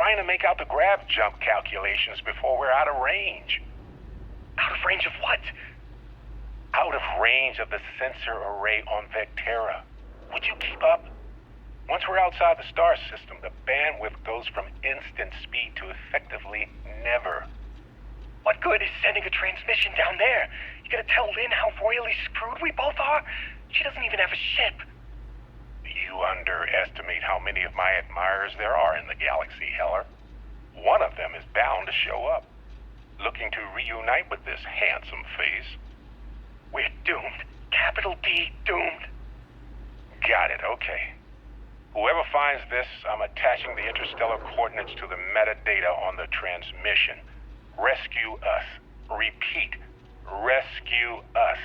trying to make out the grav jump calculations before we're out of range. Out of range of what? Out of range of the sensor array on Vectera. Would you keep up? Once we're outside the star system, the bandwidth goes from instant speed to effectively never. What good is sending a transmission down there? You gonna tell Lynn how royally screwed we both are? She doesn't even have a ship. You underestimate how many of my admirers there are in the galaxy, Heller. One of them is bound to show up, looking to reunite with this handsome face. We're doomed. Capital D, doomed. Got it, okay. Whoever finds this, I'm attaching the interstellar coordinates to the metadata on the transmission. Rescue us. Repeat, rescue us.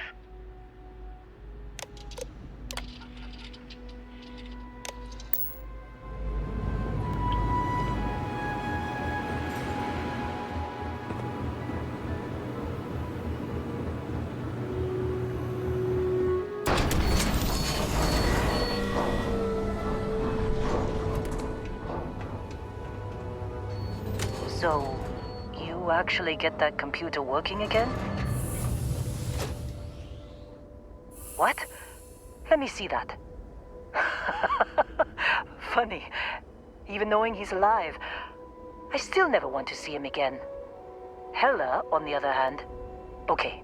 So, you actually get that computer working again? What? Let me see that. Funny. Even knowing he's alive, I still never want to see him again. Hella, on the other hand. Okay.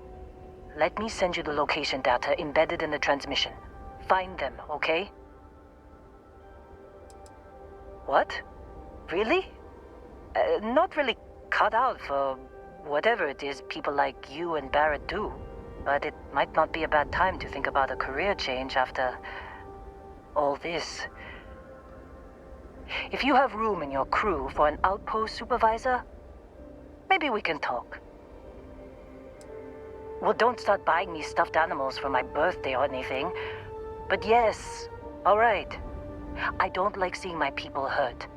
Let me send you the location data embedded in the transmission. Find them, okay? What? Really? Not really cut out for whatever it is people like you and Barrett do. But it might not be a bad time to think about a career change after all this. If you have room in your crew for an outpost supervisor, maybe we can talk. Well, don't start buying me stuffed animals for my birthday or anything. But yes, all right. I don't like seeing my people hurt.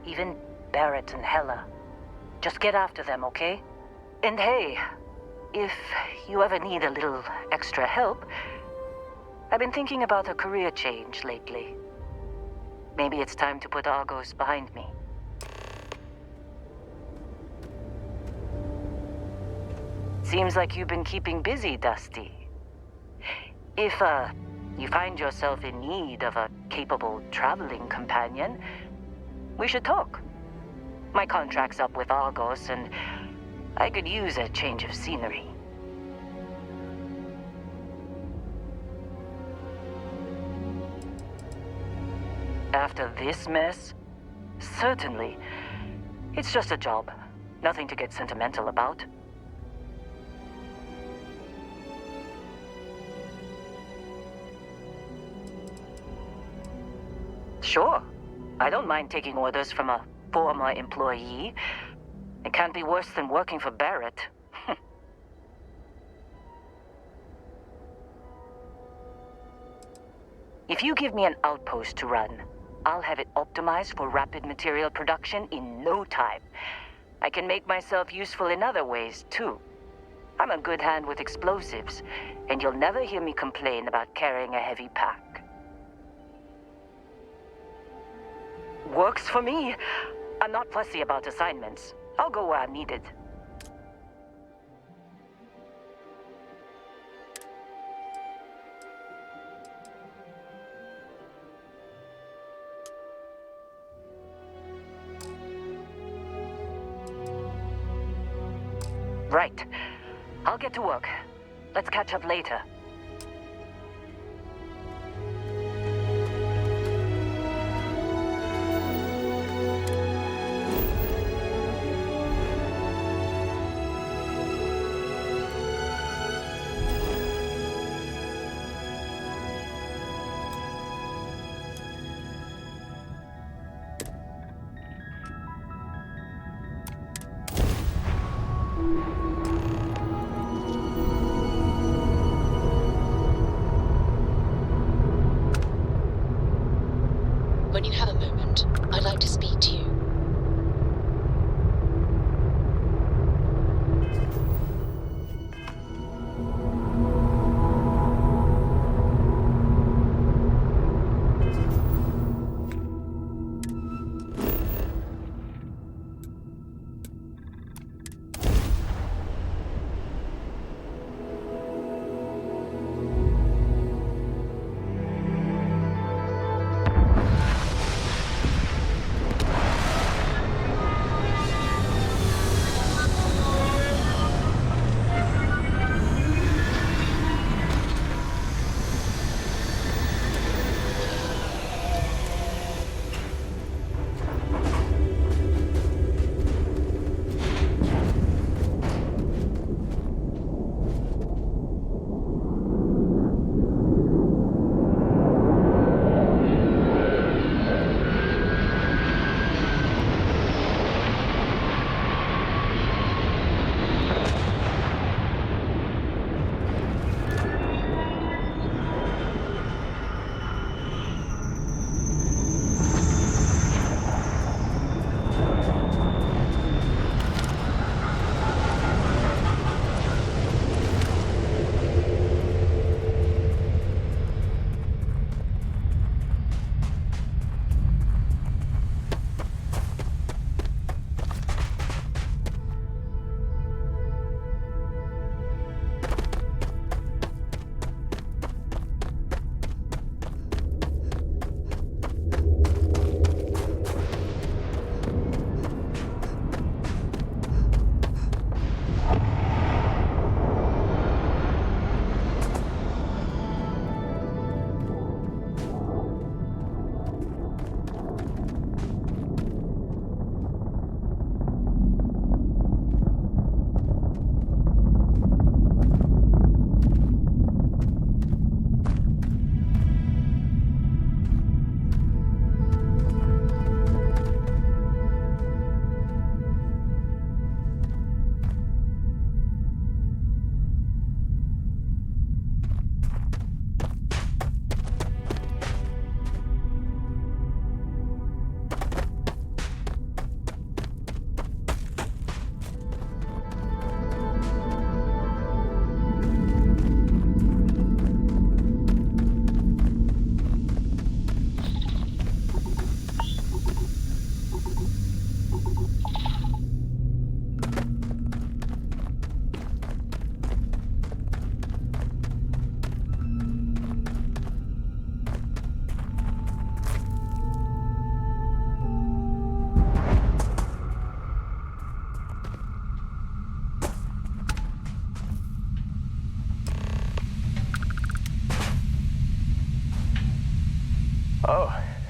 Even Barrett and Hella. Just get after them, okay? And hey, if you ever need a little extra help, I've been thinking about a career change lately. Maybe it's time to put Argos behind me. Seems like you've been keeping busy, Dusty. If, you find yourself in need of a capable traveling companion, we should talk. My contract's up with Argos, and I could use a change of scenery. After this mess? Certainly. It's just a job. Nothing to get sentimental about. Sure. I don't mind taking orders from a former employee. It can't be worse than working for Barrett. If you give me an outpost to run, I'll have it optimized for rapid material production in no time. I can make myself useful in other ways, too. I'm a good hand with explosives, and you'll never hear me complain about carrying a heavy pack. Works for me. I'm not fussy about assignments. I'll go where I'm needed. Right. I'll get to work. Let's catch up later. When you have a moment, I'd like to speak to you.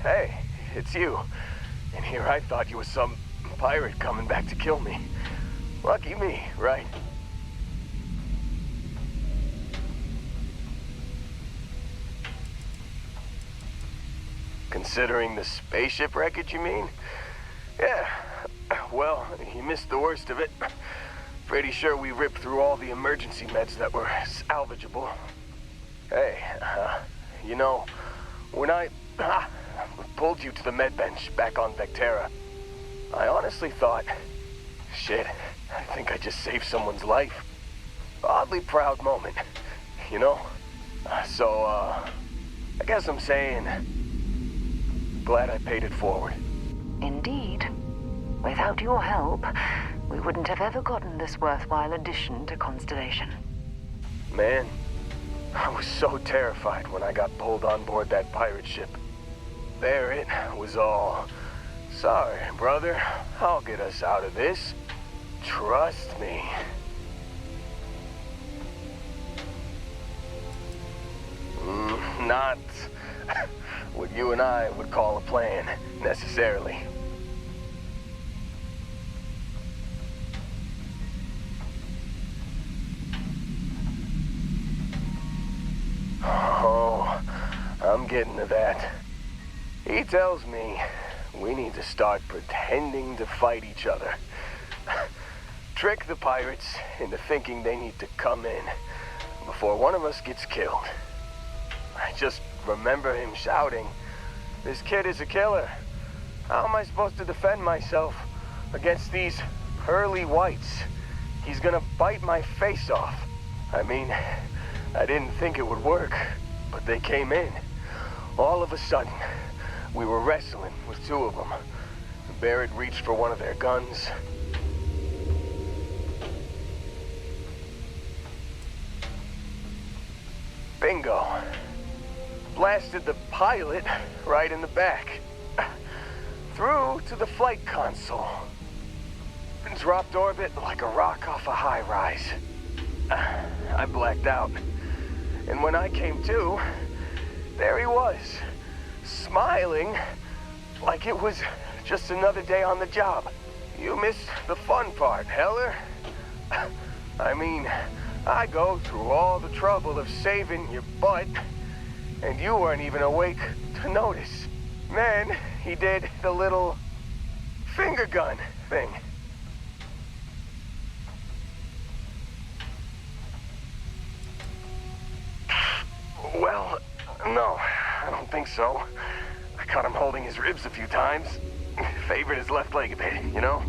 Hey, it's you. And here I thought you were some pirate coming back to kill me. Lucky me, right? Considering the spaceship wreckage, you mean? Yeah. Well, you missed the worst of it. Pretty sure we ripped through all the emergency meds that were salvageable. Hey, you know, when I pulled you to the med bench back on Vectera, I honestly thought, shit, I think I just saved someone's life. Oddly proud moment, you know? So, I guess I'm saying, glad I paid it forward. Indeed. Without your help, we wouldn't have ever gotten this worthwhile addition to Constellation. Man, I was so terrified when I got pulled on board that pirate ship. There it was all, sorry, brother, I'll get us out of this. Trust me. Not what you and I would call a plan, necessarily. Oh, I'm getting to that. He tells me we need to start pretending to fight each other. Trick the pirates into thinking they need to come in before one of us gets killed. I just remember him shouting, "This kid is a killer. How am I supposed to defend myself against these pearly whites? He's gonna bite my face off." I mean, I didn't think it would work, but they came in. All of a sudden, we were wrestling with two of them. Barrett reached for one of their guns. Bingo. Blasted the pilot right in the back. Through to the flight console. And dropped orbit like a rock off a high rise. I blacked out. And when I came to, there he was, smiling like it was just another day on the job. You missed the fun part, Heller. I mean, I go through all the trouble of saving your butt, and you weren't even awake to notice. Then he did the little finger gun thing. Well, no, I don't think so. I caught him holding his ribs a few times. Favored his left leg a bit, you know?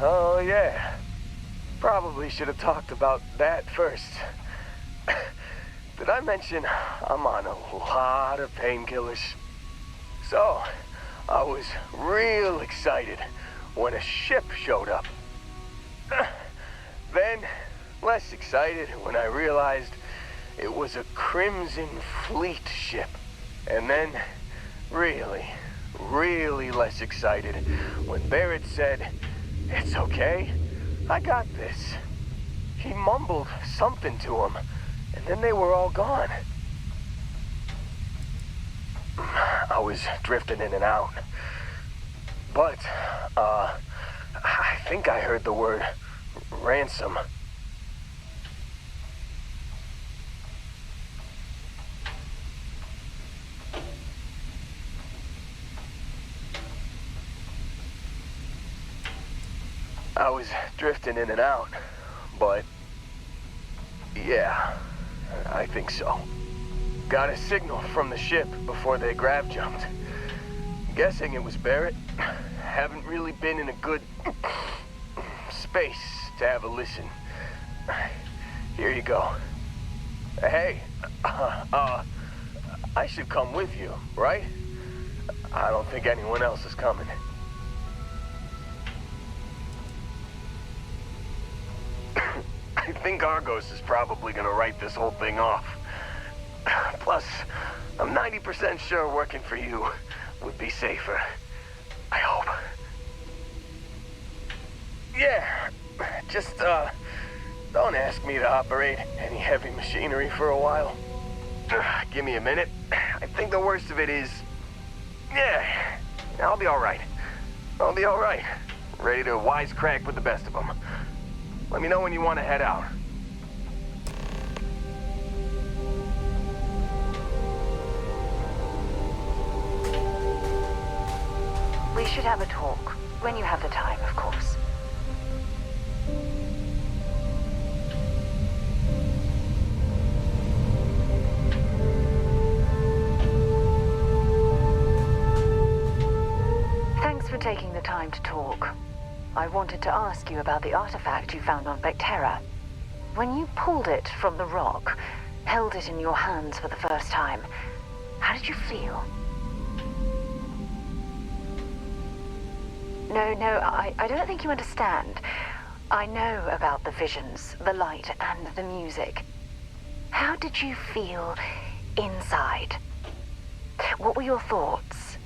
Oh, yeah. Probably should have talked about that first. Did I mention I'm on a lot of painkillers? So, I was real excited when a ship showed up. Then, less excited when I realized it was a Crimson Fleet ship. And then, really, really less excited when Barrett said, "It's okay, I got this." He mumbled something to him, and then they were all gone. I was drifting in and out. But, I think I heard the word ransom. I was drifting in and out, but yeah, I think so. Got a signal from the ship before they grav jumped. Guessing it was Barrett. Haven't really been in a good space to have a listen. Here you go. Hey, I should come with you, right? I don't think anyone else is coming. I think Argos is probably gonna write this whole thing off. Plus, I'm 90% sure working for you would be safer. I hope. Yeah, just, Don't ask me to operate any heavy machinery for a while. Give me a minute. I think the worst of it is... Yeah, I'll be alright. I'll be alright. Ready to wisecrack with the best of them. Let me know when you want to head out. We should have a talk. When you have the time, of course. Thanks for taking the time to talk. I wanted to ask you about the artifact you found on Vectera. When you pulled it from the rock, held it in your hands for the first time, how did you feel? No, I don't think you understand. I know about the visions, the light, and the music. How did you feel inside? What were your thoughts?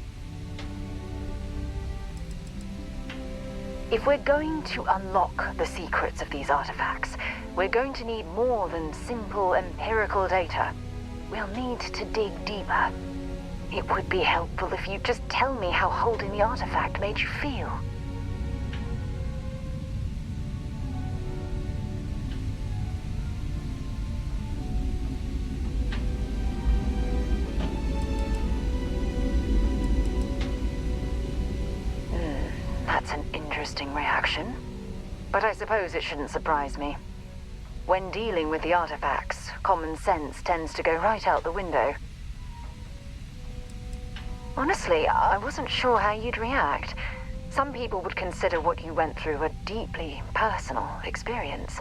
If we're going to unlock the secrets of these artifacts, we're going to need more than simple empirical data. We'll need to dig deeper. It would be helpful if you'd just tell me how holding the artifact made you feel. That's an interesting reaction. But I suppose it shouldn't surprise me. When dealing with the artifacts, common sense tends to go right out the window. Honestly, I wasn't sure how you'd react. Some people would consider what you went through a deeply personal experience.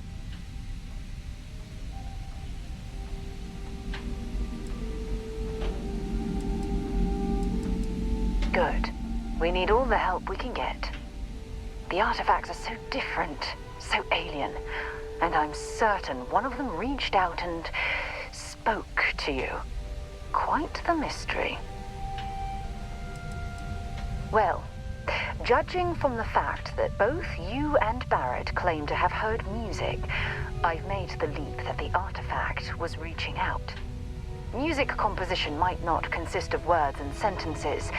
Good. We need all the help we can get. The artifacts are so different, so alien, and I'm certain one of them reached out and spoke to you. Quite the mystery. Well, judging from the fact that both you and Barrett claim to have heard music, I've made the leap that the artifact was reaching out. Music composition might not consist of words and sentences,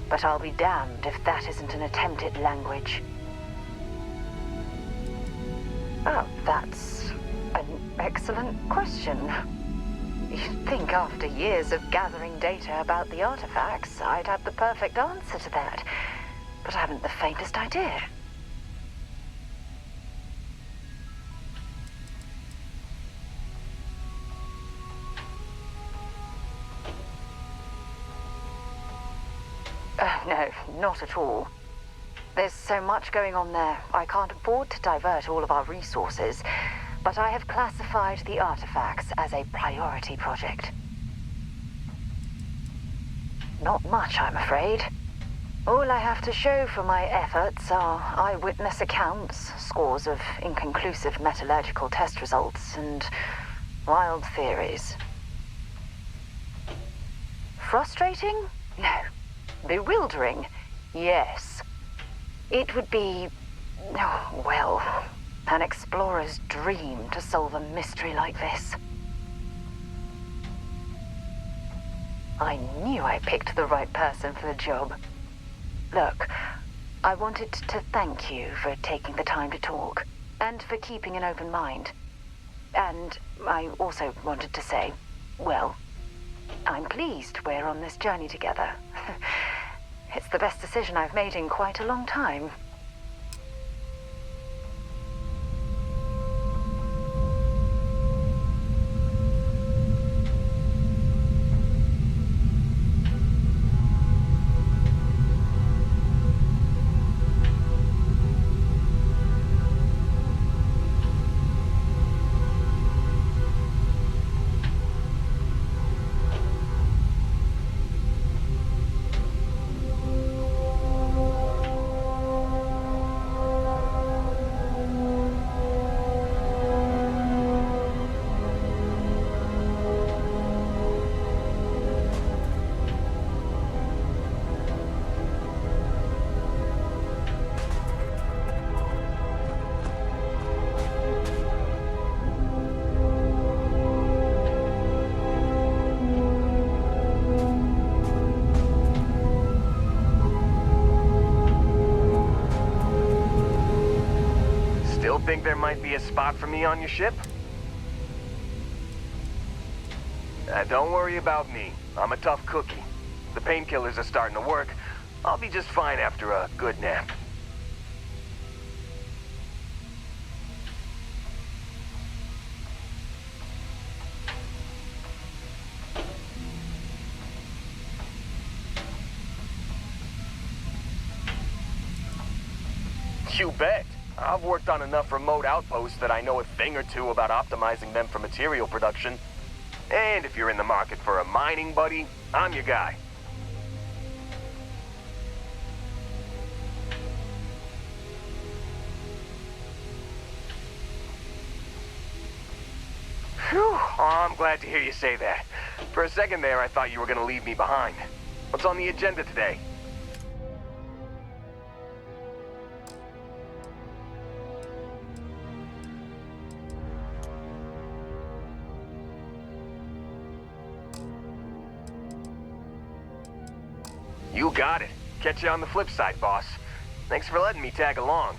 but I'll be damned if that isn't an attempt at language. Oh, that's an excellent question. You'd think after years of gathering data about the artifacts, I'd have the perfect answer to that. But I haven't the faintest idea. No, not at all. There's so much going on there, I can't afford to divert all of our resources, but I have classified the artifacts as a priority project. Not much, I'm afraid. All I have to show for my efforts are eyewitness accounts, scores of inconclusive metallurgical test results, and wild theories. Frustrating? No. Bewildering? Yes. It would be, oh, well, an explorer's dream to solve a mystery like this. I knew I picked the right person for the job. Look, I wanted to thank you for taking the time to talk, and for keeping an open mind. And I also wanted to say, well, I'm pleased we're on this journey together. It's the best decision I've made in quite a long time. there might be a spot for me on your ship? Don't worry about me. I'm a tough cookie. The painkillers are starting to work. I'll be just fine after a good nap. You bet. I've worked on enough remote outposts that I know a thing or two about optimizing them for material production. And if you're in the market for a mining buddy, I'm your guy. Whew, oh, I'm glad to hear you say that. For a second there, I thought you were gonna leave me behind. What's on the agenda today? You got it. Catch you on the flip side, boss. Thanks for letting me tag along.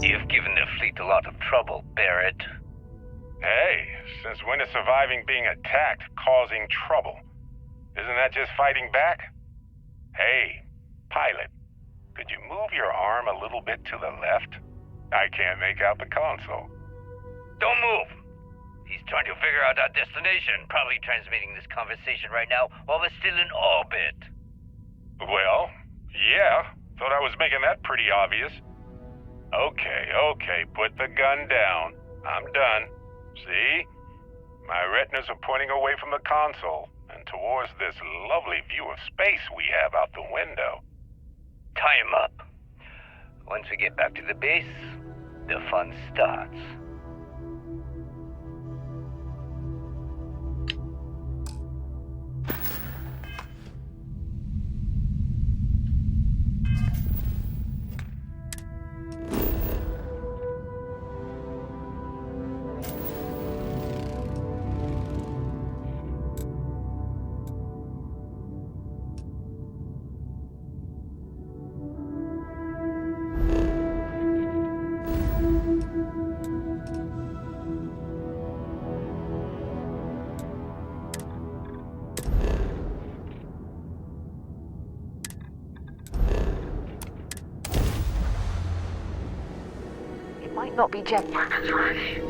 You've given the fleet a lot of trouble, Barrett. Hey, since when is surviving being attacked causing trouble? Isn't that just fighting back? Hey, pilot, could you move your arm a little bit to the left? I can't make out the console. Don't move! He's trying to figure out our destination, probably transmitting this conversation right now while we're still in orbit. Well, yeah, thought I was making that pretty obvious. Okay, put the gun down. I'm done. See? My retinas are pointing away from the console and towards this lovely view of space we have out the window. Tie him up. Once we get back to the base, the fun starts. not be jet. Weapons ready.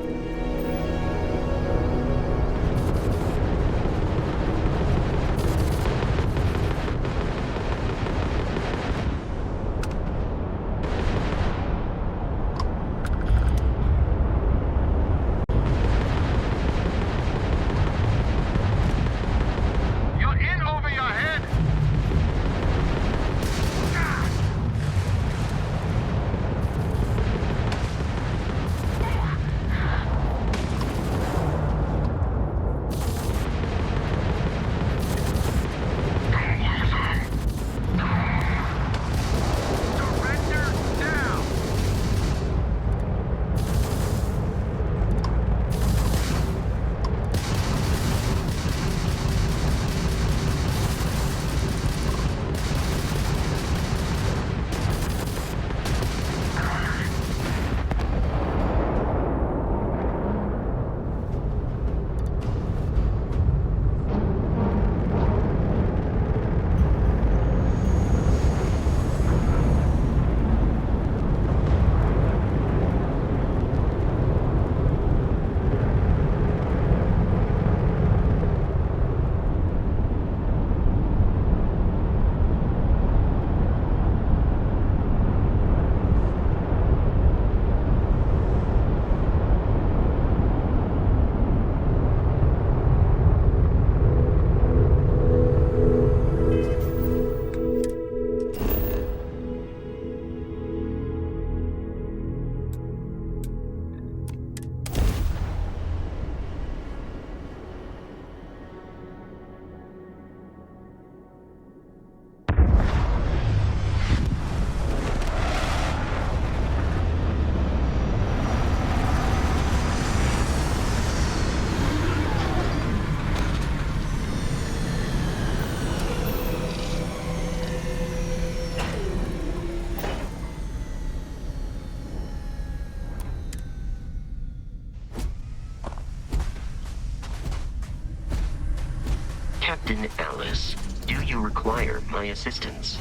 Captain Alice, do you require my assistance?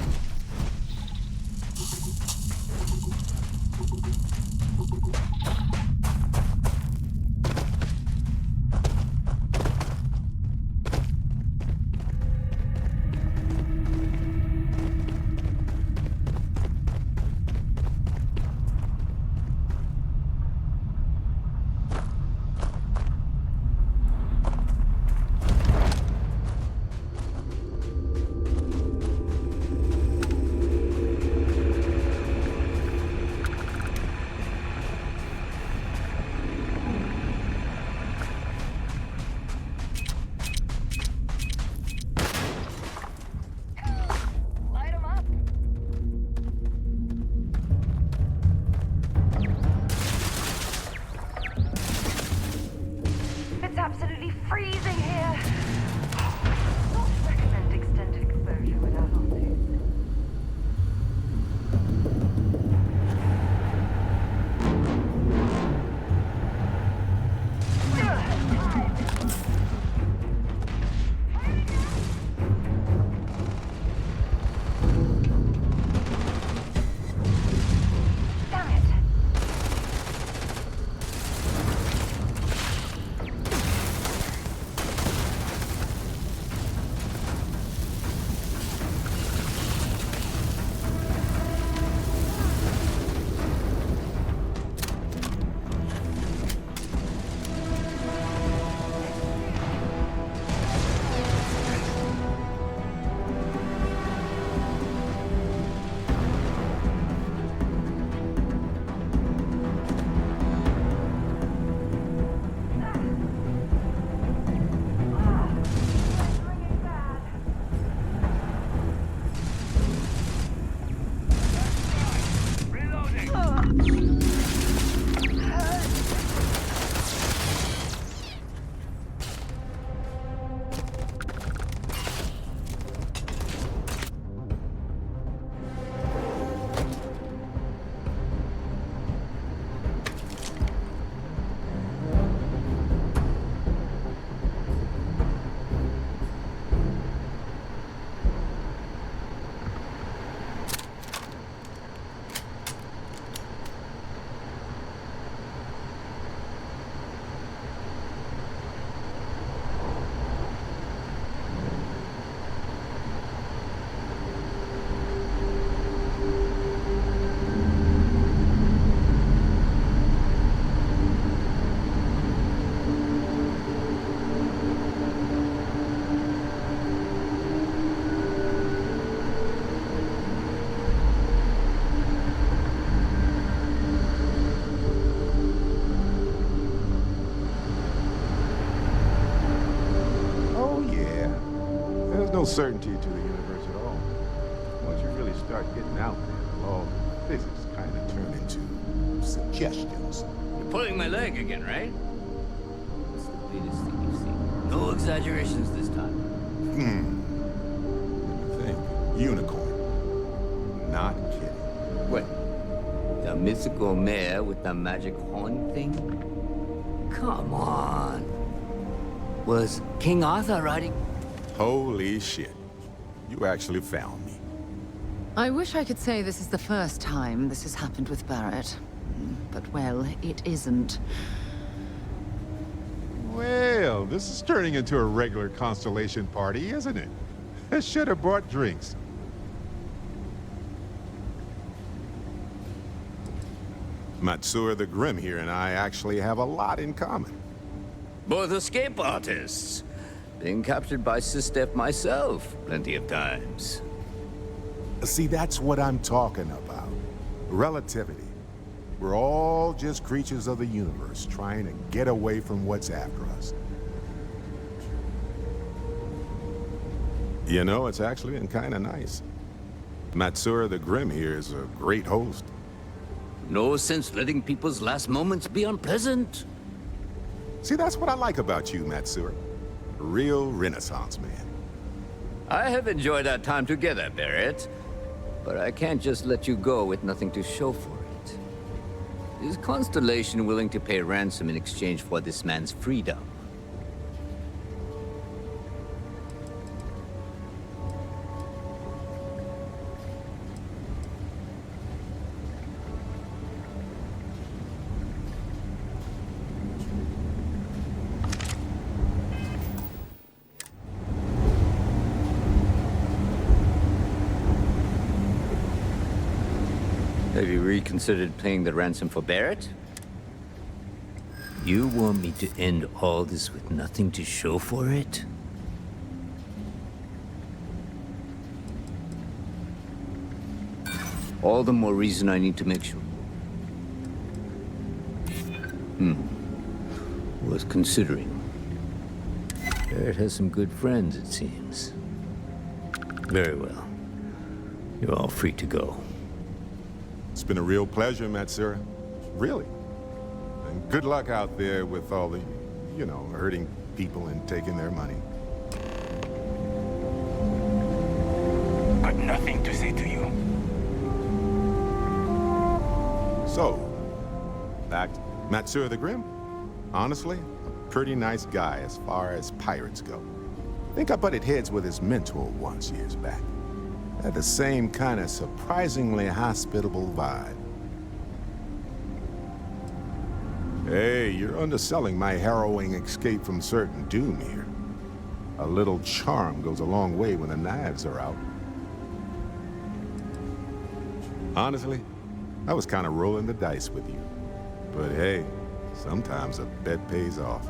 no certainty to the universe at all. Once you really start getting out there, all the physics kind of turn into suggestions. You're pulling my leg again, right? What's the latest thing you've seen? No exaggerations this time. Let me think. Unicorn. Not kidding. What? The mythical mare with the magic horn thing? Come on. Was King Arthur riding? Holy shit. You actually found me. I wish I could say this is the first time this has happened with Barrett. But, well, it isn't. Well, this is turning into a regular Constellation party, isn't it? I should have brought drinks. Matsura the Grim here and I actually have a lot in common. Both escape artists. Been captured by Sistef myself plenty of times. See, that's what I'm talking about. Relativity. We're all just creatures of the universe trying to get away from what's after us. You know, it's actually been kind of nice. Matsura the Grim here is a great host. No sense letting people's last moments be unpleasant. See, that's what I like about you, Matsura. A real Renaissance man. I have enjoyed our time together, Barrett. But I can't just let you go with nothing to show for it. Is Constellation willing to pay ransom in exchange for this man's freedom? Have you reconsidered paying the ransom for Barrett? You want me to end all this with nothing to show for it? All the more reason I need to make sure. Was considering. Barrett has some good friends, it seems. Very well. You're all free to go. It's been a real pleasure, Matsura. Really. And good luck out there with all the, you know, hurting people and taking their money. Got nothing to say to you. So, back to Matsura the Grim. Honestly, a pretty nice guy as far as pirates go. Think I butted heads with his mentor once years back. Had the same kind of surprisingly hospitable vibe. Hey, you're underselling my harrowing escape from certain doom here. A little charm goes a long way when the knives are out. Honestly, I was kind of rolling the dice with you. But hey, sometimes a bet pays off.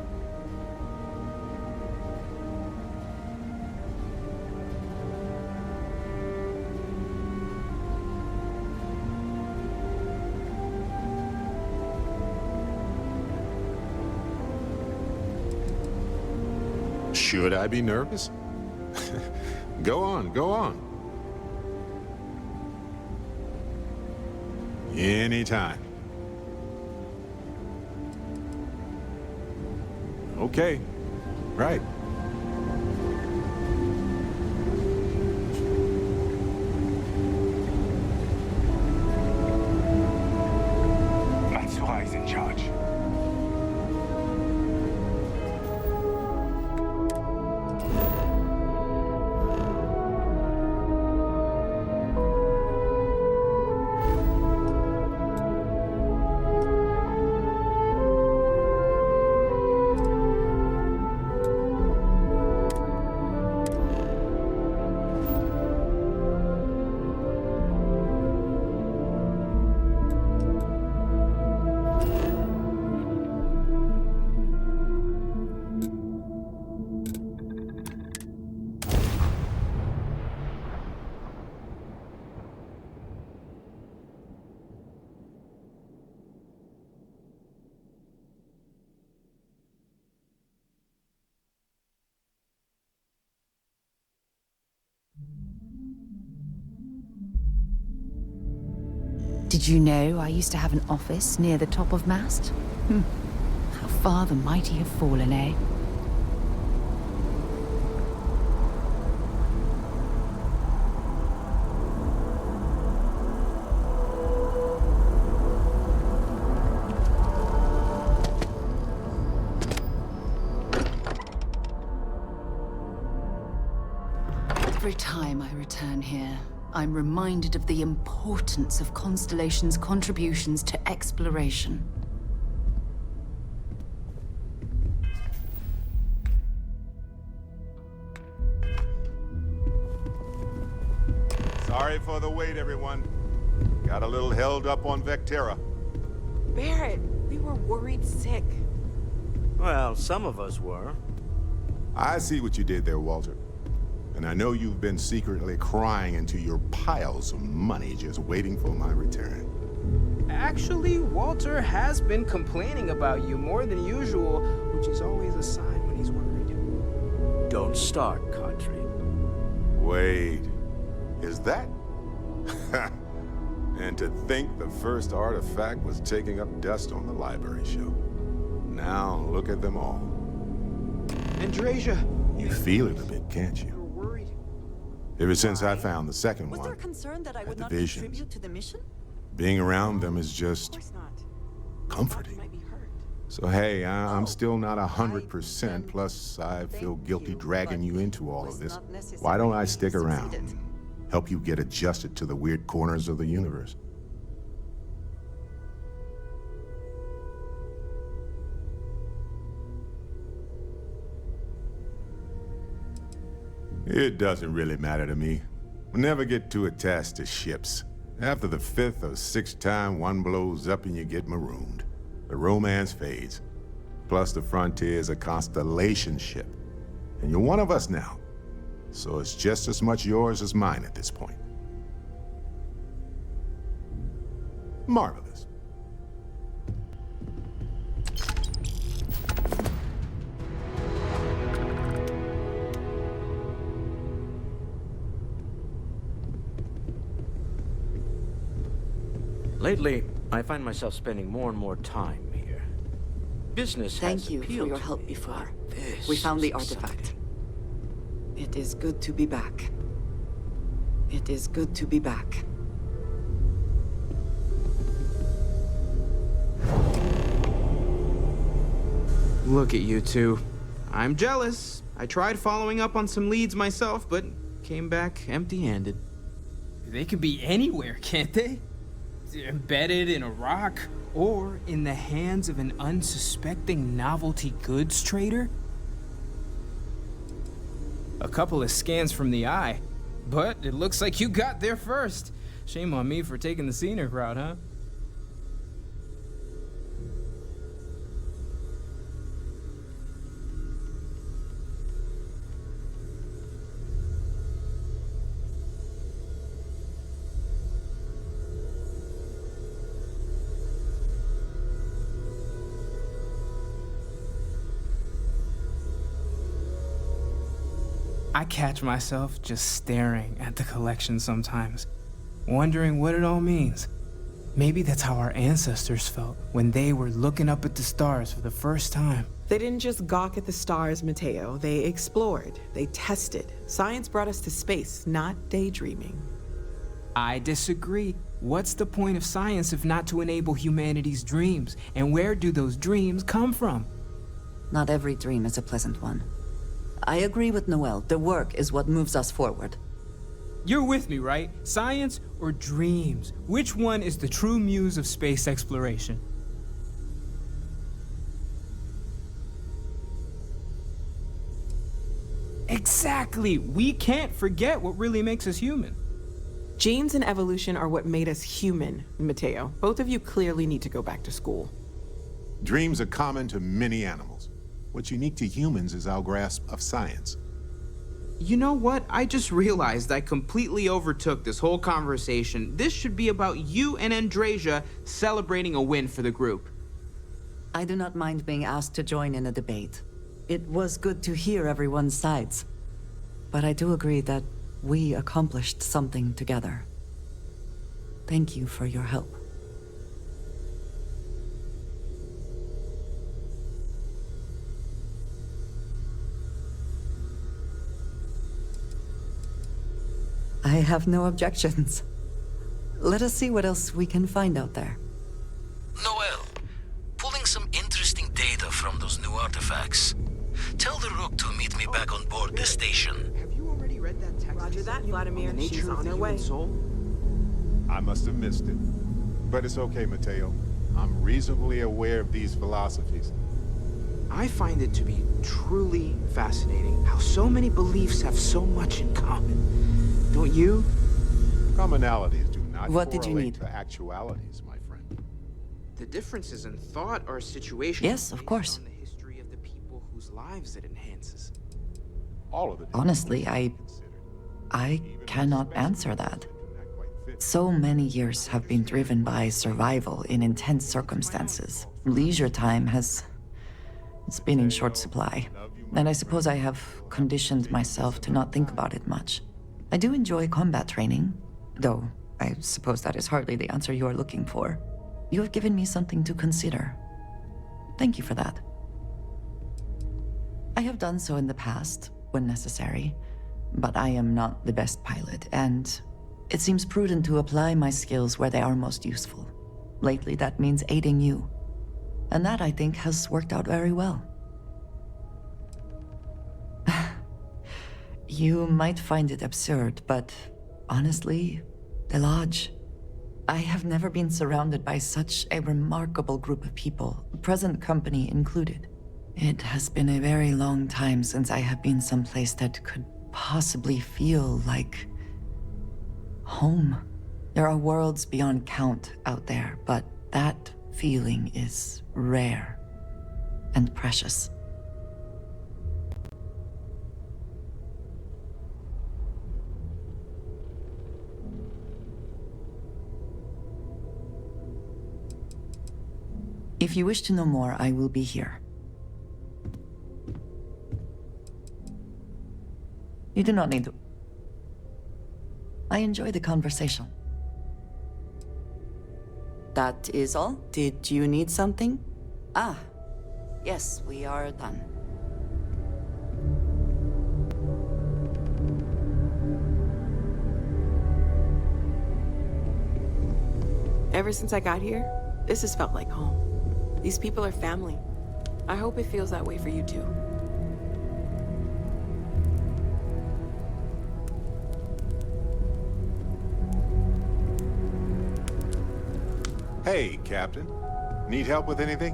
Should I be nervous? Go on, go on. Anytime. Okay, right. Matsura is in charge. Did you know I used to have an office near the top of Mast? How far the mighty have fallen, eh? Every time I return here, I'm reminded of the importance of Constellation's contributions to exploration. Sorry for the wait, everyone. Got a little held up on Vectera. Barrett, we were worried sick. Well, some of us were. I see what you did there, Walter. And I know you've been secretly crying into your piles of money just waiting for my return. Actually, Walter has been complaining about you more than usual, which is always a sign when he's worried. Don't start, Country. Wait, is that? And to think the first artifact was taking up dust on the library shelf. Now look at them all. Andrasia! You feel it a bit, can't you? Ever since I found the second Was one, there a concern that I would the not visions. contribute to the mission? Being around them is just Of course not. comforting. You might be hurt. So hey, I'm still not 100%, plus I feel guilty dragging you into all of this. Why don't I stick around? Help you get adjusted to the weird corners of the universe. It doesn't really matter to me. We'll never get too attached to ships. After the 5th or 6th time one blows up and you get marooned, the romance fades. Plus the Frontier's a constellation ship. And you're one of us now. So it's just as much yours as mine at this point. Marvelous. Lately, I find myself spending more and more time here. Business has Thank you for appealed your to help me, before. but this We found the is artifact. something. It is good to be back. It is good to be back. Look at you two. I'm jealous. I tried following up on some leads myself, but came back empty-handed. They could be anywhere, can't they? Embedded in a rock, or in the hands of an unsuspecting novelty goods trader? A couple of scans from the eye, but it looks like you got there first. Shame on me for taking the scenic route, huh? I catch myself just staring at the collection sometimes, wondering what it all means. Maybe that's how our ancestors felt when they were looking up at the stars for the first time. They didn't just gawk at the stars, Mateo. They explored. They tested. Science brought us to space, not daydreaming. I disagree. What's the point of science if not to enable humanity's dreams? And where do those dreams come from? Not every dream is a pleasant one. I agree with Noel. The work is what moves us forward. You're with me, right? Science or dreams? Which one is the true muse of space exploration? Exactly! We can't forget what really makes us human. Genes and evolution are what made us human, Mateo. Both of you clearly need to go back to school. Dreams are common to many animals. What's unique to humans is our grasp of science. You know what? I just realized I completely overtook this whole conversation. This should be about you and Andrasia celebrating a win for the group. I do not mind being asked to join in a debate. It was good to hear everyone's sides. But I do agree that We accomplished something together. Thank you for your help. I have no objections. Let us see what else we can find out there. Noel, pulling some interesting data from those new artifacts. Tell the Rook to meet me back on board the station. Have you already read that text? Roger that, Vladimir. On the She's nature of on the her human way. soul? I must have missed it. But it's okay, Mateo. I'm reasonably aware of these philosophies. I find it to be truly fascinating how so many beliefs have so much in common. Don't you? Commonalities do not What did you correlate need? to actualities, my friend. The differences in thought are situational. Yes, of course. Based on the history of the people whose lives it enhances. All of it. Honestly, I cannot answer that. So many years have been driven by survival in intense circumstances. Leisure time it's been in short supply. And I suppose I have conditioned myself to not think about it much. I do enjoy combat training, though I suppose that is hardly the answer you are looking for. You have given me something to consider. Thank you for that. I have done so in the past, when necessary, but I am not the best pilot, and it seems prudent to apply my skills where they are most useful. Lately, that means aiding you. And that, I think, has worked out very well. You might find it absurd, but honestly, the Lodge. I have never been surrounded by such a remarkable group of people, present company included. It has been a very long time since I have been someplace that could possibly feel like home. There are worlds beyond count out there, but that feeling is rare and precious. If you wish to know more, I will be here. You do not need to. I enjoy the conversation. That is all? Did you need something? Ah, yes, we are done. Ever since I got here, this has felt like home. These people are family. I hope it feels that way for you too. Hey, Captain. Need help with anything?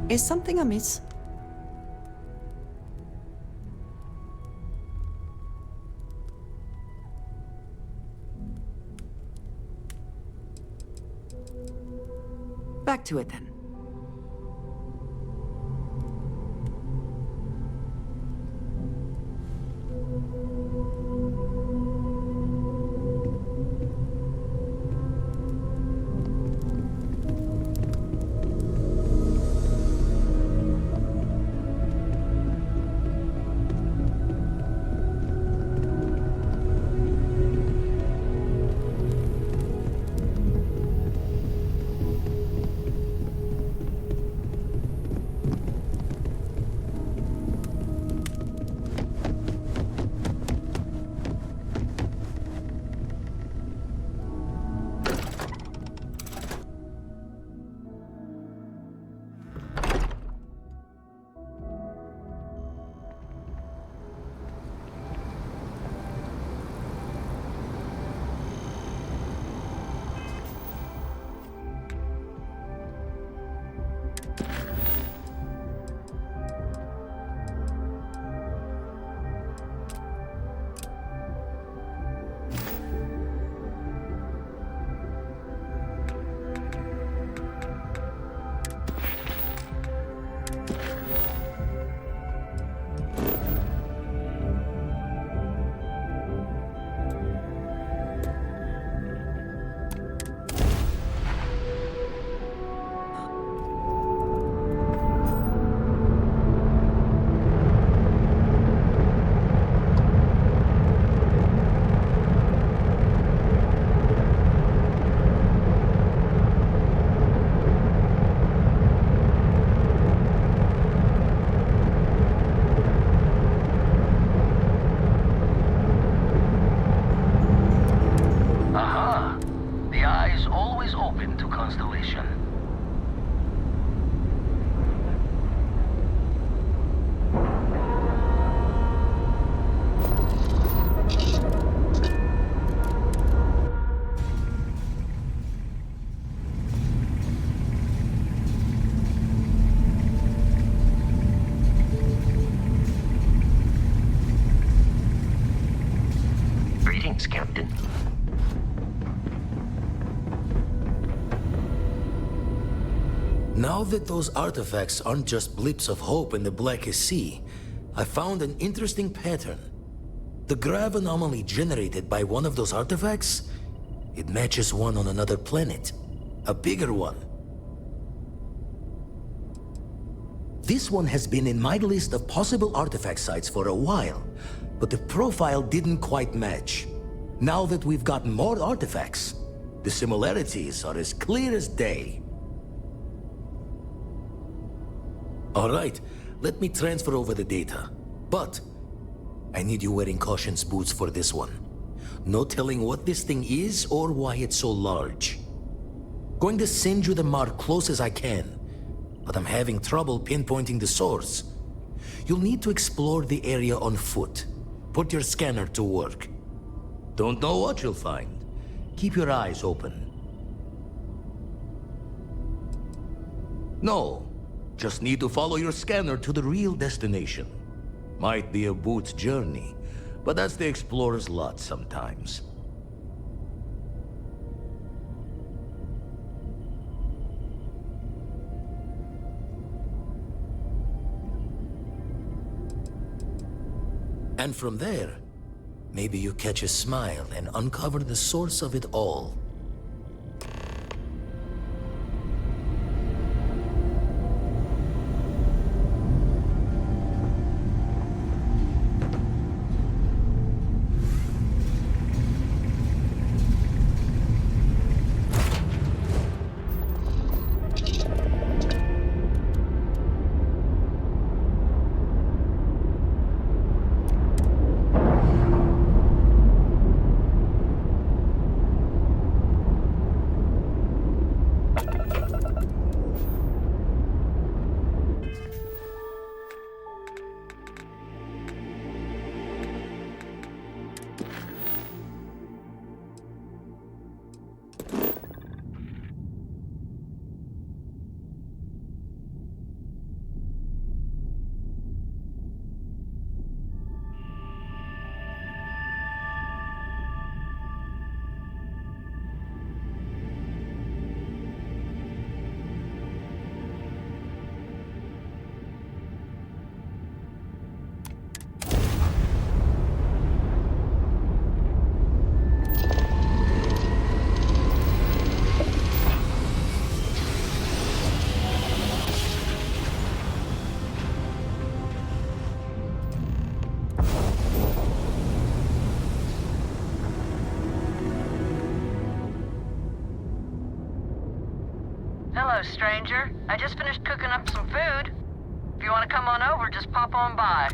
Is something amiss? Back to it then. Thanks, Captain. Now that those artifacts aren't just blips of hope in the Blackest Sea, I found an interesting pattern. The grav anomaly generated by one of those artifacts, it matches one on another planet. A bigger one. This one has been in my list of possible artifact sites for a while, but the profile didn't quite match. Now that we've gotten more artifacts, the similarities are as clear as day. All right, let me transfer over the data. But I need you wearing caution's boots for this one. No telling what this thing is or why it's so large. Going to send you the mark close as I can, but I'm having trouble pinpointing the source. You'll need to explore the area on foot. Put your scanner to work. Don't know what you'll find. Keep your eyes open. No, just need to follow your scanner to the real destination. Might be a boot's journey, but that's the explorer's lot sometimes. And from there, maybe you catch a smile and uncover the source of it all. Hello, stranger. I just finished cooking up some food. If you want to come on over, just pop on by.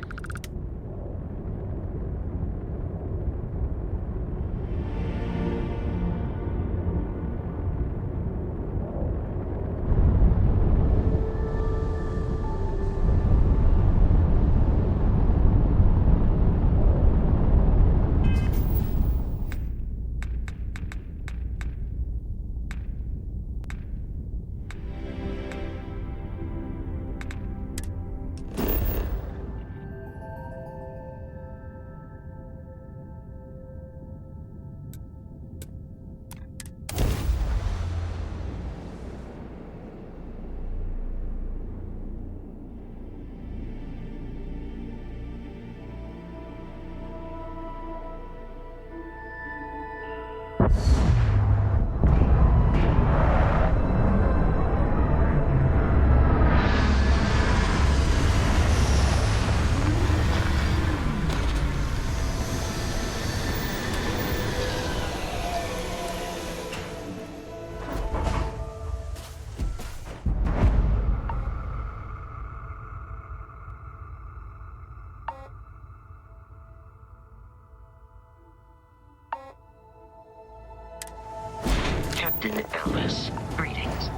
Captain Alice, greetings.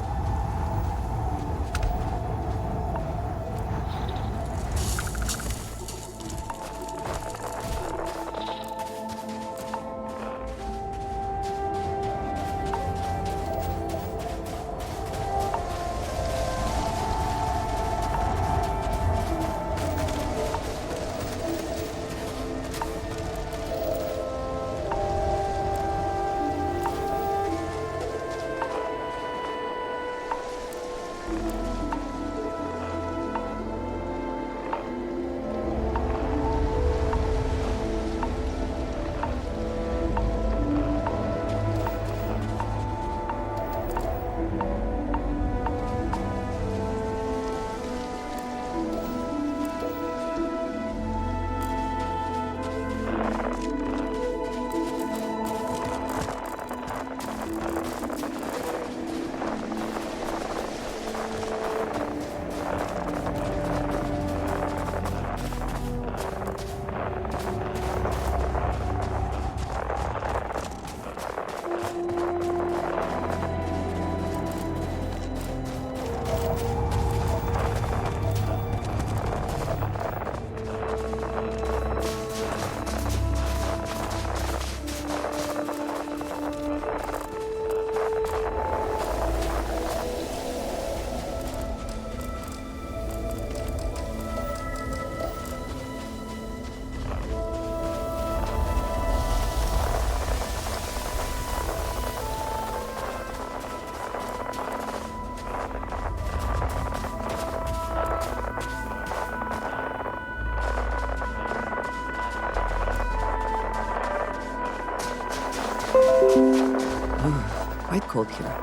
cold here.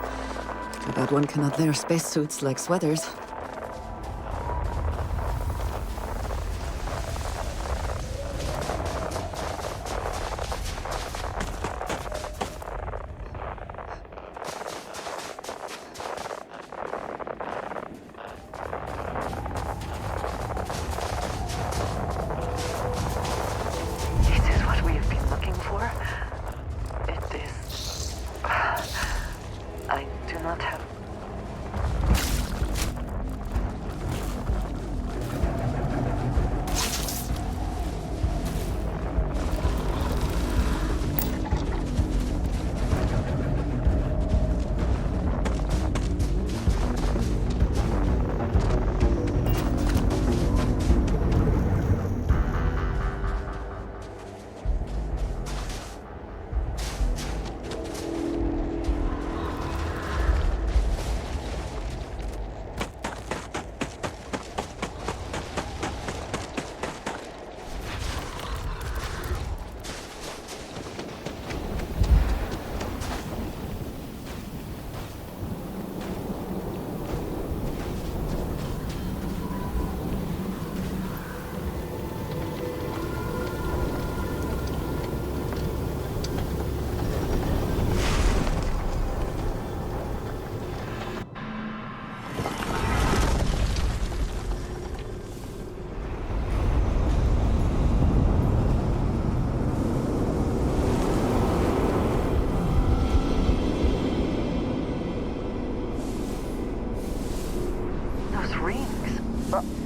Too bad one cannot wear spacesuits like sweaters.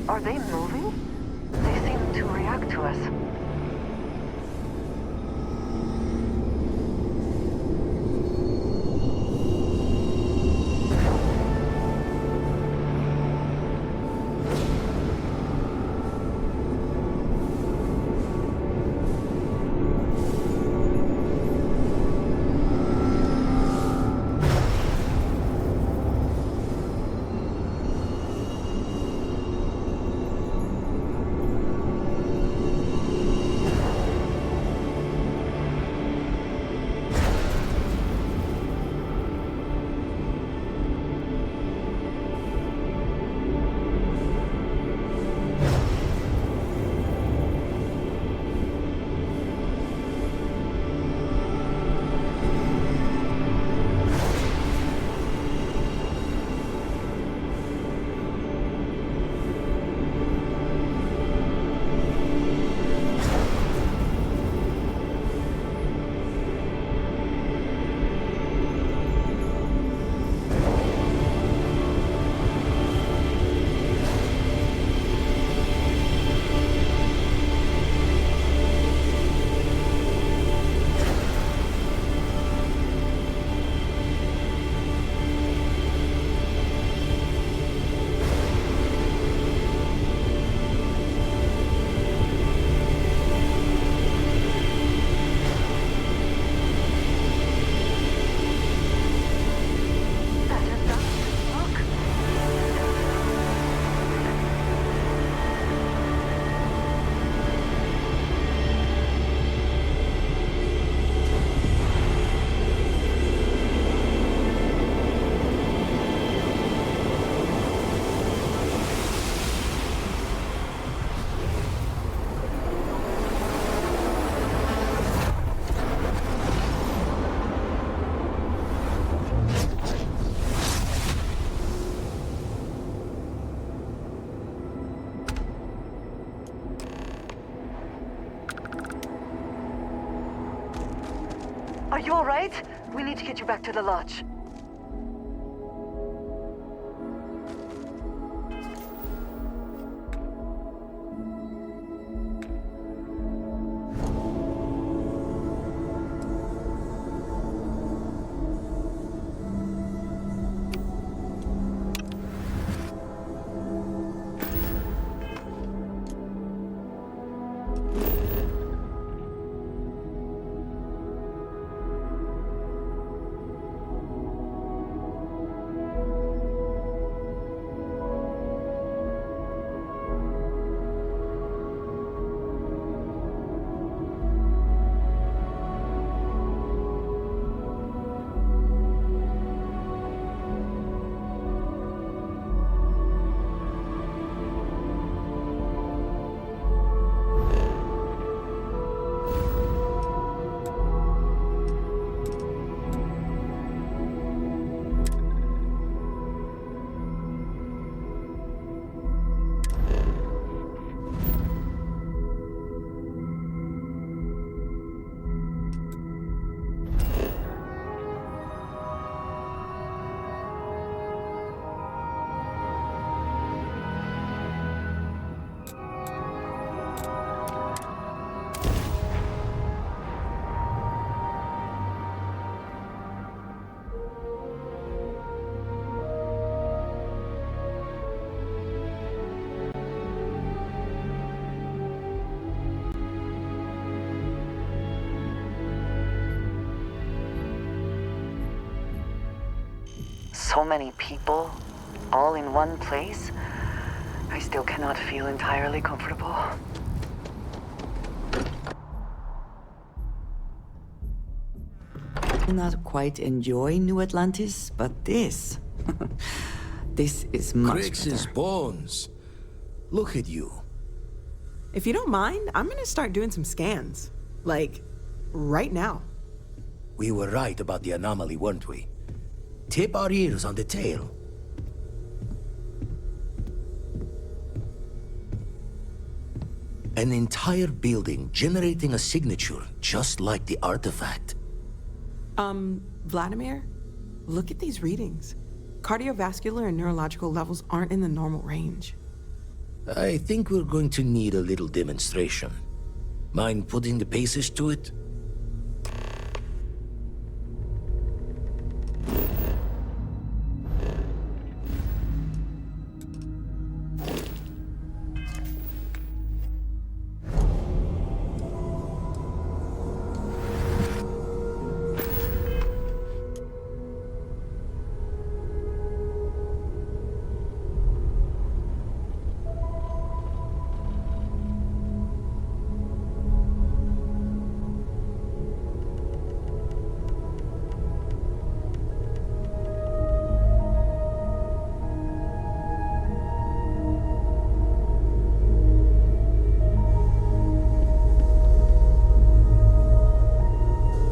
Are they moving? They seem to react to us. Are you all right? We need to get you back to the lodge. So many people, all in one place. I still cannot feel entirely comfortable. I not quite enjoy New Atlantis, but this... this is much Crix's better. bones. Look at you. If you don't mind, I'm gonna start doing some scans. Like, right now. We were right about the anomaly, weren't we? Tip our ears on the tail. An entire building generating a signature just like the artifact. Vladimir, look at these readings. Cardiovascular and neurological levels aren't in the normal range. I think we're going to need a little demonstration. Mind putting the paces to it?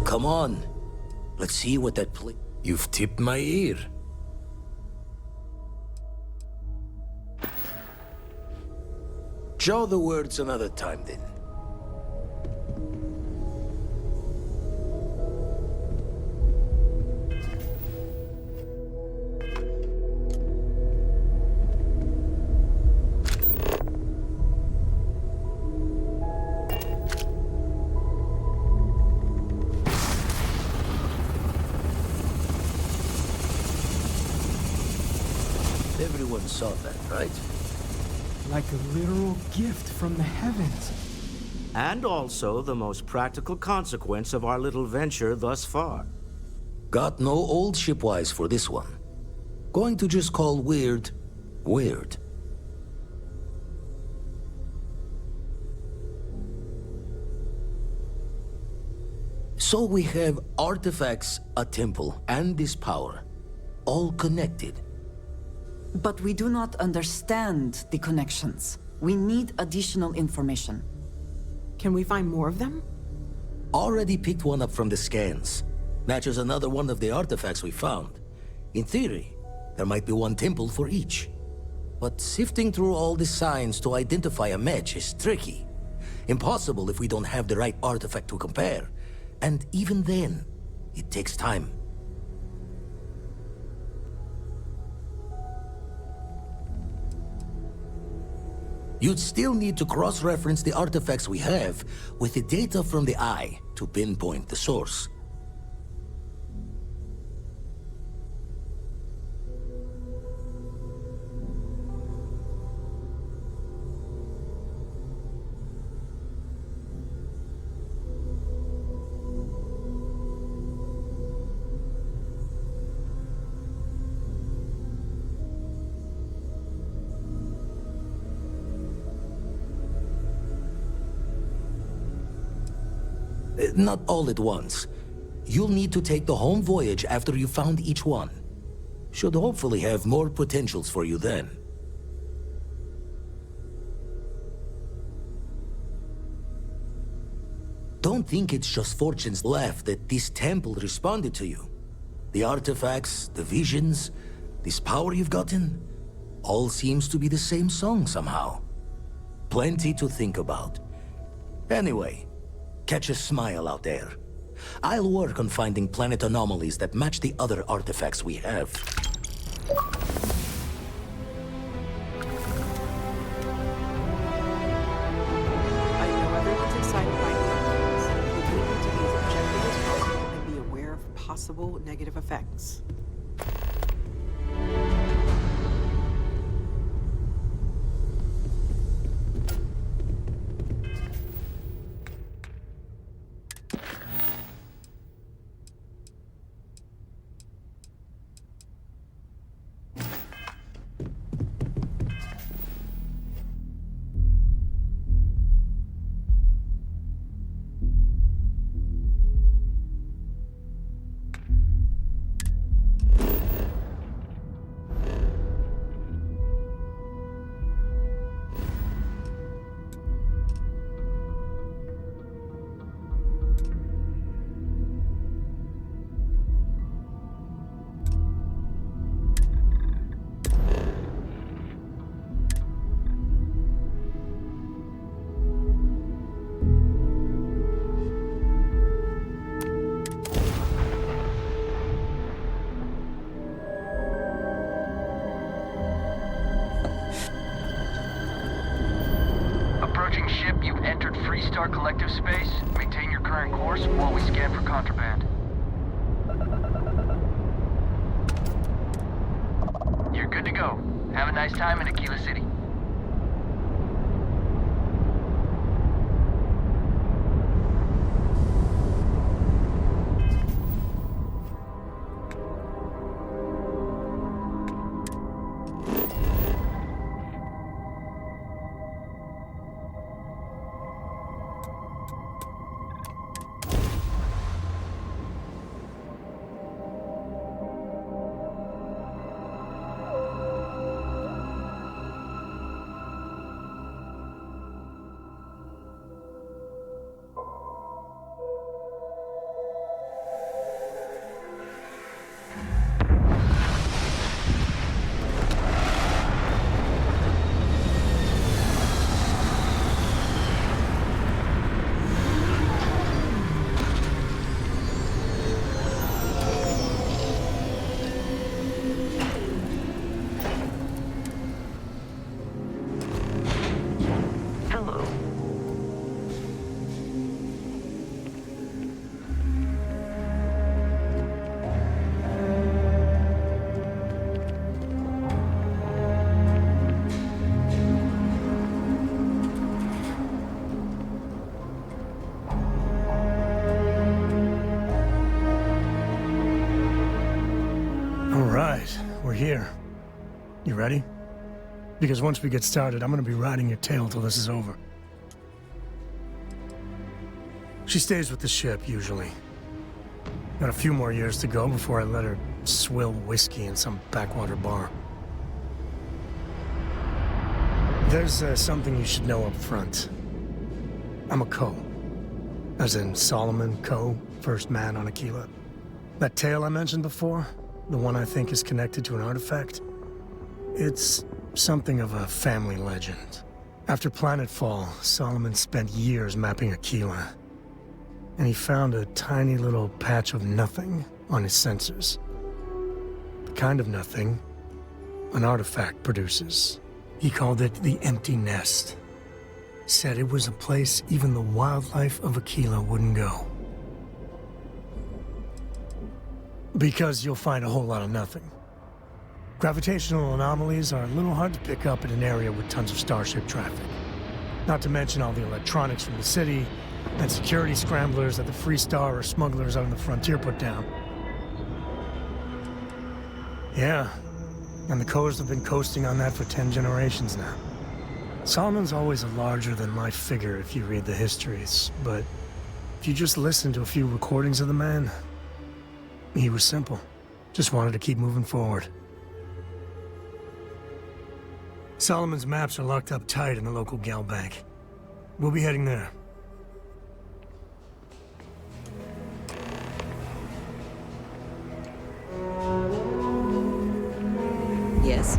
Come on. Let's see what that You've tipped my ear. Jaw the words another time, then. Everyone saw that, right? Like a literal gift from the heavens. And also the most practical consequence of our little venture thus far. Got no old shipwise for this one. Going to just call weird, weird. So we have artifacts, a temple, and this power. All connected. But we do not understand the connections. We need additional information. Can we find more of them? Already picked one up from the scans. Matches another one of the artifacts we found. In theory, there might be one temple for each. But sifting through all the signs to identify a match is tricky. Impossible if we don't have the right artifact to compare. And even then, it takes time. You'd still need to cross-reference the artifacts we have with the data from the eye to pinpoint the source. Not all at once. You'll need to take the home voyage after you found each one. Should hopefully have more potentials for you then. Don't think it's just Fortune's laugh that this temple responded to you. The artifacts, the visions, this power you've gotten, all seems to be the same song somehow. Plenty to think about. Anyway, catch a smile out there. I'll work on finding planet anomalies that match the other artifacts we have. I know everyone's excited by the arguments. We keep it to be as objective as possible and be aware of possible negative effects. charting course while we scan for contraband. You're good to go. Have a nice time in Aquila City. We're here. You ready? Because once we get started, I'm gonna be riding your tail till this is over. She stays with the ship, usually. Got a few more years to go before I let her swill whiskey in some backwater bar. There's something you should know up front. I'm a Co. As in Solomon Co., first man on Aquila. That tale I mentioned before, the one I think is connected to an artifact, it's something of a family legend. After Planetfall, Solomon spent years mapping Aquila, and he found a tiny little patch of nothing on his sensors. The kind of nothing an artifact produces. He called it the Empty Nest. Said it was a place even the wildlife of Aquila wouldn't go. Because you'll find a whole lot of nothing. Gravitational anomalies are a little hard to pick up in an area with tons of starship traffic. Not to mention all the electronics from the city, and security scramblers that the Free Star or smugglers out on the frontier put down. Yeah, and the Coast have been coasting on that for 10 generations now. Solomon's always a larger-than-life figure if you read the histories, but if you just listen to a few recordings of the man, he was simple. Just wanted to keep moving forward. Solomon's maps are locked up tight in the local gal bank. We'll be heading there. Yes?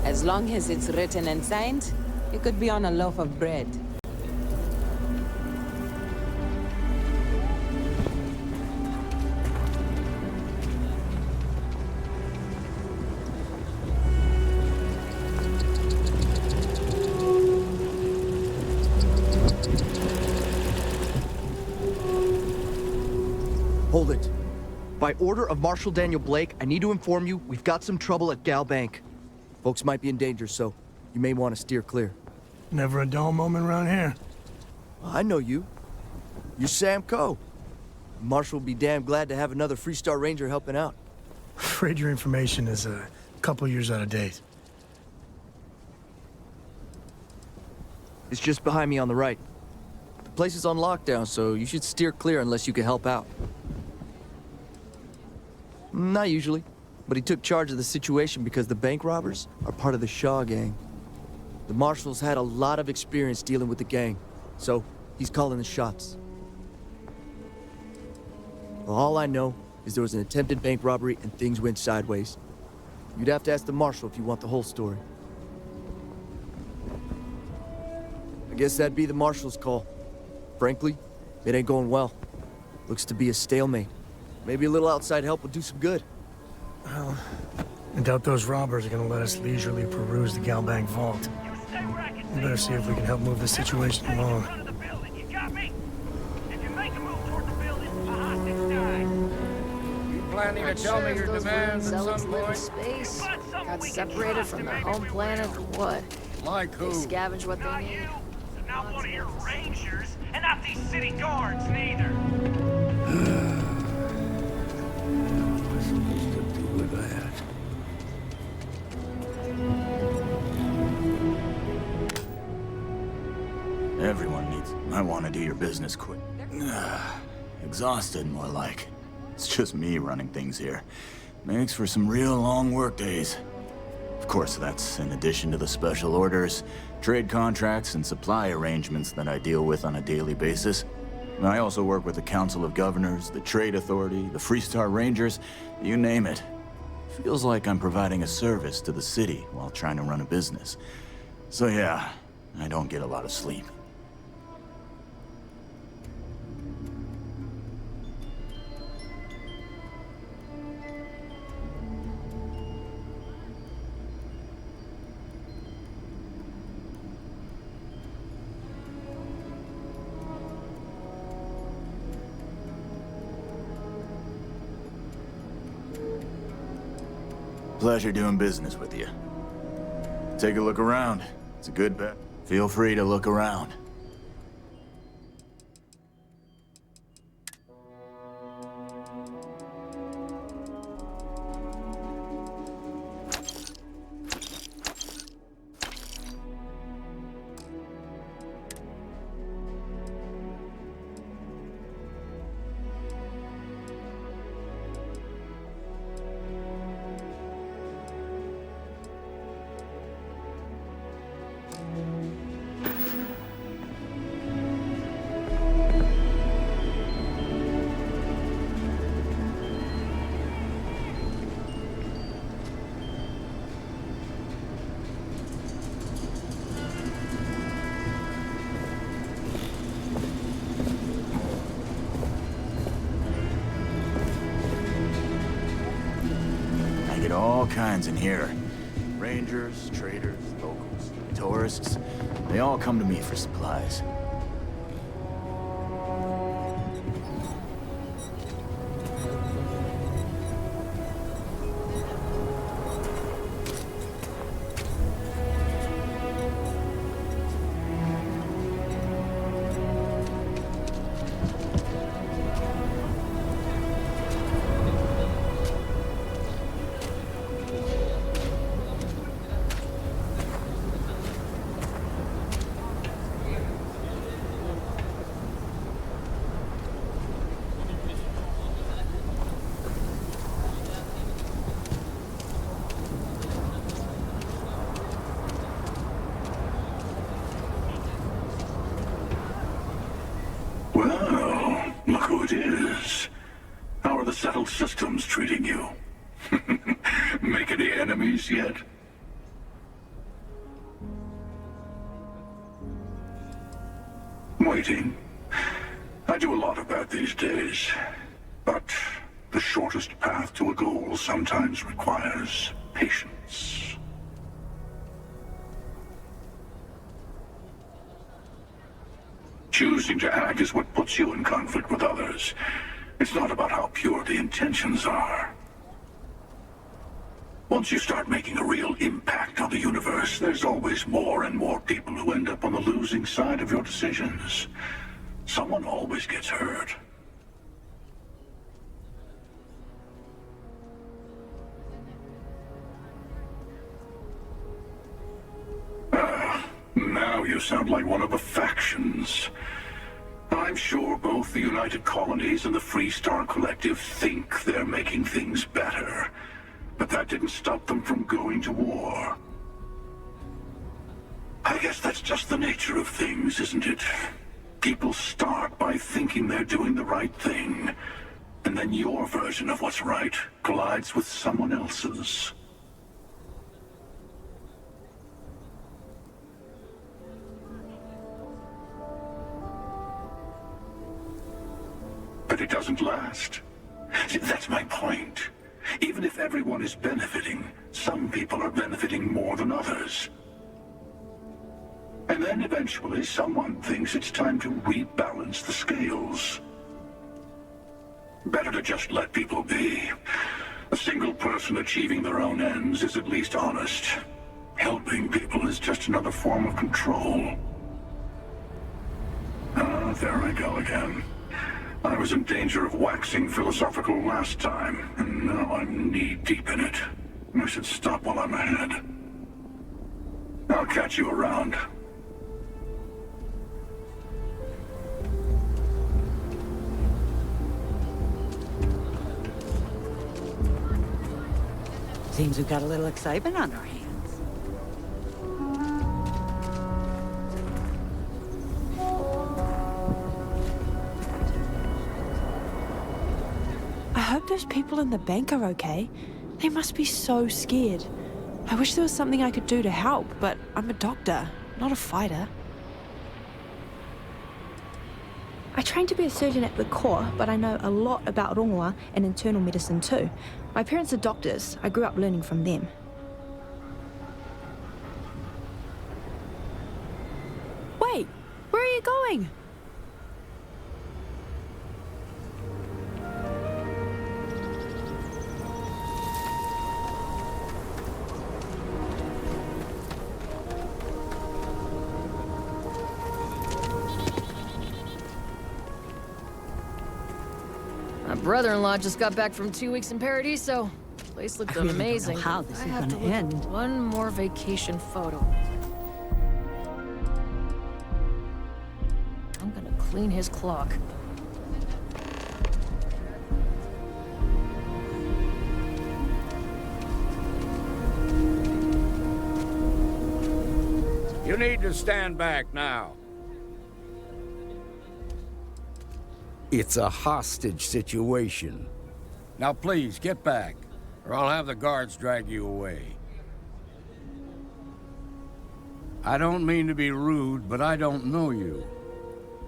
As long as it's written and signed, it could be on a loaf of bread. Hold it. By order of Marshal Daniel Blake, I need to inform you we've got some trouble at Gal Bank. Folks might be in danger, so you may want to steer clear. Never a dull moment around here. I know you. You're Sam Coe. Marshal will be damn glad to have another Free Star Ranger helping out. Afraid your information is a couple years out of date. It's just behind me on the right. The place is on lockdown, so you should steer clear unless you can help out. Not usually, but he took charge of the situation because the bank robbers are part of the Shaw gang. The Marshal's had a lot of experience dealing with the gang, so he's calling the shots. Well, all I know is there was an attempted bank robbery and things went sideways. You'd have to ask the marshal if you want the whole story. I guess that'd be the marshal's call. Frankly, it ain't going well. Looks to be a stalemate. Maybe a little outside help would do some good. Well, I doubt those robbers are gonna let us leisurely peruse the Galbank vault. We better see if we can help move the situation along. Planning to tell me your demands at some point? Space got separated from their home planet or what? Like They who? scavenge what they need. Not one of your rangers, and not these city guards neither. What's supposed to do with that? Everyone needs... I want to do your business quick. Exhausted, more like. It's just me running things here. Makes for some real long work days. Of course, that's in addition to the special orders, trade contracts, and supply arrangements that I deal with on a daily basis. I also work with the Council of Governors, the Trade Authority, the Freestar Rangers, you name it. Feels like I'm providing a service to the city while trying to run a business. So yeah, I don't get a lot of sleep. Pleasure doing business with you. Take a look around. It's a good bet. Feel free to look around. All kinds in here. Rangers, traders, locals, tourists. They all come to me for supplies. Well, look who it is. How are the settled systems treating you? Make any enemies yet? Waiting. I do a lot of that these days. But the shortest path to a goal sometimes requires patience. Choosing to act is what puts you in conflict with others. It's not about how pure the intentions are. Once you start making a real impact on the universe, there's always more and more people who end up on the losing side of your decisions. Someone always gets hurt. Now you sound like one of the factions. I'm sure both the United Colonies and the Freestar Collective think they're making things better. But that didn't stop them from going to war. I guess that's just the nature of things, isn't it? People start by thinking they're doing the right thing, and and then your version of what's right collides with someone else's. But it doesn't last. See, that's my point. Even if everyone is benefiting, some people are benefiting more than others. And then eventually someone thinks it's time to rebalance the scales. Better to just let people be. A single person achieving their own ends is at least honest. Helping people is just another form of control. Ah, there I go again. I was in danger of waxing philosophical last time, and now I'm knee-deep in it. I should stop while I'm ahead. I'll catch you around. Seems we've got a little excitement on our hands. I hope those people in the bank are okay. They must be so scared. I wish there was something I could do to help, but I'm a doctor, not a fighter. I trained to be a surgeon at the Corps, but I know a lot about rongoa and internal medicine too. My parents are doctors. I grew up learning from them. Wait, where are you going? My brother-in-law just got back from 2 weeks in Paradiso. Place looked I really don't know amazing. how this I is have to gonna look at end. one more vacation photo. I'm gonna clean his clock. You need to stand back now. It's a hostage situation. Now please, get back, or I'll have the guards drag you away. I don't mean to be rude, but I don't know you.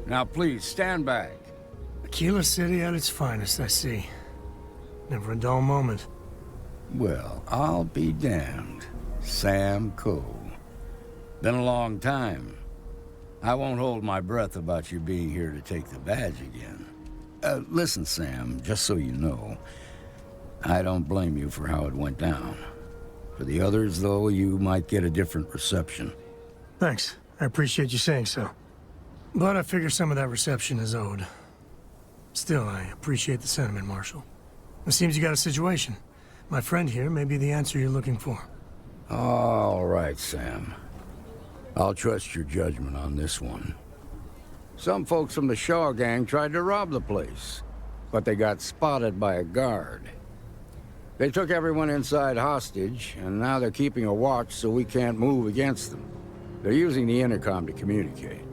Now please, stand back. Aquila City at its finest, I see. Never a dull moment. Well, I'll be damned. Sam Coe. Been a long time. I won't hold my breath about you being here to take the badge again. Listen, Sam, just so you know, I don't blame you for how it went down. For the others, though, you might get a different reception. Thanks. I appreciate you saying so. But I figure some of that reception is owed. Still, I appreciate the sentiment, Marshal. It seems you got a situation. My friend here may be the answer you're looking for. All right, Sam. I'll trust your judgment on this one. Some folks from the Shaw gang tried to rob the place, but they got spotted by a guard. They took everyone inside hostage, and now they're keeping a watch so we can't move against them. They're using the intercom to communicate.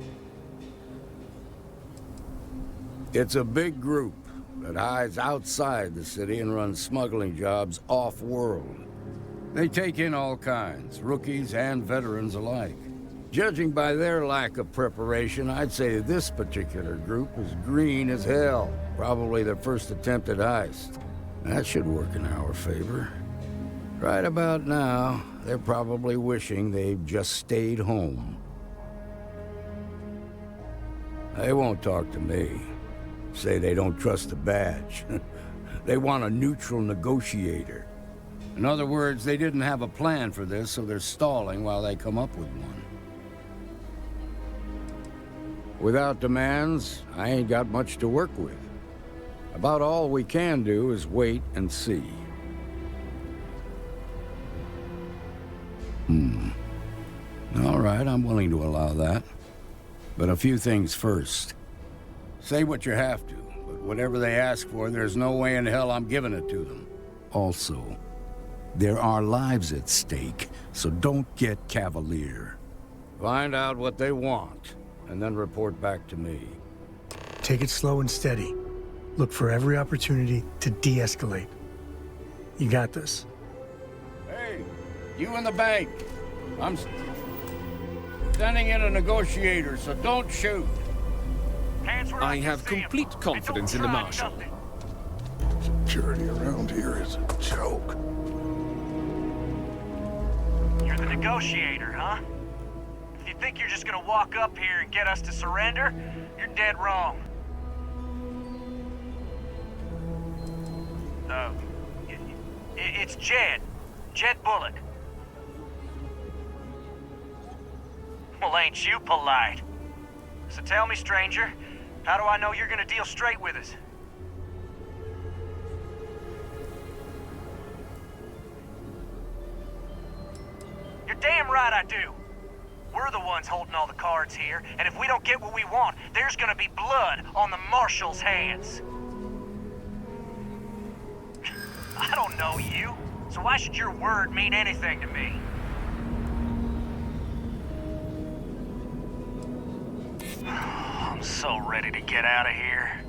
It's a big group that hides outside the city and runs smuggling jobs off-world. They take in all kinds, rookies and veterans alike. Judging by their lack of preparation, I'd say this particular group is green as hell. Probably their first attempt at heist. That should work in our favor. Right about now, they're probably wishing they've just stayed home. They won't talk to me. Say they don't trust the badge. They want a neutral negotiator. In other words, they didn't have a plan for this, so they're stalling while they come up with one. Without demands, I ain't got much to work with. About all we can do is wait and see. All right, I'm willing to allow that. But a few things first. Say what you have to, but whatever they ask for, there's no way in hell I'm giving it to them. Also, there are lives at stake, so don't get cavalier. Find out what they want, and then report back to me. Take it slow and steady. Look for every opportunity to de-escalate. You got this. Hey, you in the bank. I'm sending in a negotiator, so don't shoot. I have complete confidence in the Marshal. Security around here is a joke. You're the negotiator, huh? If you think you're just gonna walk up here and get us to surrender, you're dead wrong. It's Jed. Jed Bullock. Well, ain't you polite? So tell me, stranger, how do I know you're gonna deal straight with us? You're damn right I do. We're the ones holding all the cards here, and if we don't get what we want, there's gonna be blood on the Marshal's hands. I don't know you, so why should your word mean anything to me? I'm so ready to get out of here.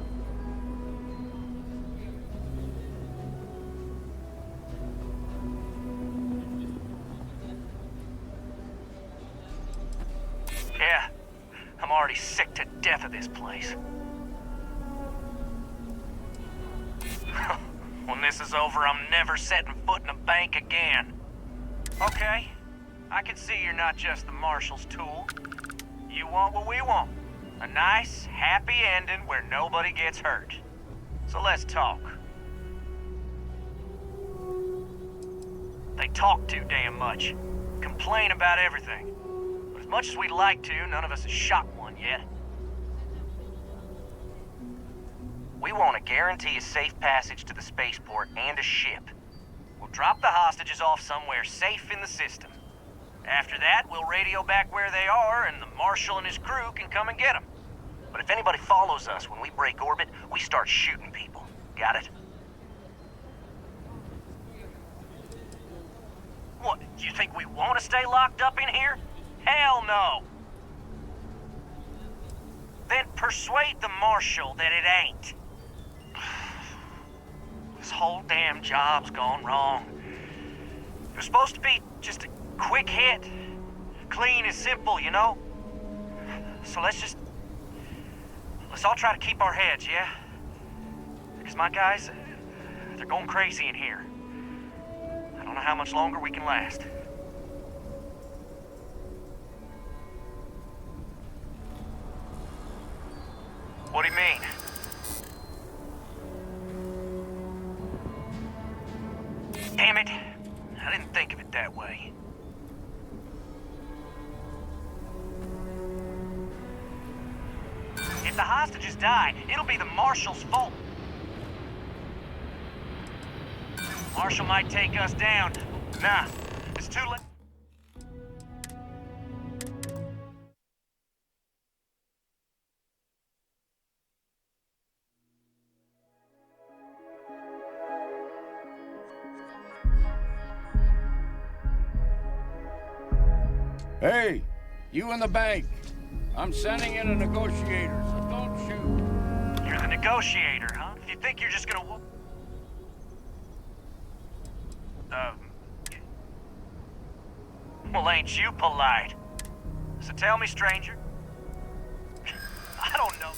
Yeah, I'm already sick to death of this place. When this is over, I'm never setting foot in a bank again. Okay, I can see you're not just the Marshal's tool. You want what we want. A nice, happy ending where nobody gets hurt. So let's talk. They talk too damn much. Complain about everything. But as much as we'd like to, none of us has shot one yet. We want to guarantee a safe passage to the spaceport and a ship. We'll drop the hostages off somewhere safe in the system. After that, we'll radio back where they are, and the Marshal and his crew can come and get them. But if anybody follows us when we break orbit, we start shooting people. Got it? What, you think we want to stay locked up in here? Hell no! Then persuade the Marshal that it ain't. This whole damn job's gone wrong. It was supposed to be just a quick hit. Clean and simple, you know? So let's all try to keep our heads, yeah? Because my guys, they're going crazy in here. I don't know how much longer we can last. What do you mean? Damn it! I didn't think of it that way. If the hostages die, it'll be the Marshal's fault. Marshal might take us down. Nah, it's too late. Hey, you in the bank. I'm sending in a negotiator, so don't shoot. You're the negotiator, huh? If you think you're just gonna... Well, ain't you polite? So tell me, stranger. I don't know.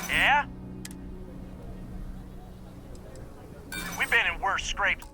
Yeah? We've been in worse scrapes.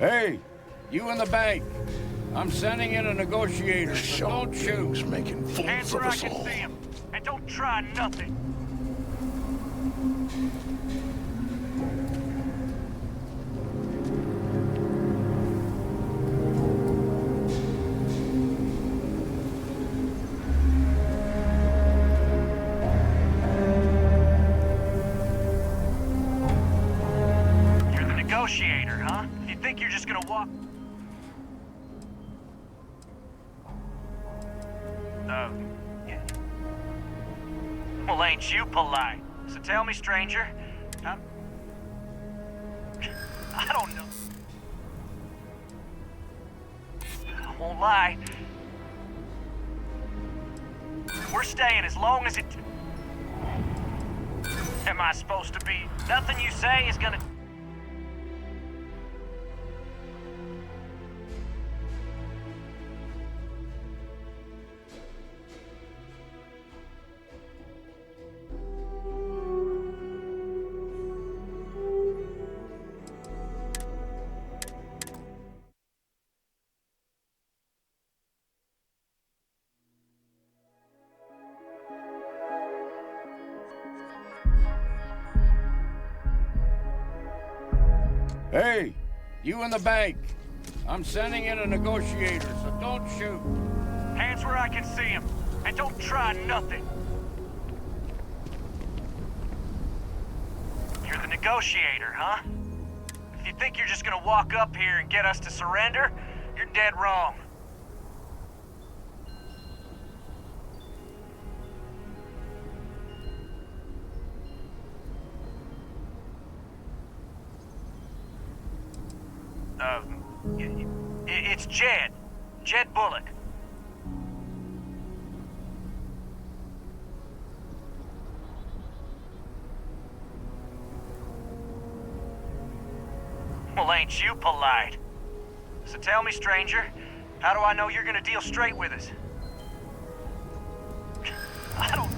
Hey, you in the bank. I'm sending in a negotiator, so don't shoot. Making Hands fools where of I us can all. see him. And don't try nothing. You're the negotiator, huh? You think you're just gonna walk... Yeah. Well, ain't you polite? So tell me, stranger, how... I don't know. I won't lie. We're staying as long as it... Am I supposed to be? Nothing you say is gonna... Hey, you in the bank. I'm sending in a negotiator, so don't shoot. Hands where I can see him. And don't try nothing. You're the negotiator, huh? If you think you're just gonna walk up here and get us to surrender, you're dead wrong. It's Jed. Jed Bullock. Well, ain't you polite? So tell me, stranger, how do I know you're gonna deal straight with us? I don't...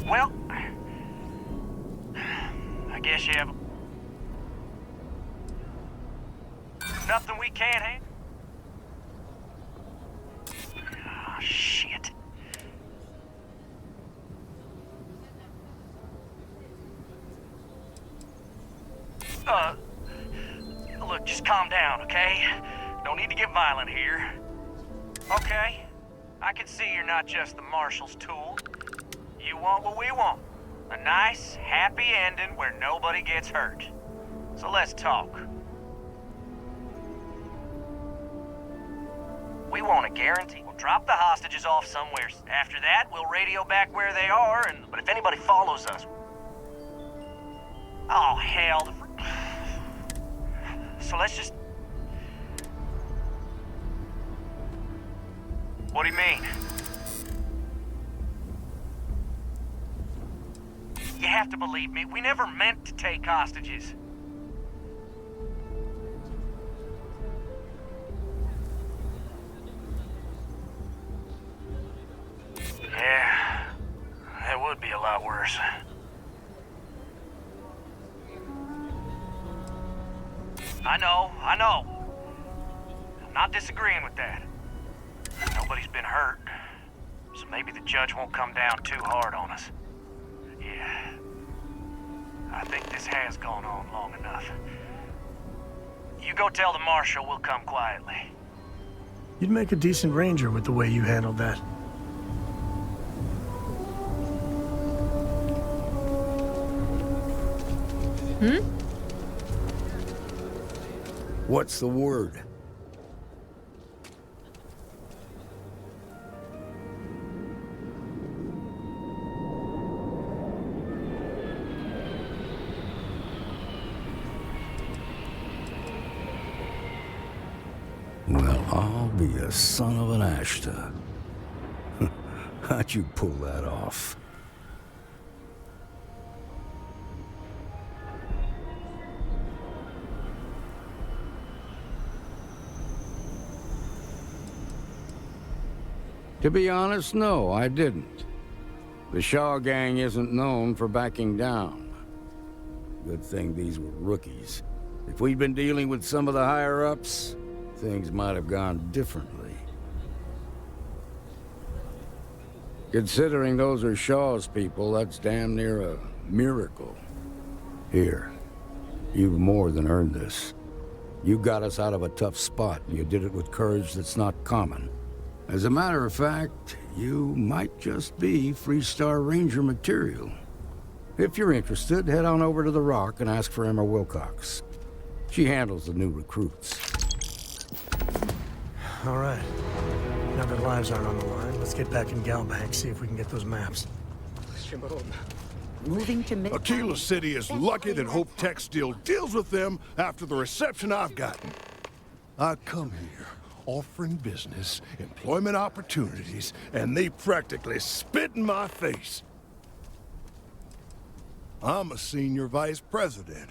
Well, I guess you have... Nothing we can't handle? Oh, shit. Look, just calm down, okay? No need to get violent here. Okay, I can see you're not just the Marshal's tool. You want what we want. A nice, happy ending where nobody gets hurt. So let's talk. We want a guarantee. We'll drop the hostages off somewhere. After that, we'll radio back where they are, but if anybody follows us... Oh, hell. So let's just... What do you mean? You have to believe me. We never meant to take hostages. Yeah, that would be a lot worse. I know. I'm not disagreeing with that. Nobody's been hurt, so maybe the judge won't come down too hard on us. Yeah, I think this has gone on long enough. You go tell the marshal we'll come quietly. You'd make a decent ranger with the way you handled that. What's the word? Well, I'll be a son of an Ashta. How'd you pull that off? To be honest, no, I didn't. The Shaw gang isn't known for backing down. Good thing these were rookies. If we'd been dealing with some of the higher-ups, things might have gone differently. Considering those are Shaw's people, that's damn near a miracle. Here, you've more than earned this. You got us out of a tough spot, and you did it with courage that's not common. As a matter of fact, you might just be Freestar Ranger material. If you're interested, head on over to the Rock and ask for Emma Wilcox. She handles the new recruits. All right. Now that lives aren't on the line, let's get back in Galbank, see if we can get those maps. Moving to Aquila City is lucky that Hope Tech still deals with them after the reception I've gotten. I come here offering business, employment opportunities, and they practically spit in my face. I'm a senior vice president.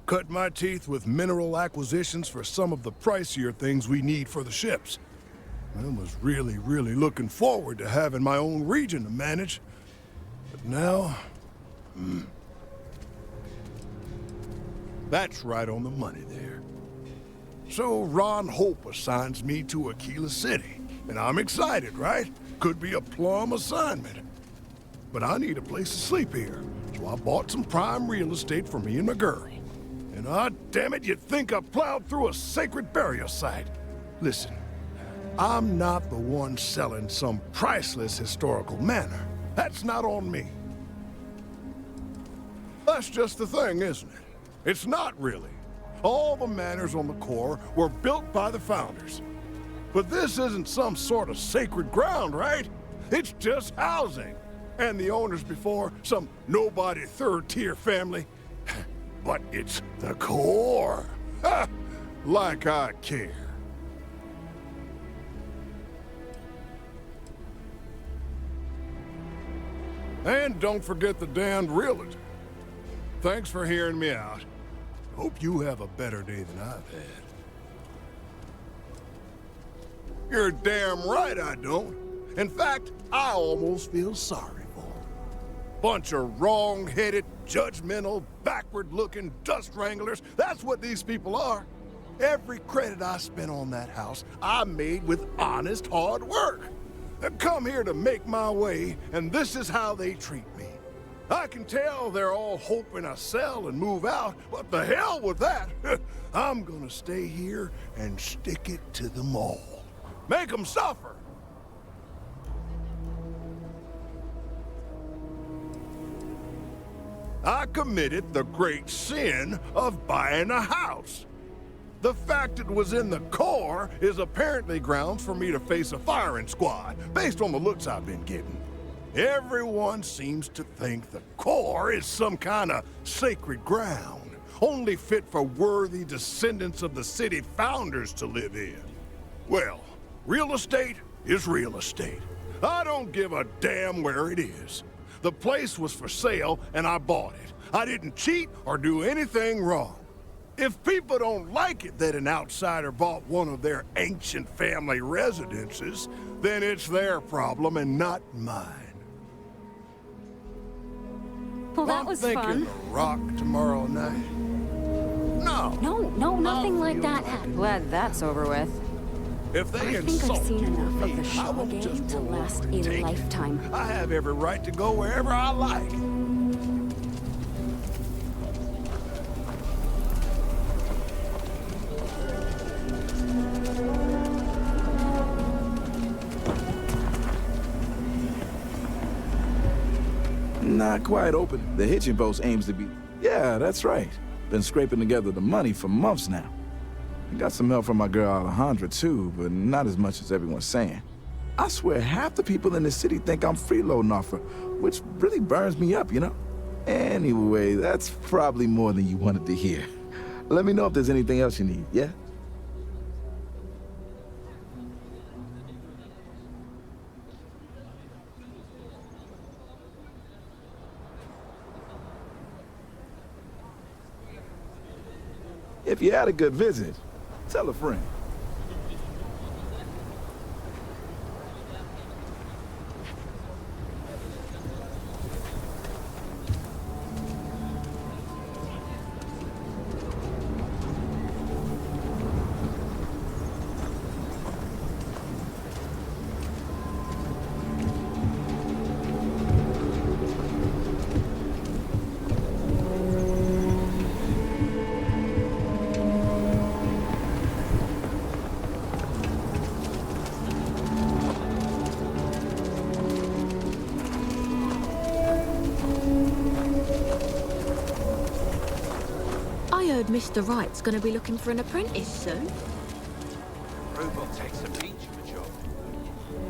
Cut my teeth with mineral acquisitions for some of the pricier things we need for the ships. I was really looking forward to having my own region to manage. But now... That's right on the money there. So Ron Hope assigns me to Aquila City. And I'm excited, right? Could be a plum assignment. But I need a place to sleep here. So I bought some prime real estate for me and my girl. And damn it, you'd think I plowed through a sacred burial site. Listen, I'm not the one selling some priceless historical manor. That's not on me. That's just the thing, isn't it? It's not really. All the manors on the core were built by the founders. But this isn't some sort of sacred ground, right? It's just housing. And the owners before, some nobody third-tier family. But it's the core. Ha! Like I care. And don't forget the damned realtor. Thanks for hearing me out. Hope you have a better day than I've had. You're damn right I don't. In fact, I almost feel sorry for them. Bunch of wrong-headed, judgmental, backward-looking dust wranglers. That's what these people are. Every credit I spent on that house, I made with honest, hard work. I come here to make my way, and this is how they treat me. I can tell they're all hoping I sell and move out, but the hell with that. I'm gonna stay here and stick it to them all. Make them suffer. I committed the great sin of buying a house. The fact it was in the core is apparently grounds for me to face a firing squad, based on the looks I've been getting. Everyone seems to think the core is some kind of sacred ground, only fit for worthy descendants of the city founders to live in. Well, real estate is real estate. I don't give a damn where it is. The place was for sale, and I bought it. I didn't cheat or do anything wrong. If people don't like it that an outsider bought one of their ancient family residences, then it's their problem and not mine. Well, that was fun. I'm thinking the Rock tomorrow night. No, nothing like that happened. Glad that's over with. If they I think I've insult seen you enough or of the me, I Shaw won't game just to roll last over and a take it. lifetime. I have every right to go wherever I like. Not quite open. The hitching post aims to be... Yeah, that's right. Been scraping together the money for months now. I got some help from my girl Alejandra too, but not as much as everyone's saying. I swear half the people in the city think I'm freeloading off her, which really burns me up, you know? Anyway, that's probably more than you wanted to hear. Let me know if there's anything else you need, yeah? If you had a good visit, tell a friend. Mr. Wright's gonna be looking for an apprentice soon. Robot takes a beach for a job.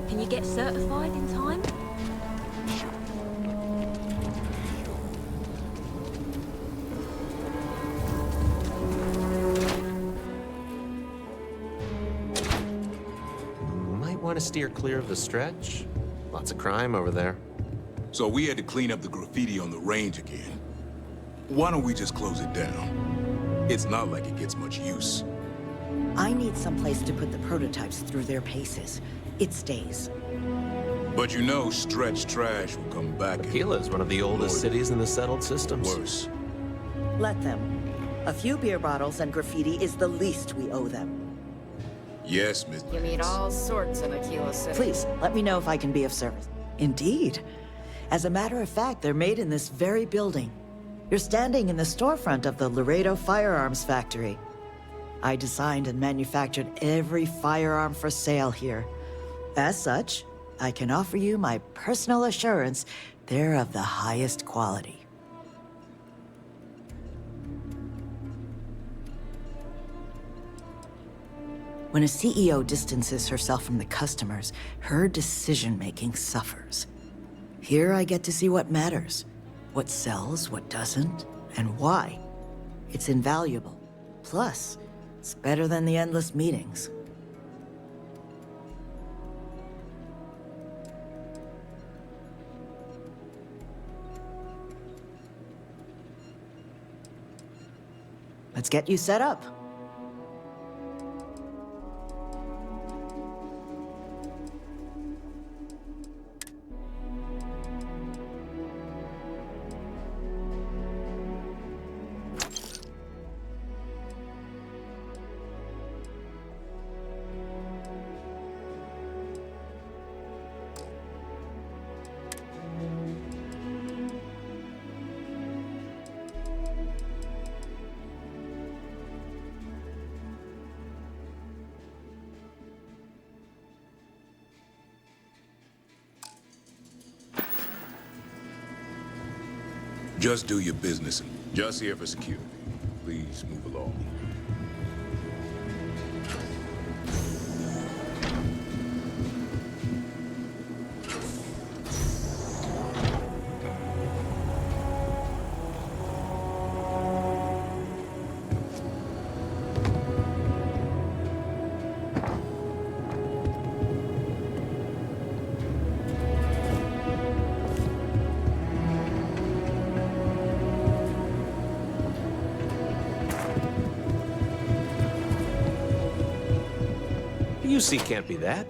Can you get certified in time? Might want to steer clear of the stretch. Lots of crime over there. So we had to clean up the graffiti on the range again. Why don't we just close it down? It's not like it gets much use. I need someplace to put the prototypes through their paces. It stays. But you know Stretch Trash will come back. Aquila is one of the oldest cities in the settled systems. Worse. Let them. A few beer bottles and graffiti is the least we owe them. Yes, Miss. You meet all sorts in Aquila City. Please, let me know if I can be of service. Indeed. As a matter of fact, they're made in this very building. You're standing in the storefront of the Laredo Firearms Factory. I designed and manufactured every firearm for sale here. As such, I can offer you my personal assurance they're of the highest quality. When a CEO distances herself from the customers, her decision-making suffers. Here I get to see what matters, what sells, what doesn't, and why. It's invaluable. Plus, it's better than the endless meetings. Let's get you set up. Just do your business. Just here for security. Please move along. UC can't be that.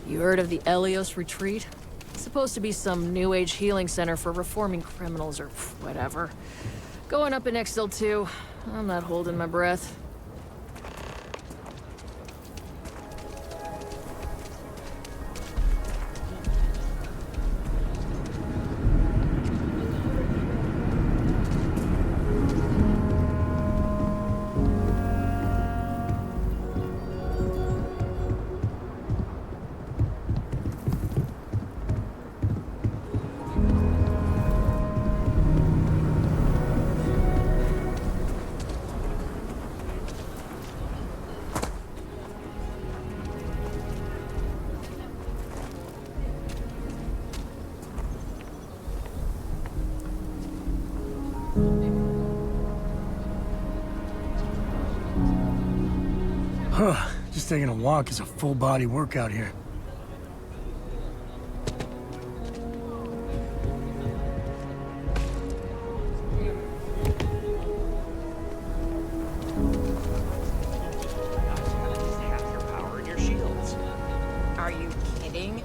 You heard of the Elios Retreat? It's supposed to be some new age healing center for reforming criminals or whatever. Going up in Exil 2. I'm not holding my breath. Just taking a walk is a full-body workout here. Are you kidding?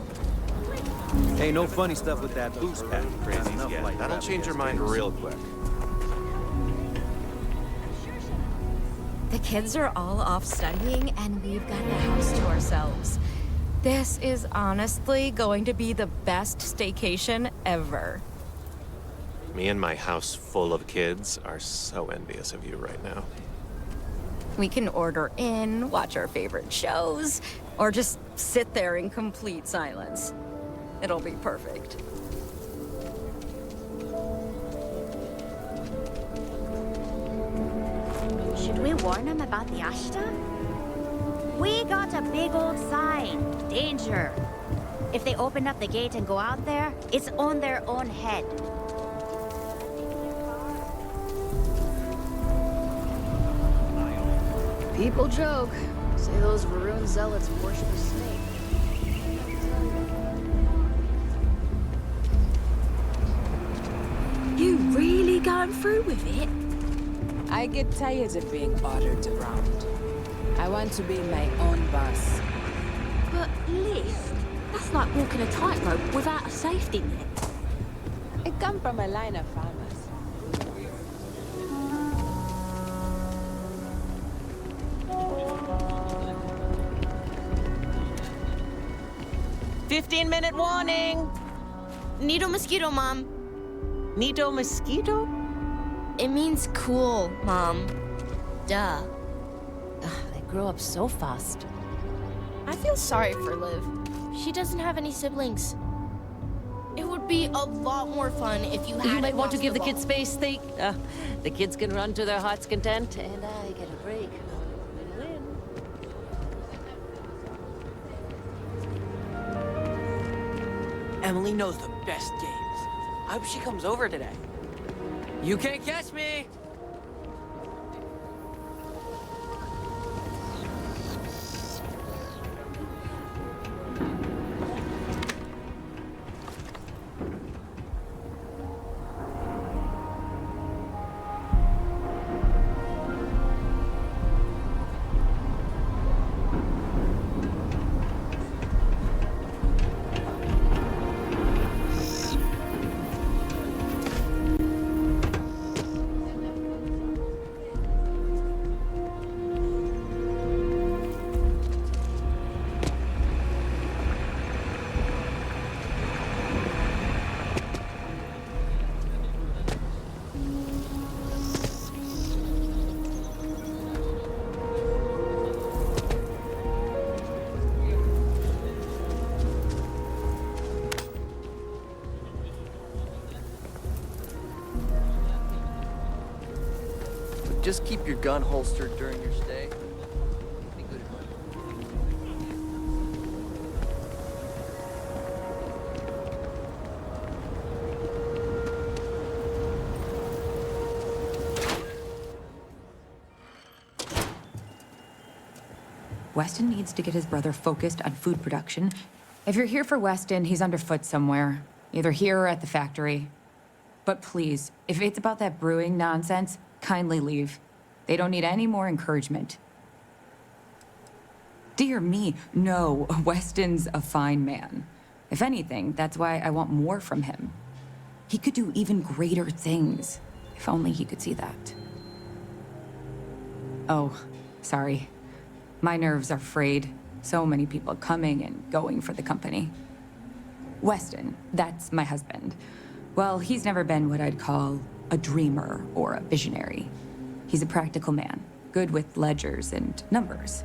Hey, no funny stuff with that boost pack. Crazy Yeah, that'll change your mind real quick. The kids are all off studying, and we've got the house to ourselves. This is honestly going to be the best staycation ever. Me and my house full of kids are so envious of you right now. We can order in, watch our favorite shows, Or just sit there in complete silence. It'll be perfect. Should we warn them about the Ashta? We got a big old sign. Danger. If they open up the gate and go out there, it's on their own head. People joke. Say those Varun zealots worship a snake. You really going through with it? I get tired of being ordered around. I want to be my own boss. But Liz, that's like walking a tightrope without a safety net. I come from a line of farmers. "15-minute warning! Nito mosquito, Mom. Nito mosquito? It means cool, Mom. Duh. They grow up so fast. I feel sorry for Liv. She doesn't have any siblings. It would be a lot more fun if you had. You might want to give the kids space. The kids can run to their heart's content, and I get a break. Win-win. Emily knows the best games. I hope she comes over today. You can't catch me! Just keep your gun holstered during your stay. Be good at it. Weston needs to get his brother focused on food production. If you're here for Weston, he's underfoot somewhere. Either here or at the factory. But please, if it's about that brewing nonsense, kindly leave. They don't need any more encouragement. Dear me, no, Weston's a fine man. If anything, that's why I want more from him. He could do even greater things, if only he could see that. Oh, sorry. My nerves are frayed. So many people coming and going for the company. Weston, that's my husband. Well, he's never been what I'd call a dreamer or a visionary. He's a practical man, good with ledgers and numbers.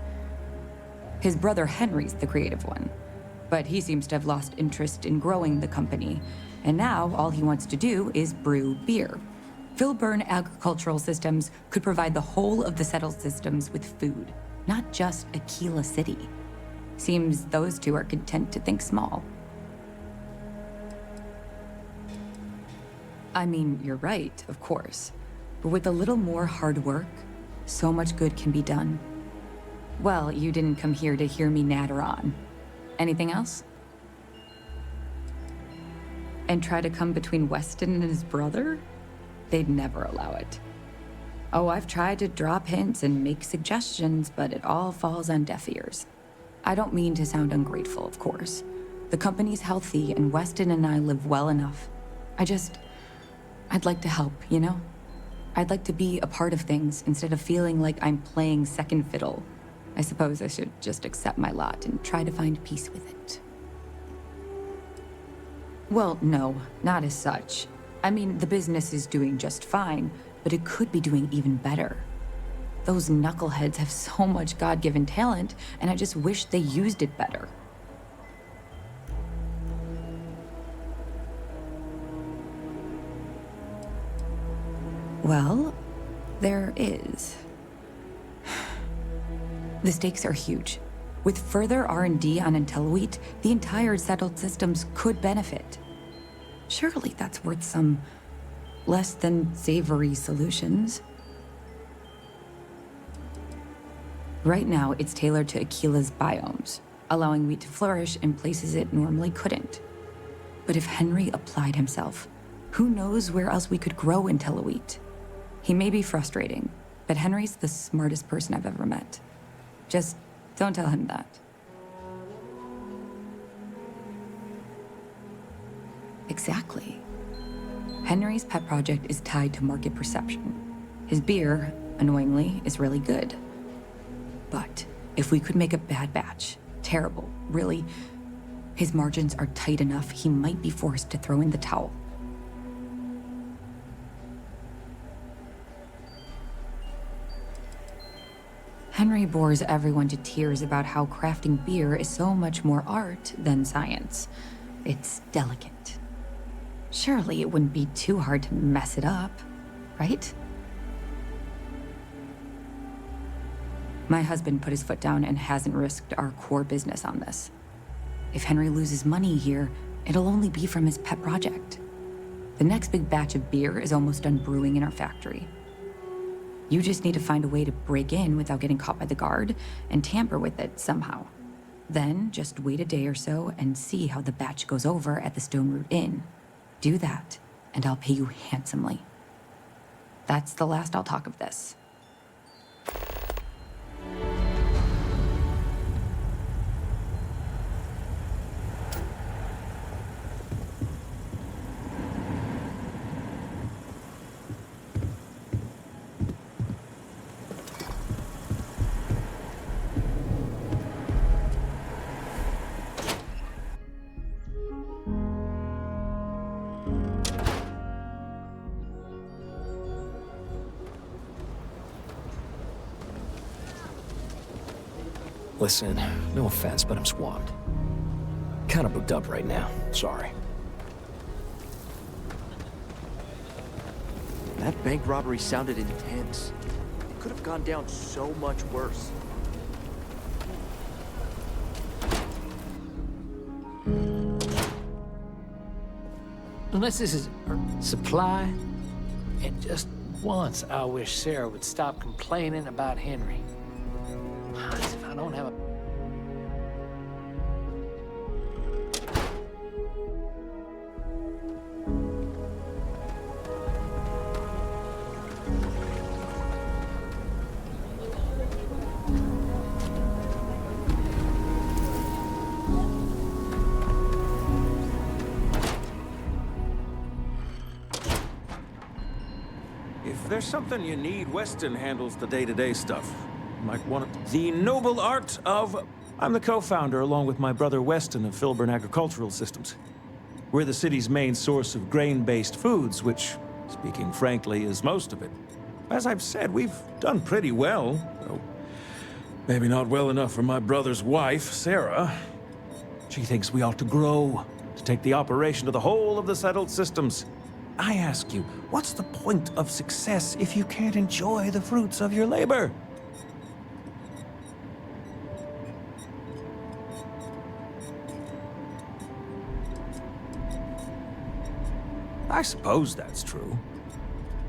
His brother Henry's the creative one, but he seems to have lost interest in growing the company, and now all he wants to do is brew beer. Filburn Agricultural Systems could provide the whole of the settled systems with food, not just Aquila City. Seems those two are content to think small. I mean, you're right, of course. But with a little more hard work, so much good can be done. Well, you didn't come here to hear me natter on. Anything else? And try to come between Weston and his brother? They'd never allow it. Oh, I've tried to drop hints and make suggestions, but it all falls on deaf ears. I don't mean to sound ungrateful, of course. The company's healthy, and Weston and I live well enough. I'd like to help, you know? I'd like to be a part of things instead of feeling like I'm playing second fiddle. I suppose I should just accept my lot and try to find peace with it. Well, no, not as such. I mean, the business is doing just fine, but it could be doing even better. Those knuckleheads have so much God-given talent, and I just wish they used it better. Well, there is. The stakes are huge. With further R&D on IntelliWheat, the entire settled systems could benefit. Surely that's worth some less than savory solutions. Right now, it's tailored to Aquila's biomes, allowing wheat to flourish in places it normally couldn't. But if Henry applied himself, who knows where else we could grow IntelliWheat? He may be frustrating, but Henry's the smartest person I've ever met. Just don't tell him that. Exactly. Henry's pet project is tied to market perception. His beer, annoyingly, is really good. But if we could make a bad batch, terrible, really, his margins are tight enough he might be forced to throw in the towel. Henry bores everyone to tears about how crafting beer is so much more art than science. It's delicate. Surely it wouldn't be too hard to mess it up, right? My husband put his foot down and hasn't risked our core business on this. If Henry loses money here, it'll only be from his pet project. The next big batch of beer is almost done brewing in our factory. You just need to find a way to break in without getting caught by the guard and tamper with it somehow. Then just wait a day or so and see how the batch goes over at the Stone Root Inn. Do that, and I'll pay you handsomely. That's the last I'll talk of this. Listen, no offense, but I'm swamped. Kinda booked up right now. Sorry. That bank robbery sounded intense. It could have gone down so much worse. Unless this is supply, and just once I wish Sarah would stop complaining about Henry. As if I don't have a... If there's something you need, Weston handles the day-to-day stuff. Might want it. The noble art of... I'm the co-founder, along with my brother Weston, of Filburn Agricultural Systems. We're the city's main source of grain-based foods, which, speaking frankly, is most of it. As I've said, we've done pretty well, though maybe not well enough for my brother's wife, Sarah. She thinks we ought to grow, to take the operation to the whole of the settled systems. I ask you, what's the point of success if you can't enjoy the fruits of your labor? I suppose that's true.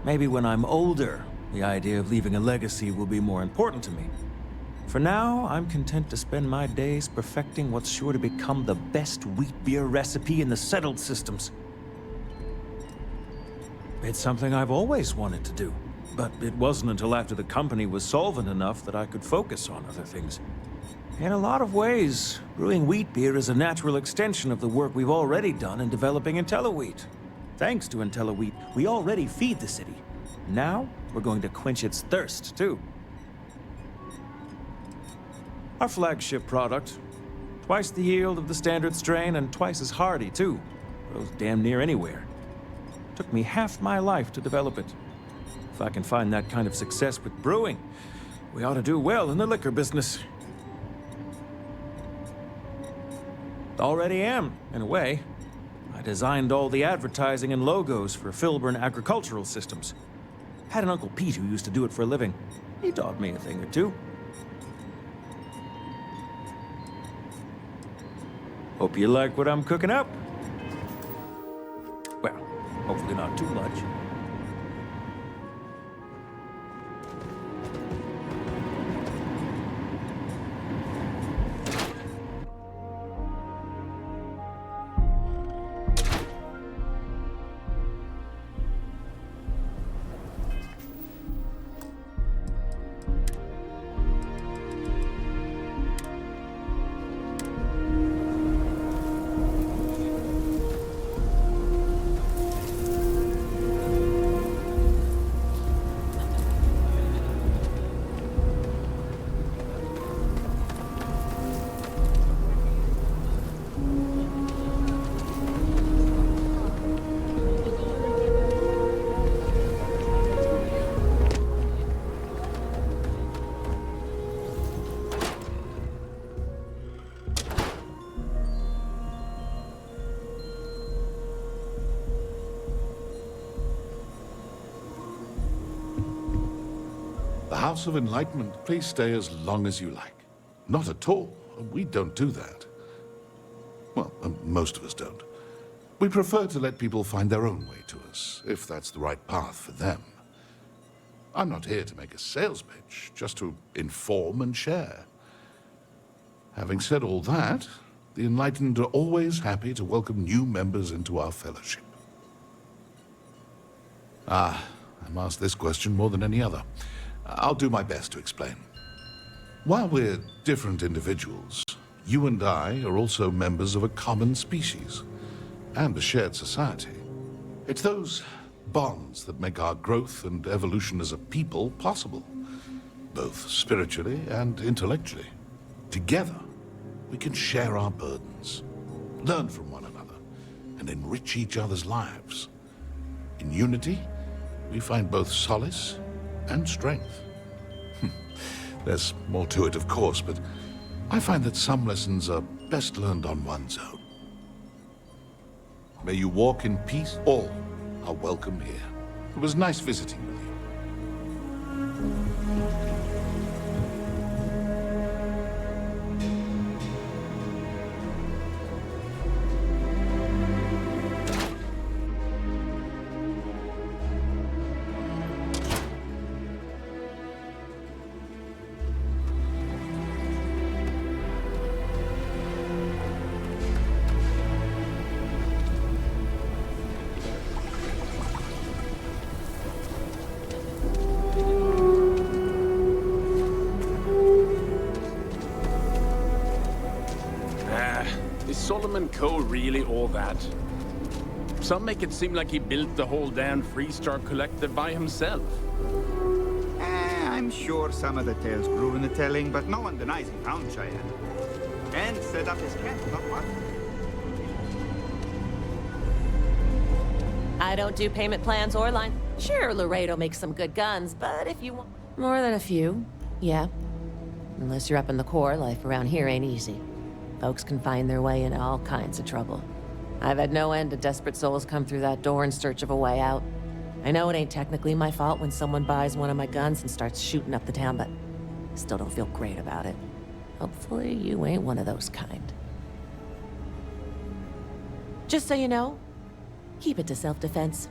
Maybe when I'm older, the idea of leaving a legacy will be more important to me. For now, I'm content to spend my days perfecting what's sure to become the best wheat beer recipe in the settled systems. It's something I've always wanted to do, but it wasn't until after the company was solvent enough that I could focus on other things. In a lot of ways, brewing wheat beer is a natural extension of the work we've already done in developing IntelliWheat. Thanks to IntelliWheat, we already feed the city. Now, we're going to quench its thirst, too. Our flagship product. Twice the yield of the standard strain and twice as hardy, too. Grows damn near anywhere. Took me half my life to develop it. If I can find that kind of success with brewing, We ought to do well in the liquor business. Already am, in a way. I designed all the advertising and logos for Filburn Agricultural Systems. Had an Uncle Pete who used to do it for a living. He taught me a thing or two. Hope you like what I'm cooking up. Well, hopefully not too much. The House of Enlightenment, please stay as long as you like. Not at all. We don't do that. Well, most of us don't. We prefer to let people find their own way to us, if that's the right path for them. I'm not here to make a sales pitch, just to inform and share. Having said all that, the Enlightened are always happy to welcome new members into our fellowship. I'm asked this question more than any other. I'll do my best to explain. While we're different individuals, you and I are also members of a common species and a shared society. It's those bonds that make our growth and evolution as a people possible, both spiritually and intellectually. Together, we can share our burdens, learn from one another, and enrich each other's lives. In unity, we find both solace and strength. There's more to it, of course, but I find that some lessons are best learned on one's own. May you walk in peace. All are welcome here. It was nice visiting with you. Is Solomon Coe really all that? Some make it seem like he built the whole damn Freestar Collective by himself. I'm sure some of the tales grew in the telling, but no one denies he found Cheyenne. And set up his camp, not what? I don't do payment plans or line. Sure, Laredo makes some good guns, but if you want more than a few, yeah. Unless you're up in the core, life around here ain't easy. Folks can find their way into all kinds of trouble. I've had no end of desperate souls come through that door in search of a way out. I know it ain't technically my fault when someone buys one of my guns and starts shooting up the town, but I still don't feel great about it. Hopefully you ain't one of those kind. Just so you know, keep it to self-defense.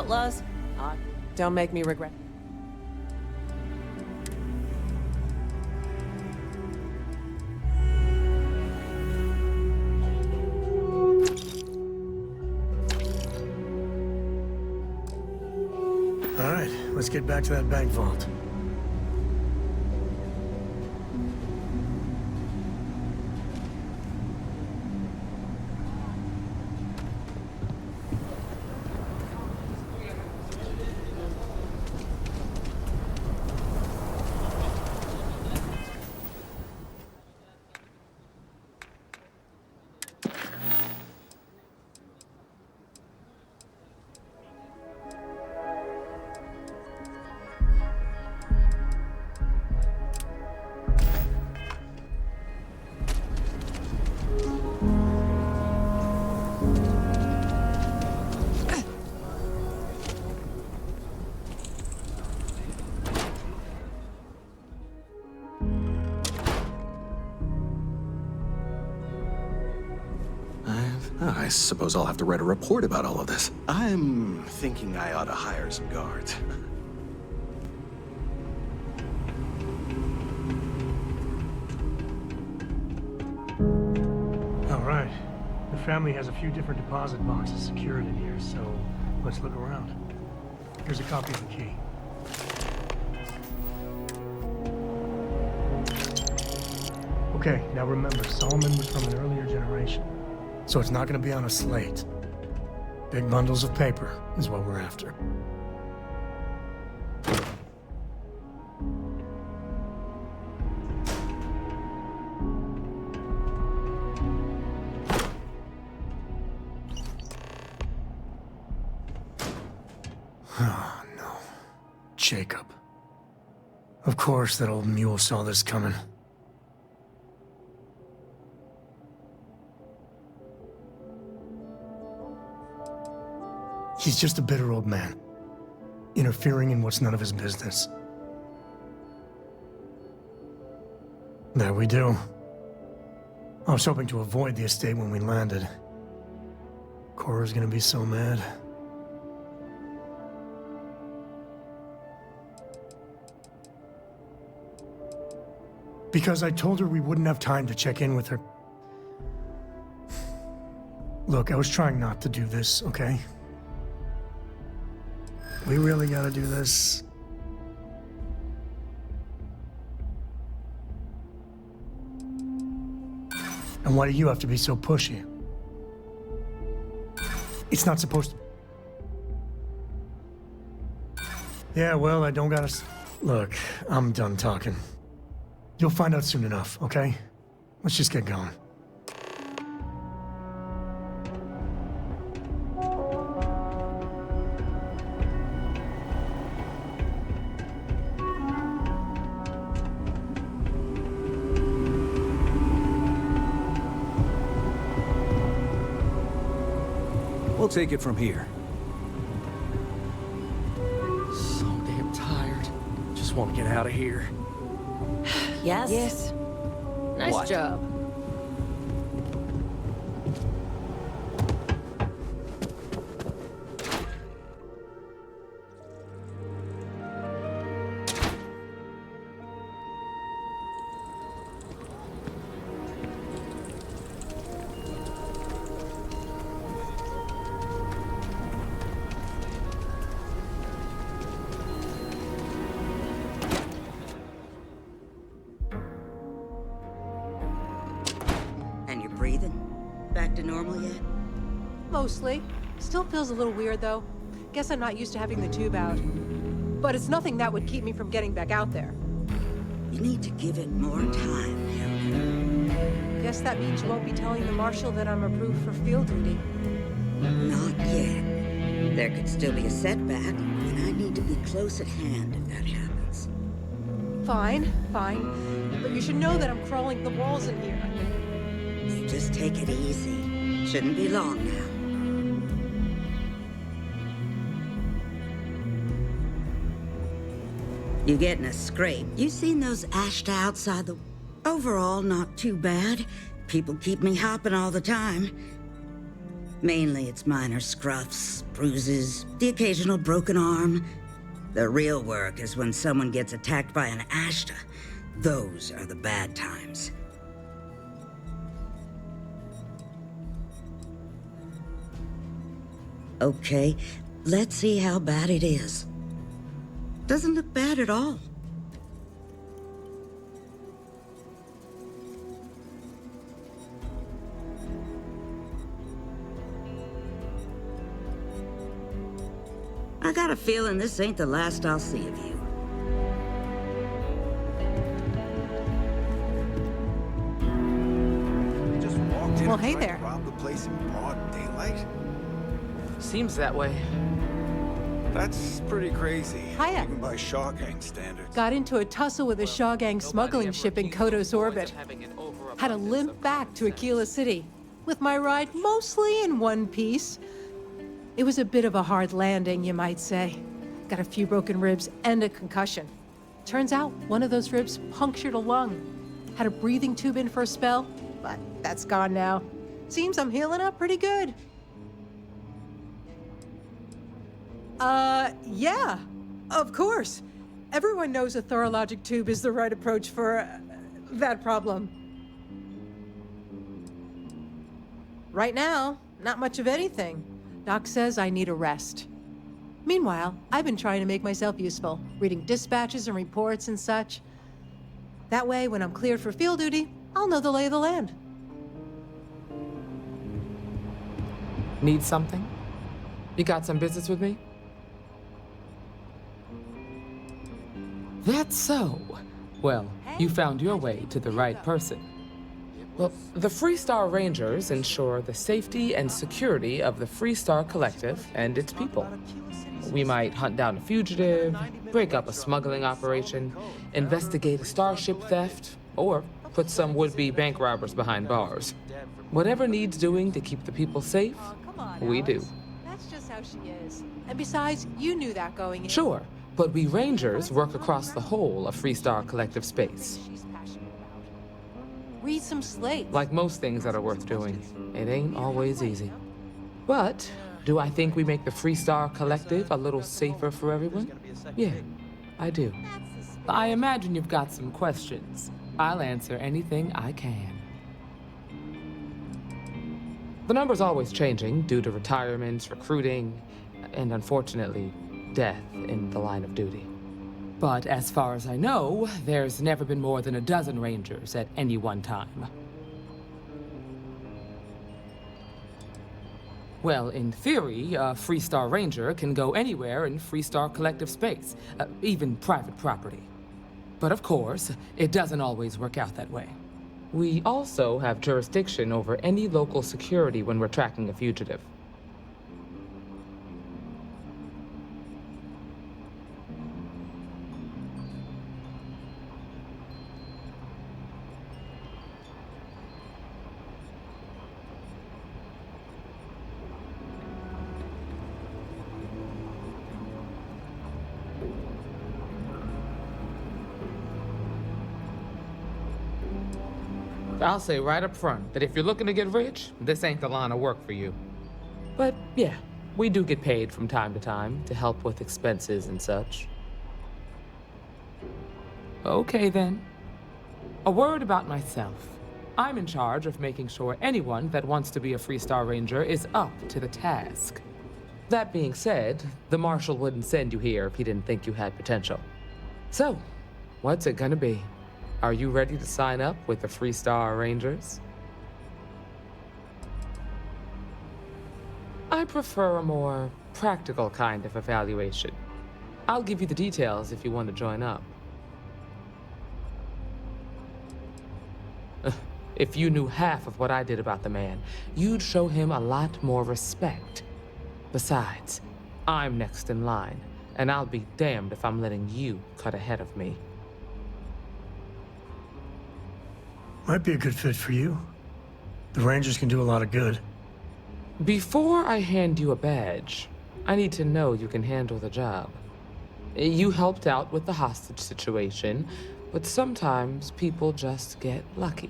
outlaws? Don't make me regret. All right, let's get back to that bank vault. I suppose I'll have to write a report about all of this. I'm thinking I ought to hire some guards. All right. The family has a few different deposit boxes secured in here, so let's look around. Here's a copy of the key. Okay, now remember, Solomon was from an earlier generation, so it's not going to be on a slate. Big bundles of paper is what we're after. Oh, no. Jacob. Of course that old mule saw this coming. He's just a bitter old man, interfering in what's none of his business. There we do. I was hoping to avoid the estate when we landed. Cora's gonna be so mad. Because I told her we wouldn't have time to check in with her. Look, I was trying not to do this, okay? We really gotta do this. And why do you have to be so pushy? It's not supposed to... Yeah, well, I don't gotta... Look, I'm done talking. You'll find out soon enough, okay? Let's just get going. We'll take it from here. So damn tired. Just want to get out of here. Yes? Yes. Nice What? job. And you're breathing? Back to normal yet? Mostly. Still feels a little weird, though. Guess I'm not used to having the tube out. But it's nothing that would keep me from getting back out there. You need to give it more time. Guess that means you won't be telling the Marshal that I'm approved for field duty. Not yet. There could still be a setback, and I need to be close at hand if that happens. Fine, fine. But you should know that I'm crawling the walls in here. Just take it easy. Shouldn't be long now. You getting a scrape? You seen those ashed outside the... Overall, not too bad. People keep me hopping all the time. Mainly it's minor scruffs, bruises, the occasional broken arm. The real work is when someone gets attacked by an Ashta. Those are the bad times. Okay, let's see how bad it is. Doesn't look bad at all. I got a feeling this ain't the last I'll see of you. Just walked in Well, and hey tried there. to rob the place in broad daylight? Seems that way. That's pretty crazy. Hiya. Even by Shaw Gang standards. Got into a tussle with a Shaw Gang smuggling ship in Kodos orbit. Had to limp back to Aquila City, with my ride mostly in one piece. It was a bit of a hard landing, you might say. Got a few broken ribs and a concussion. Turns out one of those ribs punctured a lung. Had a breathing tube in for a spell, but that's gone now. Seems I'm healing up pretty good. Yeah, of course. Everyone knows a thorologic tube is the right approach for that problem. Right now, not much of anything. Doc says I need a rest. Meanwhile, I've been trying to make myself useful, reading dispatches and reports and such. That way, when I'm cleared for field duty, I'll know the lay of the land. Need something? You got some business with me? That's so. Well, you found your way to the right person. Well, the Freestar Rangers ensure the safety and security of the Freestar Collective and its people. We might hunt down a fugitive, break up a smuggling operation, investigate a starship theft, or put some would-be bank robbers behind bars. Whatever needs doing to keep the people safe, we do. That's just how she is. And besides, you knew that going in. Sure, but we Rangers work across the whole of Freestar Collective space. Read some slates. Like most things that are worth doing, it ain't always easy. But do I think we make the Freestar Collective a little safer for everyone? Yeah, I do. I imagine you've got some questions. I'll answer anything I can. The number's always changing due to retirements, recruiting, and unfortunately, death in the line of duty. But as far as I know, there's never been more than a dozen Rangers at any one time. Well, in theory, a Freestar Ranger can go anywhere in Freestar Collective space, even private property. But of course, it doesn't always work out that way. We also have jurisdiction over any local security when we're tracking a fugitive. I'll say right up front that if you're looking to get rich, this ain't the line of work for you. But yeah, we do get paid from time to time to help with expenses and such. Okay then. A word about myself. I'm in charge of making sure anyone that wants to be a Freestar Ranger is up to the task. That being said, the Marshal wouldn't send you here if he didn't think you had potential. So, what's it gonna be? Are you ready to sign up with the Freestar Rangers? I prefer a more practical kind of evaluation. I'll give you the details if you want to join up. If you knew half of what I did about the man, you'd show him a lot more respect. Besides, I'm next in line, and I'll be damned if I'm letting you cut ahead of me. Might be a good fit for you. The Rangers can do a lot of good. Before I hand you a badge, I need to know you can handle the job. You helped out with the hostage situation, but sometimes people just get lucky.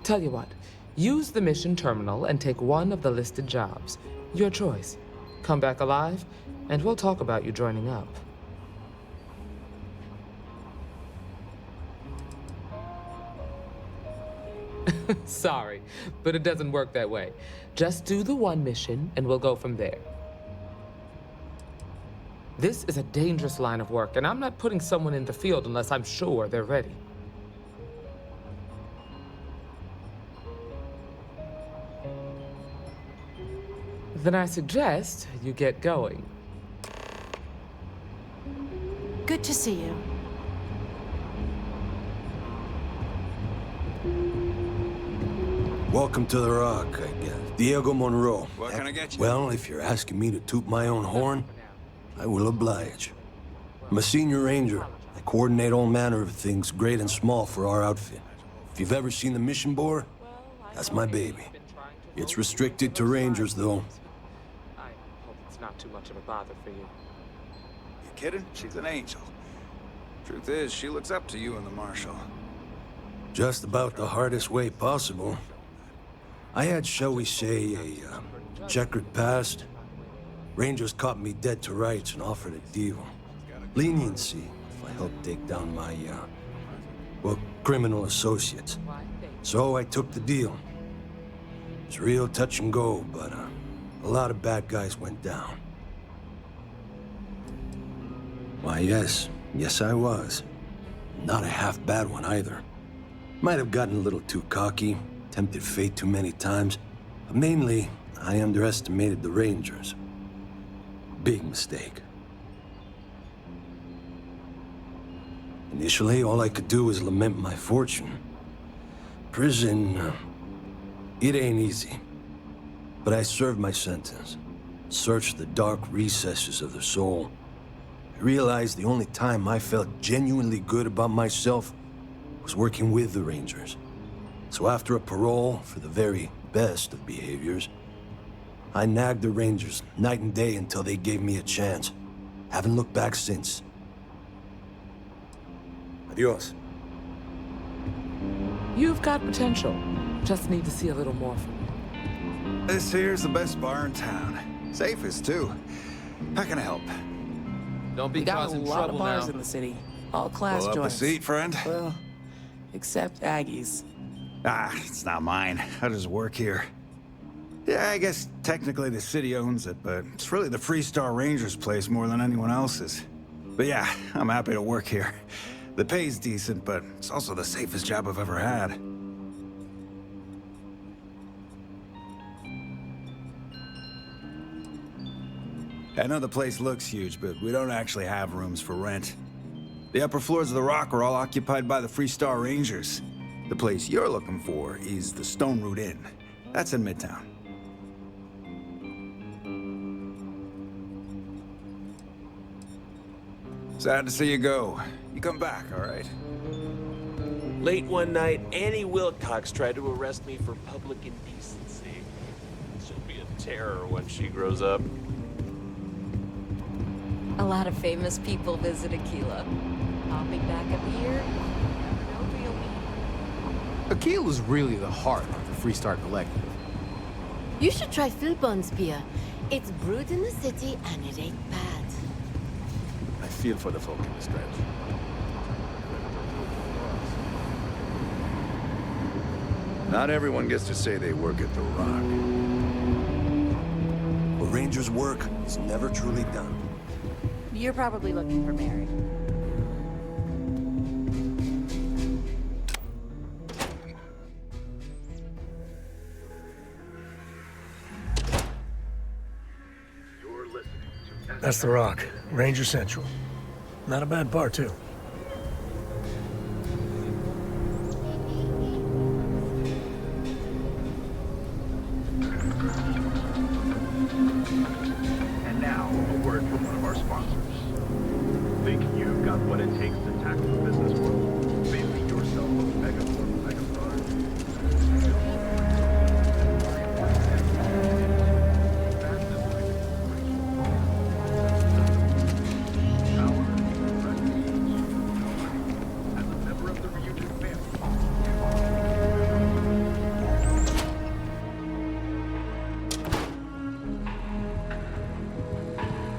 Tell you what, Use the mission terminal and take one of the listed jobs. Your choice. Come back alive, and we'll talk about you joining up. Sorry, but it doesn't work that way. Just do the one mission, and we'll go from there. This is a dangerous line of work, and I'm not putting someone in the field unless I'm sure they're ready. Then I suggest you get going. Good to see you. Welcome to the Rock, I guess. Diego Monroe. What can I get you? Well, if you're asking me to toot my own horn, I will oblige. I'm a senior ranger. I coordinate all manner of things, great and small, for our outfit. If you've ever seen the mission board, that's my baby. It's restricted to rangers, though. I hope it's not too much of a bother for you. You kidding? She's an angel. Truth is, she looks up to you and the Marshal. Just about the hardest way possible. I had, shall we say, a checkered past. Rangers caught me dead to rights and offered a deal. Leniency if I helped take down my, well, criminal associates. So I took the deal. It's real touch and go, but a lot of bad guys went down. Why, yes. Yes, I was. Not a half bad one either. Might have gotten a little too cocky, tempted fate too many times, but mainly, I underestimated the Rangers. Big mistake. Initially, all I could do was lament my fortune. Prison, it ain't easy. But I served my sentence. Searched the dark recesses of the soul. I realized the only time I felt genuinely good about myself was working with the Rangers. So after a parole for the very best of behaviors, I nagged the Rangers night and day until they gave me a chance. Haven't looked back since. Adios. You've got potential. Just need to see a little more from you. This here's the best bar in town. Safest, too. How can I help? Don't be causing trouble now. We got a lot of bars in the city. All class Pull up joints. a seat, friend. Well, except Aggie's. Ah, it's not mine. I just work here. Yeah, I guess technically the city owns it, but it's really the Freestar Rangers' place more than anyone else's. But yeah, I'm happy to work here. The pay's decent, but it's also the safest job I've ever had. I know the place looks huge, but we don't actually have rooms for rent. The upper floors of the Rock are all occupied by the Freestar Rangers. The place you're looking for is the Stone Root Inn. That's in Midtown. Sad to see you go. You come back, all right? Late one night, Annie Wilcox tried to arrest me for public indecency. She'll be a terror when she grows up. A lot of famous people visit Aquila. Popping back every year. No real me. Aquila's really the heart of the Freestar Collective. You should try Philbon's beer. It's brewed in the city and it ain't bad. I feel for the folk in the stretch. Not everyone gets to say they work at the Rock. A Ranger's work is never truly done. You're probably looking for Mary. That's the Rock. Ranger Central. Not a bad bar, too. And now, a word from one of our sponsors. Think you've got what it takes to tackle the business world? Fancy yourself a megastar.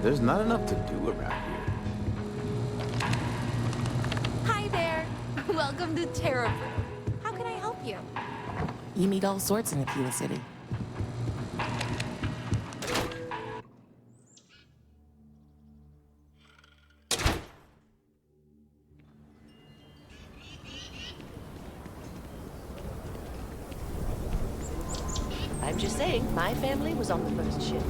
There's not enough to do around here. Hi there. Welcome to Terra. How can I help you? You meet all sorts in Aquila City. I'm just saying, my family was on the first ship.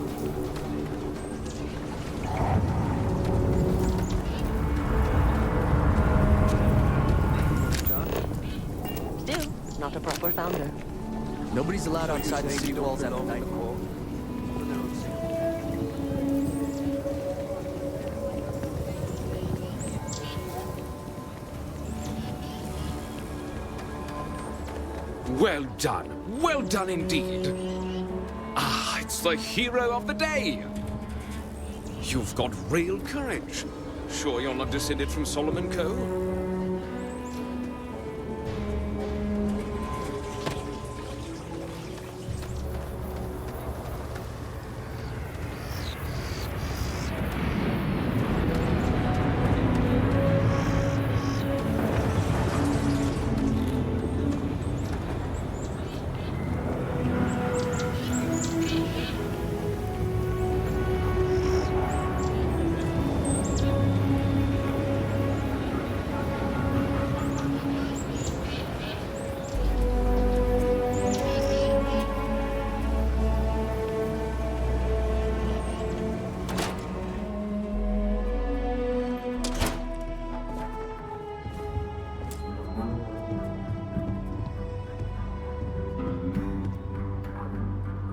Still, not a proper founder. Nobody's allowed outside the city walls at night. Well done. Well done indeed. Ah, it's the hero of the day. You've got real courage. Sure you're not descended from Solomon Coe?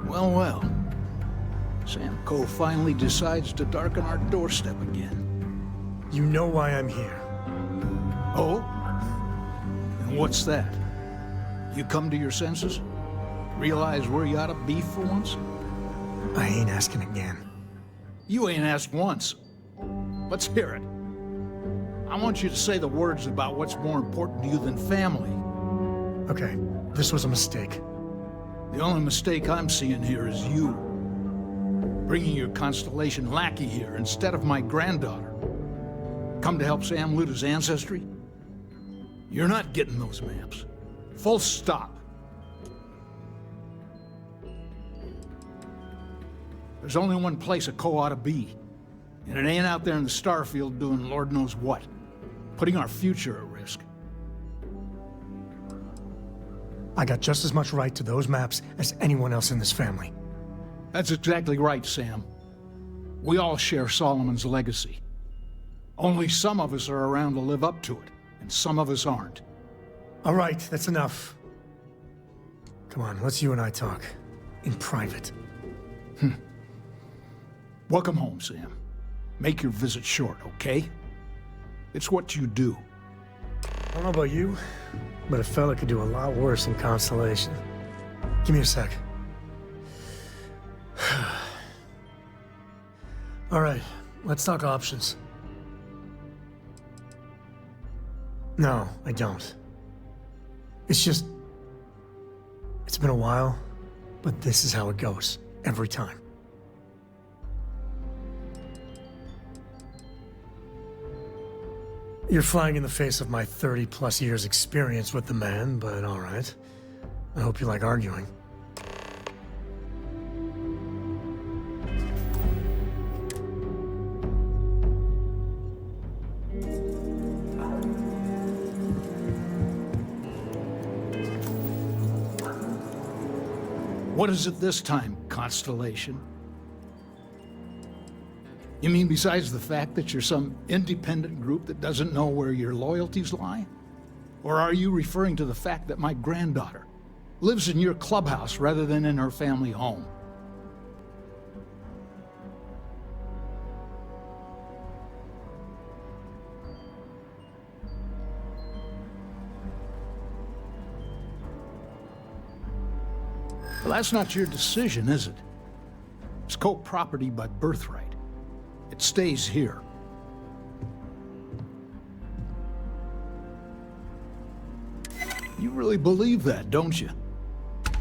Well, well. Sam Coe finally decides to darken our doorstep again. You know why I'm here. Oh? And what's that? You come to your senses? Realize where you ought to be for once? I ain't asking again. You ain't asked once. Let's hear it. I want you to say the words about what's more important to you than family. Okay, this was a mistake. The only mistake I'm seeing here is you. Bringing your Constellation lackey here instead of my granddaughter. Come to help Sam loot his ancestry? You're not getting those maps. Full stop. There's only one place a Coe ought to be. And it ain't out there in the Starfield doing Lord knows what. Putting our future at risk. I got just as much right to those maps as anyone else in this family. That's exactly right, Sam. We all share Solomon's legacy. Only some of us are around to live up to it, and some of us aren't. All right, that's enough. Come on, let's you and I talk. In private. Welcome home, Sam. Make your visit short, okay? It's what you do. I don't know about you, but a fella could do a lot worse in Constellation. Give me a sec. All right, let's talk options. No, I don't. It's just... It's been a while, but this is how it goes, every time. You're flying in the face of my 30-plus years experience with the man, but all right. I hope you like arguing. What is it this time, Constellation? You mean besides the fact that you're some independent group that doesn't know where your loyalties lie? Or are you referring to the fact that my granddaughter lives in your clubhouse rather than in her family home? Well, that's not your decision, is it? It's Coe property by birthright. It stays here. You really believe that, don't you?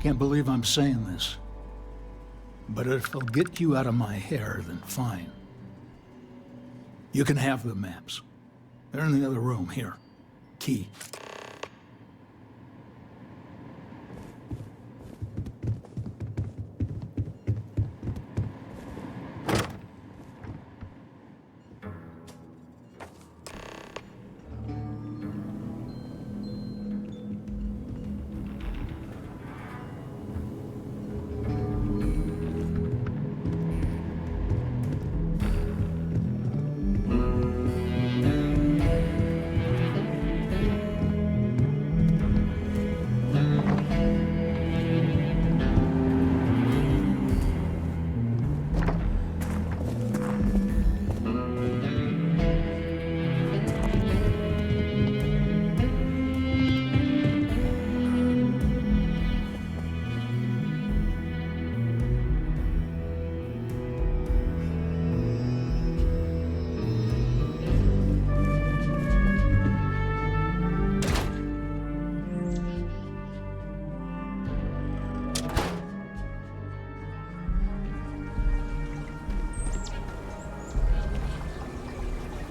Can't believe I'm saying this. But if it'll get you out of my hair, then fine. You can have the maps. They're in the other room, here. Key.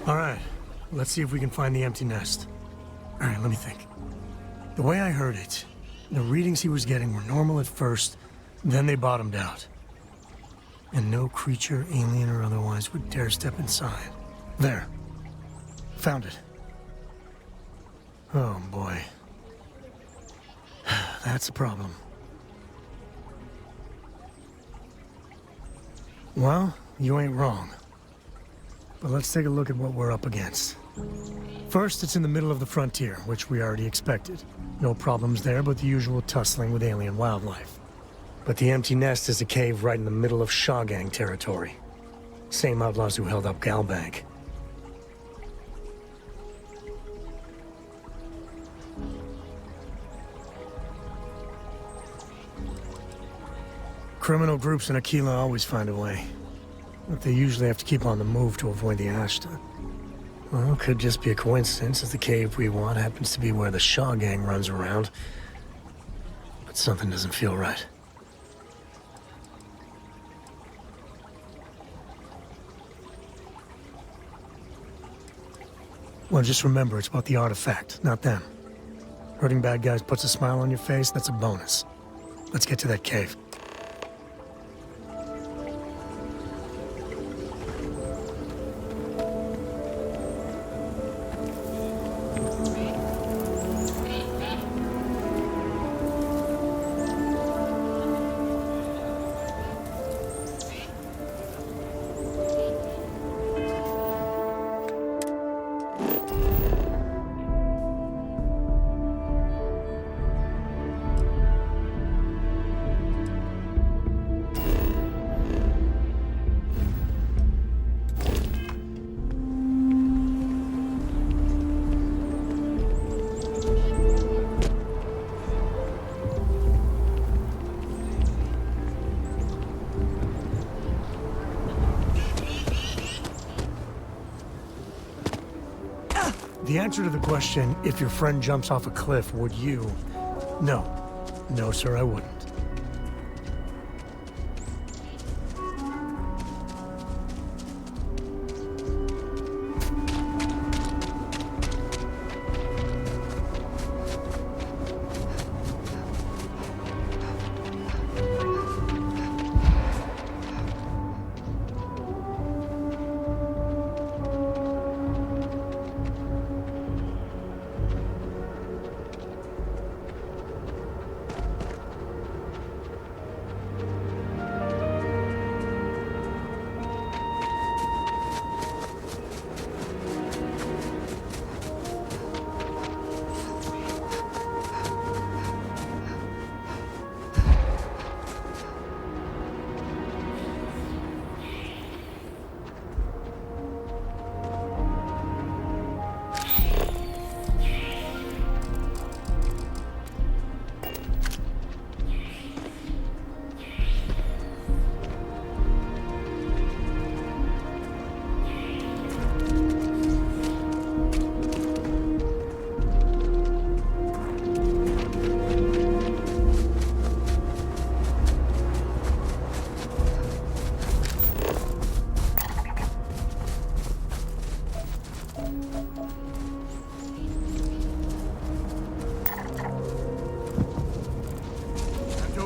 All right, let's see if we can find the empty nest. All right, let me think. The way I heard it, the readings he was getting were normal at first, then they bottomed out. And no creature, alien or otherwise, would dare step inside. There. Found it. Oh, boy. That's a problem. Well, you ain't wrong. But let's take a look at what we're up against. First, it's in the middle of the frontier, which we already expected. No problems there, but the usual tussling with alien wildlife. But the empty nest is a cave right in the middle of Shawgang territory. Same outlaws who held up Galbank. Criminal groups in Aquila always find a way. But they usually have to keep on the move to avoid the Ashta. Well, it could just be a coincidence, as the cave we want happens to be where the Shaw gang runs around. But something doesn't feel right. Well, just remember, it's about the artifact, not them. Hurting bad guys puts a smile on your face, that's a bonus. Let's get to that cave. The answer to the question, if your friend jumps off a cliff, would you? No. No, sir, I wouldn't.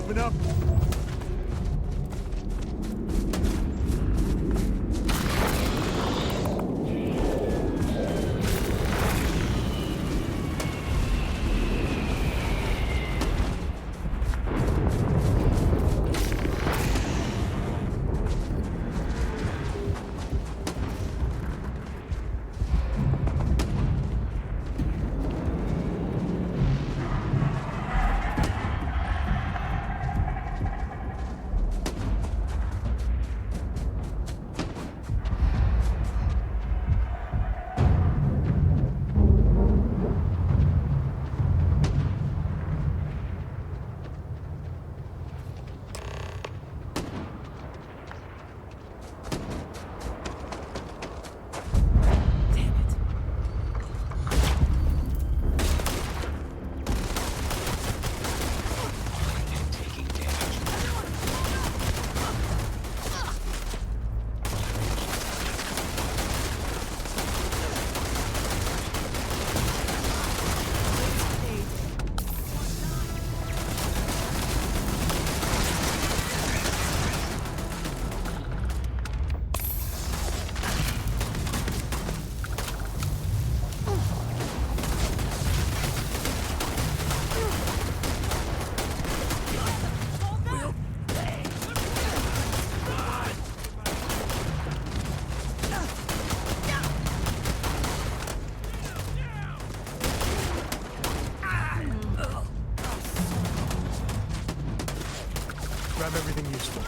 Open up! Grab everything useful.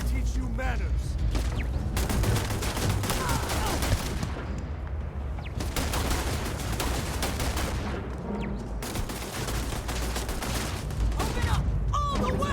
Teach you manners. Open up all the way!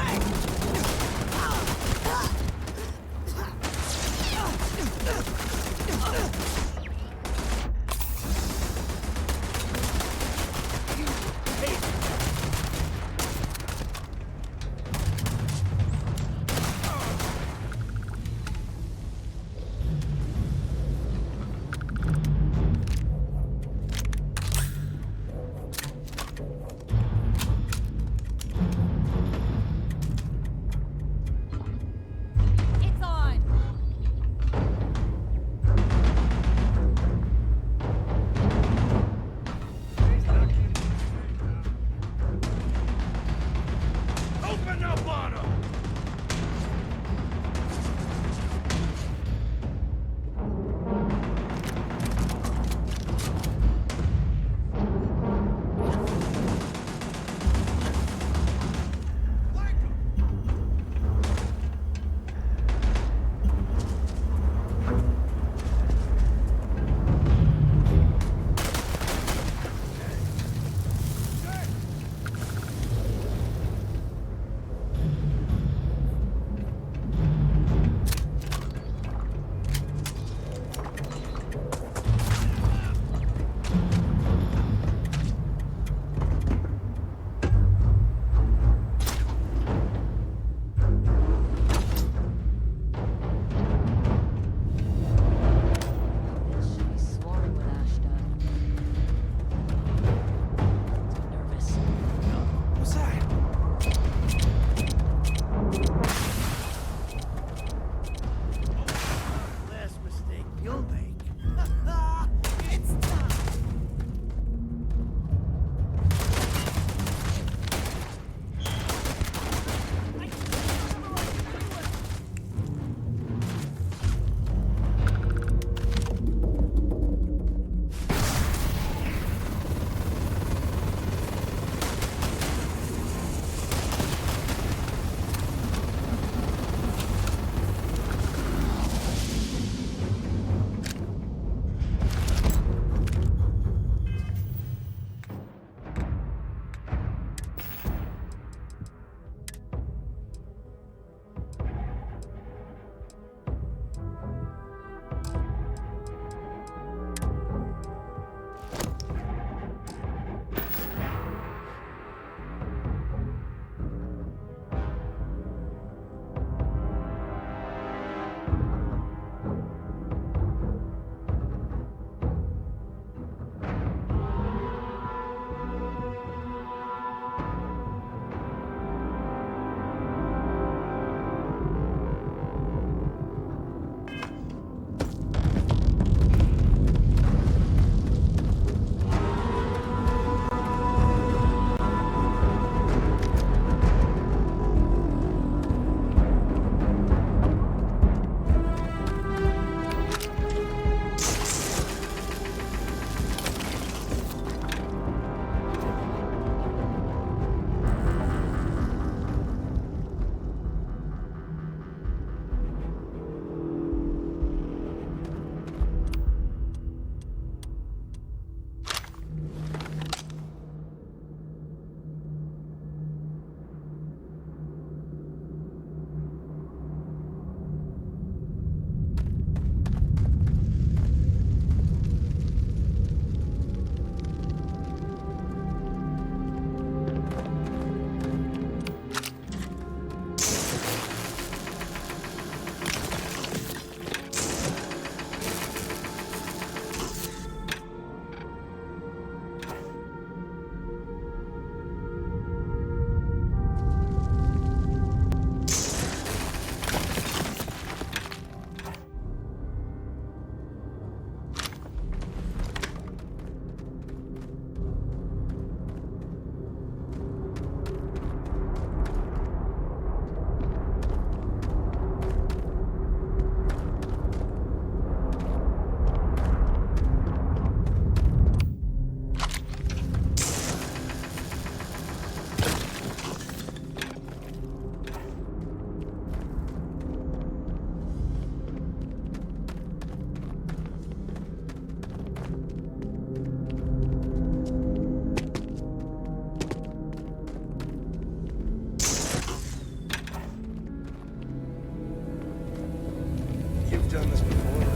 You've done this before.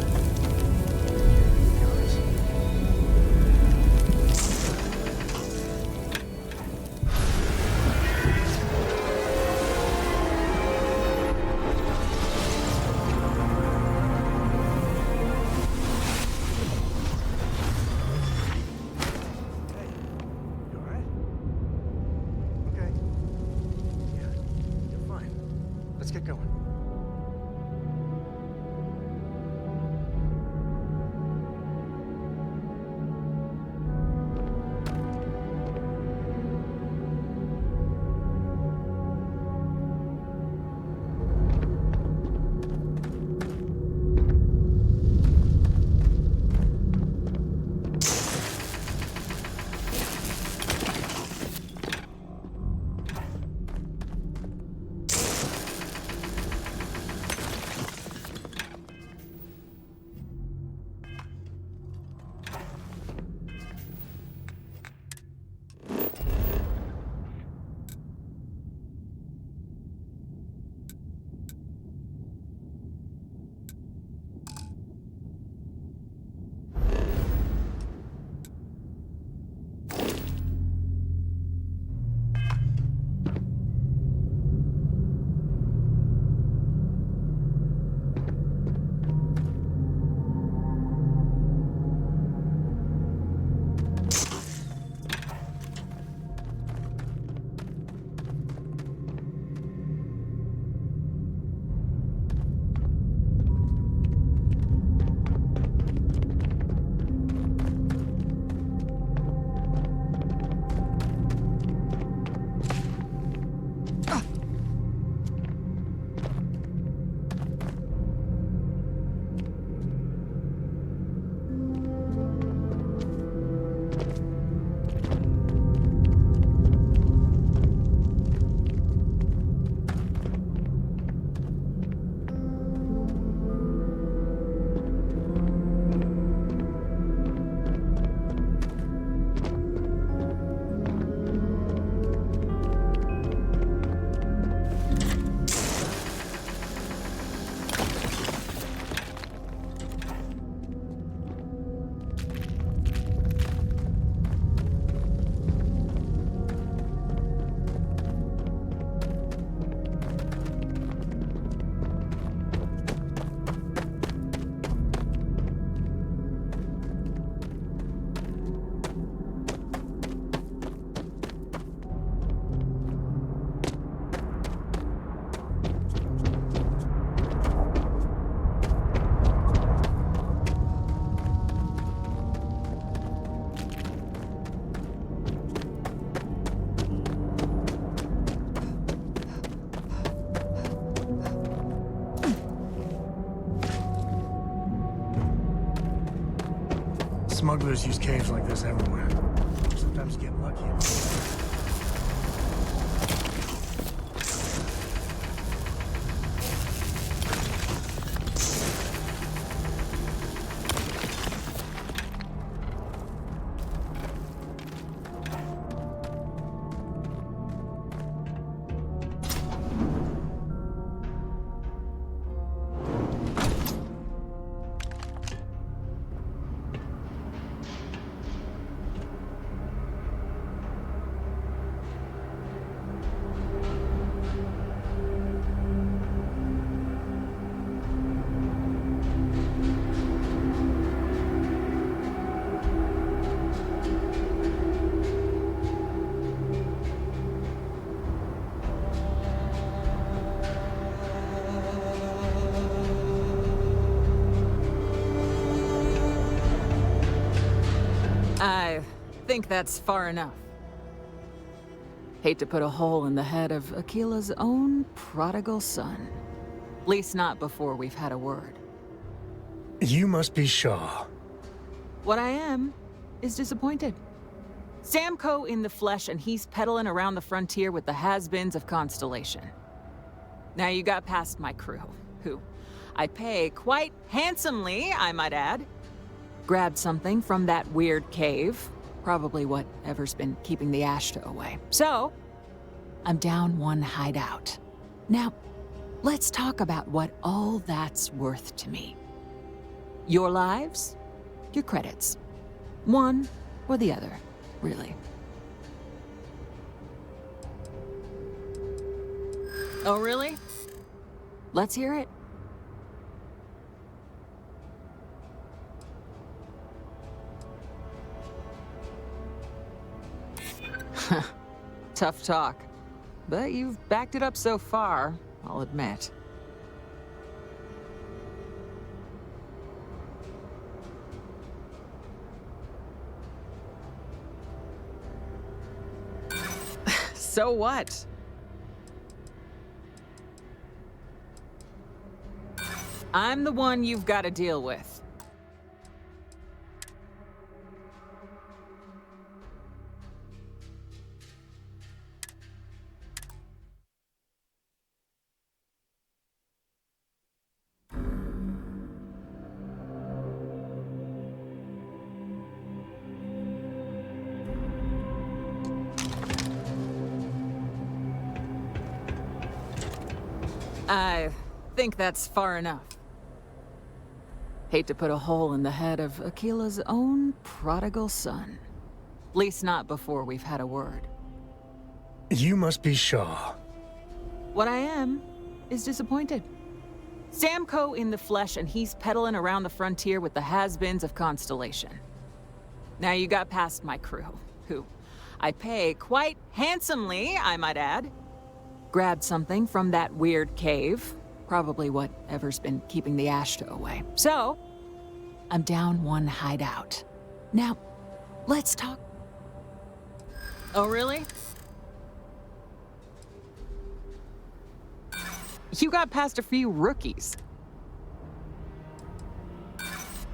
Let's get going. Smugglers use caves like this everywhere. Sometimes you get lucky. I think that's far enough. Hate to put a hole in the head of Aquila's own prodigal son. At least not before we've had a word. You must be Shaw. What I am is disappointed. Samco in the flesh, and he's peddling around the frontier with the has-beens of Constellation. Now you got past my crew, who I pay quite handsomely, I might add. Grabbed something from that weird cave. Probably whatever's been keeping the Ashta away. So, I'm down one hideout. Now, let's talk about what all that's worth to me. Your lives, your credits. One or the other, really. Oh, really? Let's hear it. Tough talk. But you've backed it up so far, I'll admit. So what? I'm the one you've got to deal with. I think that's far enough. Hate to put a hole in the head of Aquila's own prodigal son. At least not before we've had a word. You must be Shaw. What I am is disappointed. Sam Coe in the flesh, and he's peddling around the frontier with the has-beens of Constellation. Now you got past my crew, who I pay quite handsomely, I might add. Grabbed something from that weird cave. Probably whatever's been keeping the Ashta away. So, I'm down one hideout. Now, let's talk. Oh, really? You got past a few rookies.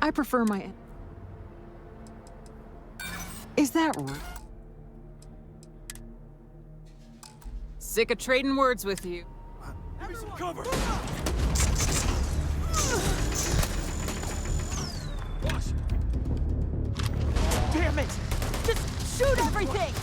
I prefer my... Is that right? Sick of trading words with you. Give me some cover! Damn it! Just shoot everything!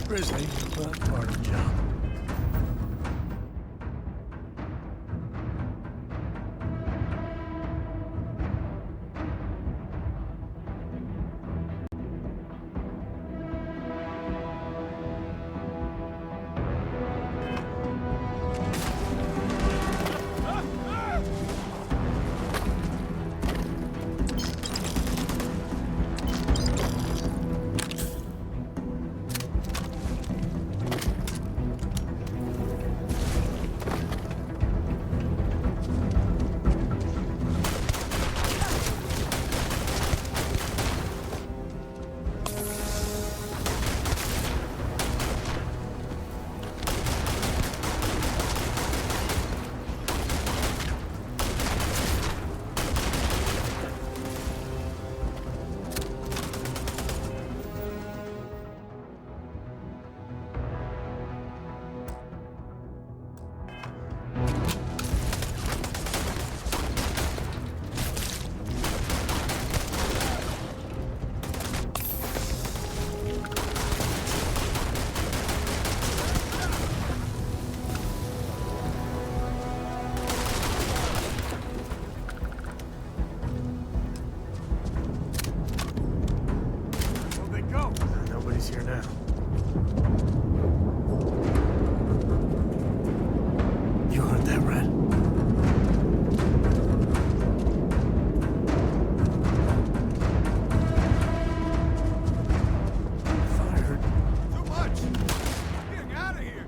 Grizzly, but part of the job. Nobody's here now. You heard that, Red? Fired. Too much! Getting out of here!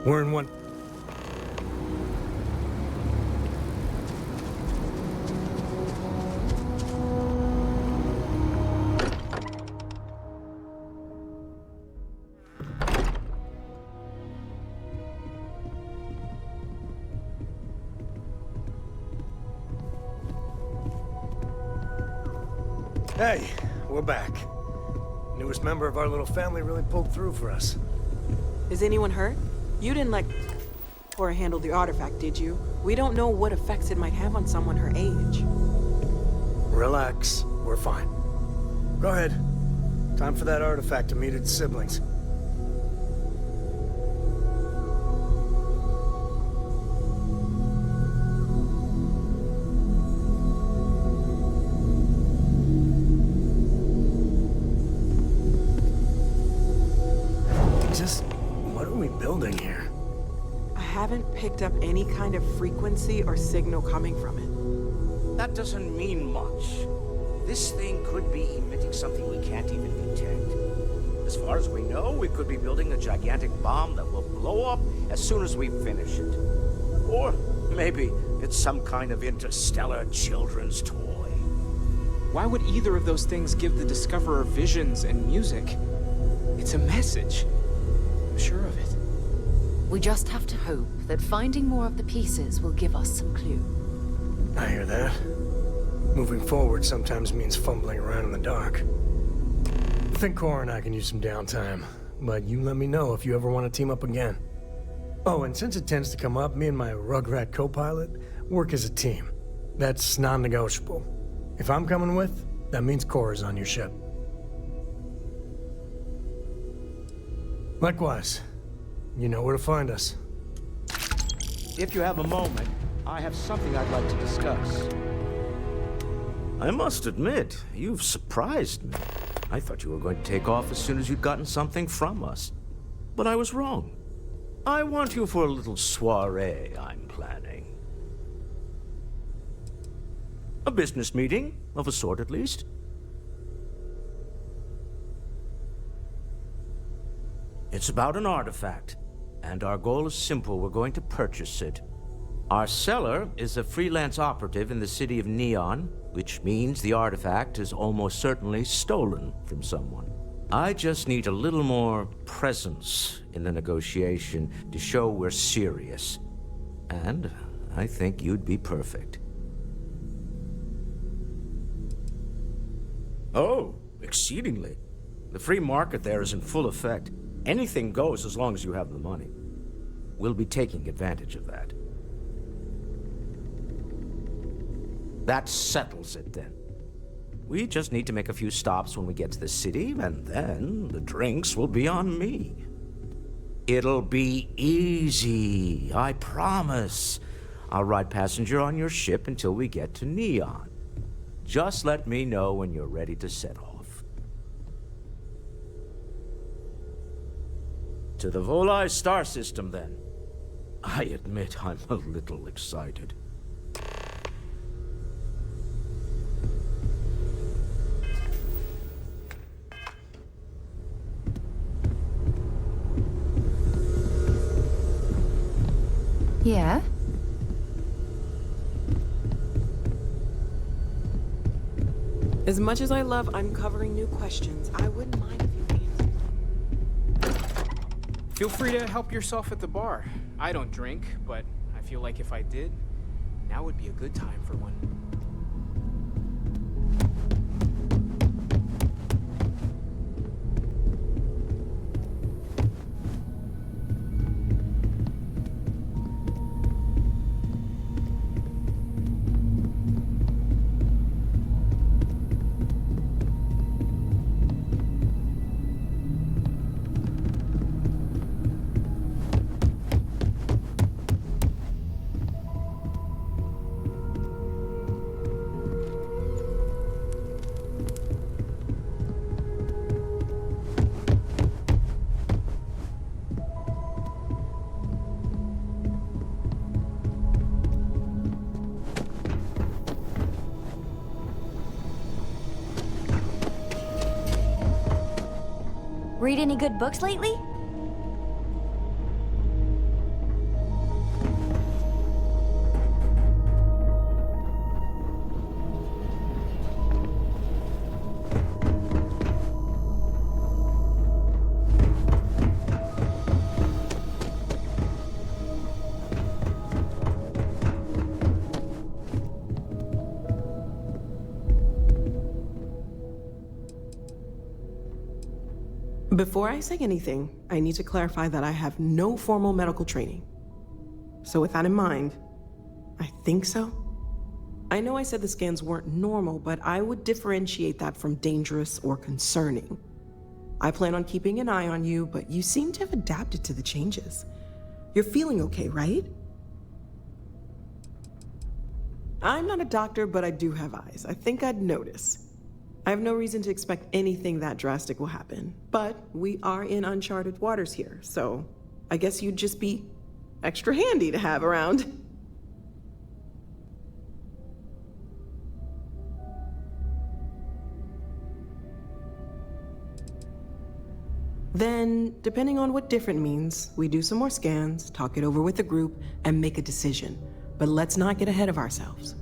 We're in one... Hey, we're back. Newest member of our little family really pulled through for us. Is anyone hurt? You didn't let Cora handle the artifact, did you? We don't know what effects it might have on someone her age. Relax, we're fine. Go ahead. Time for that artifact to meet its siblings. What are we building here? I haven't picked up any kind of frequency or signal coming from it. That doesn't mean much. This thing could be emitting something we can't even detect. As far as we know, we could be building a gigantic bomb that will blow up as soon as we finish it. Or maybe it's some kind of interstellar children's toy. Why would either of those things give the Discoverer visions and music? It's a message. I'm sure of it. We just have to hope that finding more of the pieces will give us some clue. I hear that. Moving forward sometimes means fumbling around in the dark. I think Cora and I can use some downtime, but you let me know if you ever want to team up again. Oh, and since it tends to come up, me and my Rugrat co-pilot work as a team. That's non-negotiable. If I'm coming with, that means Cora's on your ship. Likewise, you know where to find us. If you have a moment, I have something I'd like to discuss. I must admit, you've surprised me. I thought you were going to take off as soon as you'd gotten something from us. But I was wrong. I want you for a little soiree I'm planning. A business meeting, of a sort at least. It's about an artifact, and our goal is simple. We're going to purchase it. Our seller is a freelance operative in the city of Neon, which means the artifact is almost certainly stolen from someone. I just need a little more presence in the negotiation to show we're serious. And I think you'd be perfect. Oh, exceedingly. The free market there is in full effect. Anything goes as long as you have the money. We'll be taking advantage of that. That settles it, then. We just need to make a few stops when we get to the city, and then the drinks will be on me. It'll be easy, I promise. I'll ride passenger on your ship until we get to Neon. Just let me know when you're ready to set off. To the Volai star system, then. I admit I'm a little excited. Yeah? As much as I love uncovering new questions, I wouldn't mind if you answered. Feel free to help yourself at the bar. I don't drink, but I feel like if I did, now would be a good time for one. Read any good books lately? Before I say anything, I need to clarify that I have no formal medical training. So with that in mind, I think so. I know I said the scans weren't normal, but I would differentiate that from dangerous or concerning. I plan on keeping an eye on you, but you seem to have adapted to the changes. You're feeling okay, right? I'm not a doctor, but I do have eyes. I think I'd notice. I have no reason to expect anything that drastic will happen, but we are in uncharted waters here, so I guess you'd just be extra handy to have around. Then, depending on what different means, we do some more scans, talk it over with the group, and make a decision. But let's not get ahead of ourselves.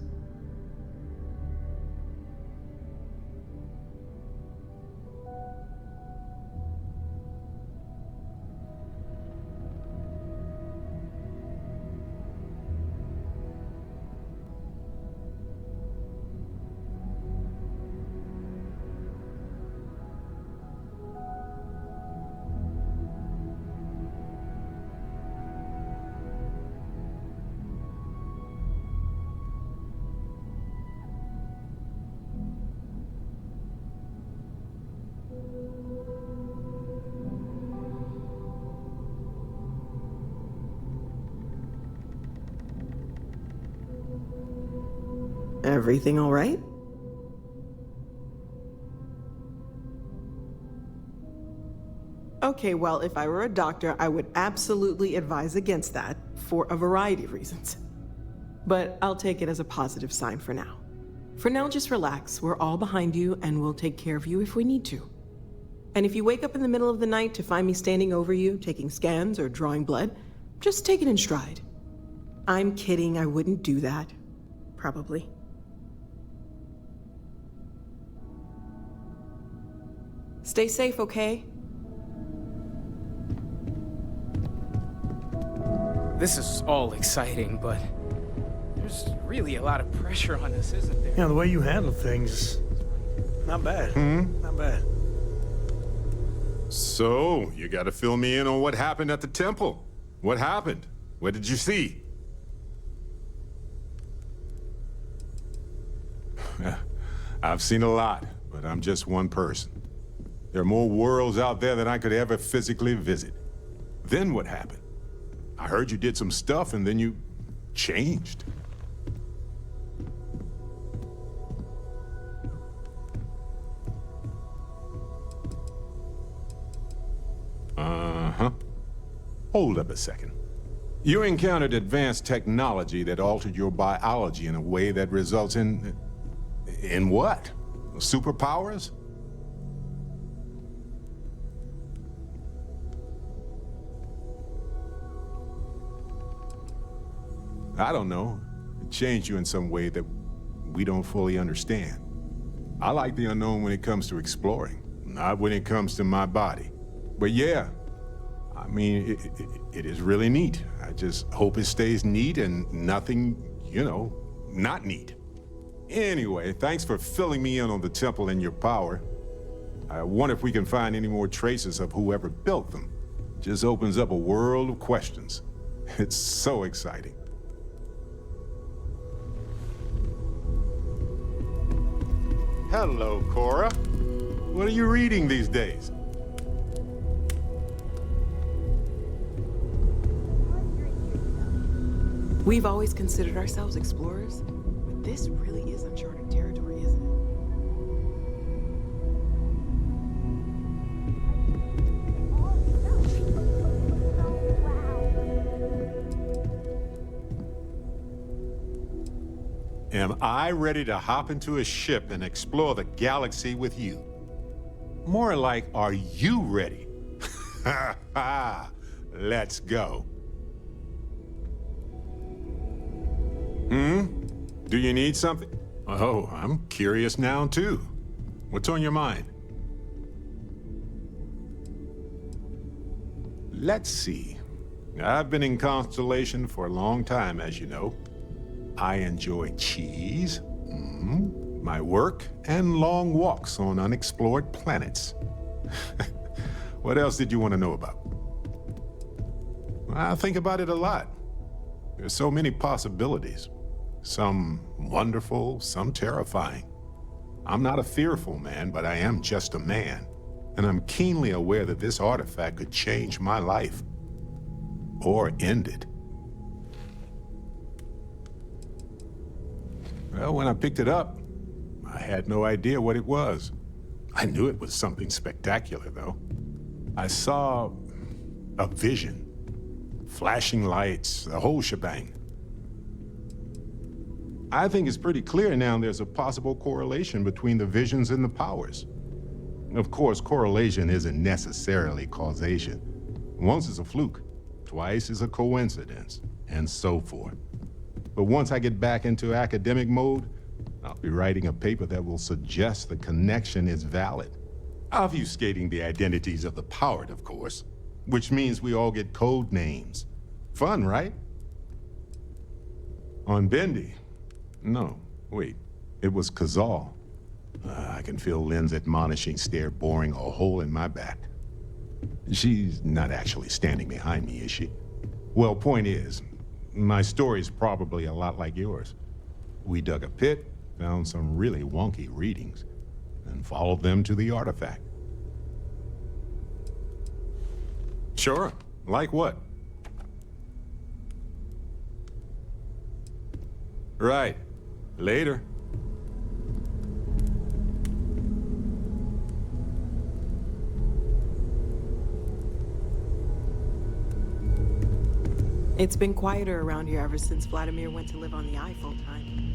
Everything all right? Okay, well, if I were a doctor, I would absolutely advise against that for a variety of reasons. But I'll take it as a positive sign for now. For now, just relax. We're all behind you, and we'll take care of you if we need to. And if you wake up in the middle of the night to find me standing over you, taking scans or drawing blood, just take it in stride. I'm kidding, I wouldn't do that. Probably. Stay safe, okay? This is all exciting, but there's really a lot of pressure on us, isn't there? Yeah, the way you handle things, not bad. Not bad. So, you gotta fill me in on what happened at the temple. What happened? What did you see? I've seen a lot, but I'm just one person. There are more worlds out there than I could ever physically visit. Then what happened? I heard you did some stuff and then you changed. Uh-huh. Hold up a second. You encountered advanced technology that altered your biology in a way that results in what? Superpowers? I don't know. It changed you in some way that we don't fully understand. I like the unknown when it comes to exploring, not when it comes to my body. But yeah, I mean, it is really neat. I just hope it stays neat and nothing, not neat. Anyway, thanks for filling me in on the temple and your power. I wonder if we can find any more traces of whoever built them. Just opens up a world of questions. It's so exciting. Hello, Cora. What are you reading these days? We've always considered ourselves explorers, but this really is uncharted territory, isn't it? Am I ready to hop into a ship and explore the galaxy with you? More like, are you ready? Ha ha! Let's go. Do you need something? Oh, I'm curious now, too. What's on your mind? Let's see. I've been in Constellation for a long time, as you know. I enjoy cheese, my work, and long walks on unexplored planets. What else did you want to know about? I think about it a lot. There's so many possibilities. Some wonderful, some terrifying. I'm not a fearful man, but I am just a man. And I'm keenly aware that this artifact could change my life. Or end it. Well, when I picked it up, I had no idea what it was. I knew it was something spectacular, though. I saw a vision. Flashing lights, the whole shebang. I think it's pretty clear now there's a possible correlation between the visions and the powers. Of course, correlation isn't necessarily causation. Once is a fluke, twice is a coincidence, and so forth. But once I get back into academic mode, I'll be writing a paper that will suggest the connection is valid. Obfuscating the identities of the powered, of course, which means we all get code names. Fun, right? On Bendy? No, wait, it was Kazal. I can feel Lynn's admonishing stare boring a hole in my back. She's not actually standing behind me, is she? Well, point is, my story's probably a lot like yours. We dug a pit, found some really wonky readings, and followed them to the artifact. Sure. Like what? Right. Later. It's been quieter around here ever since Vladimir went to live on the Eye full-time.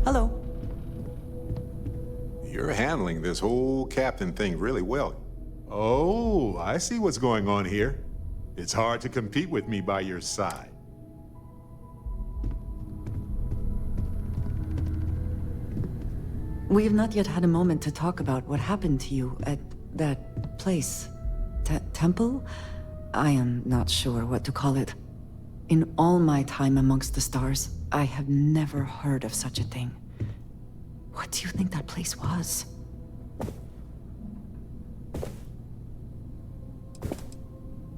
Hello. You're handling this whole captain thing really well. Oh, I see what's going on here. It's hard to compete with me by your side. We have not yet had a moment to talk about what happened to you at that place. Temple? I am not sure what to call it. In all my time amongst the stars, I have never heard of such a thing. What do you think that place was?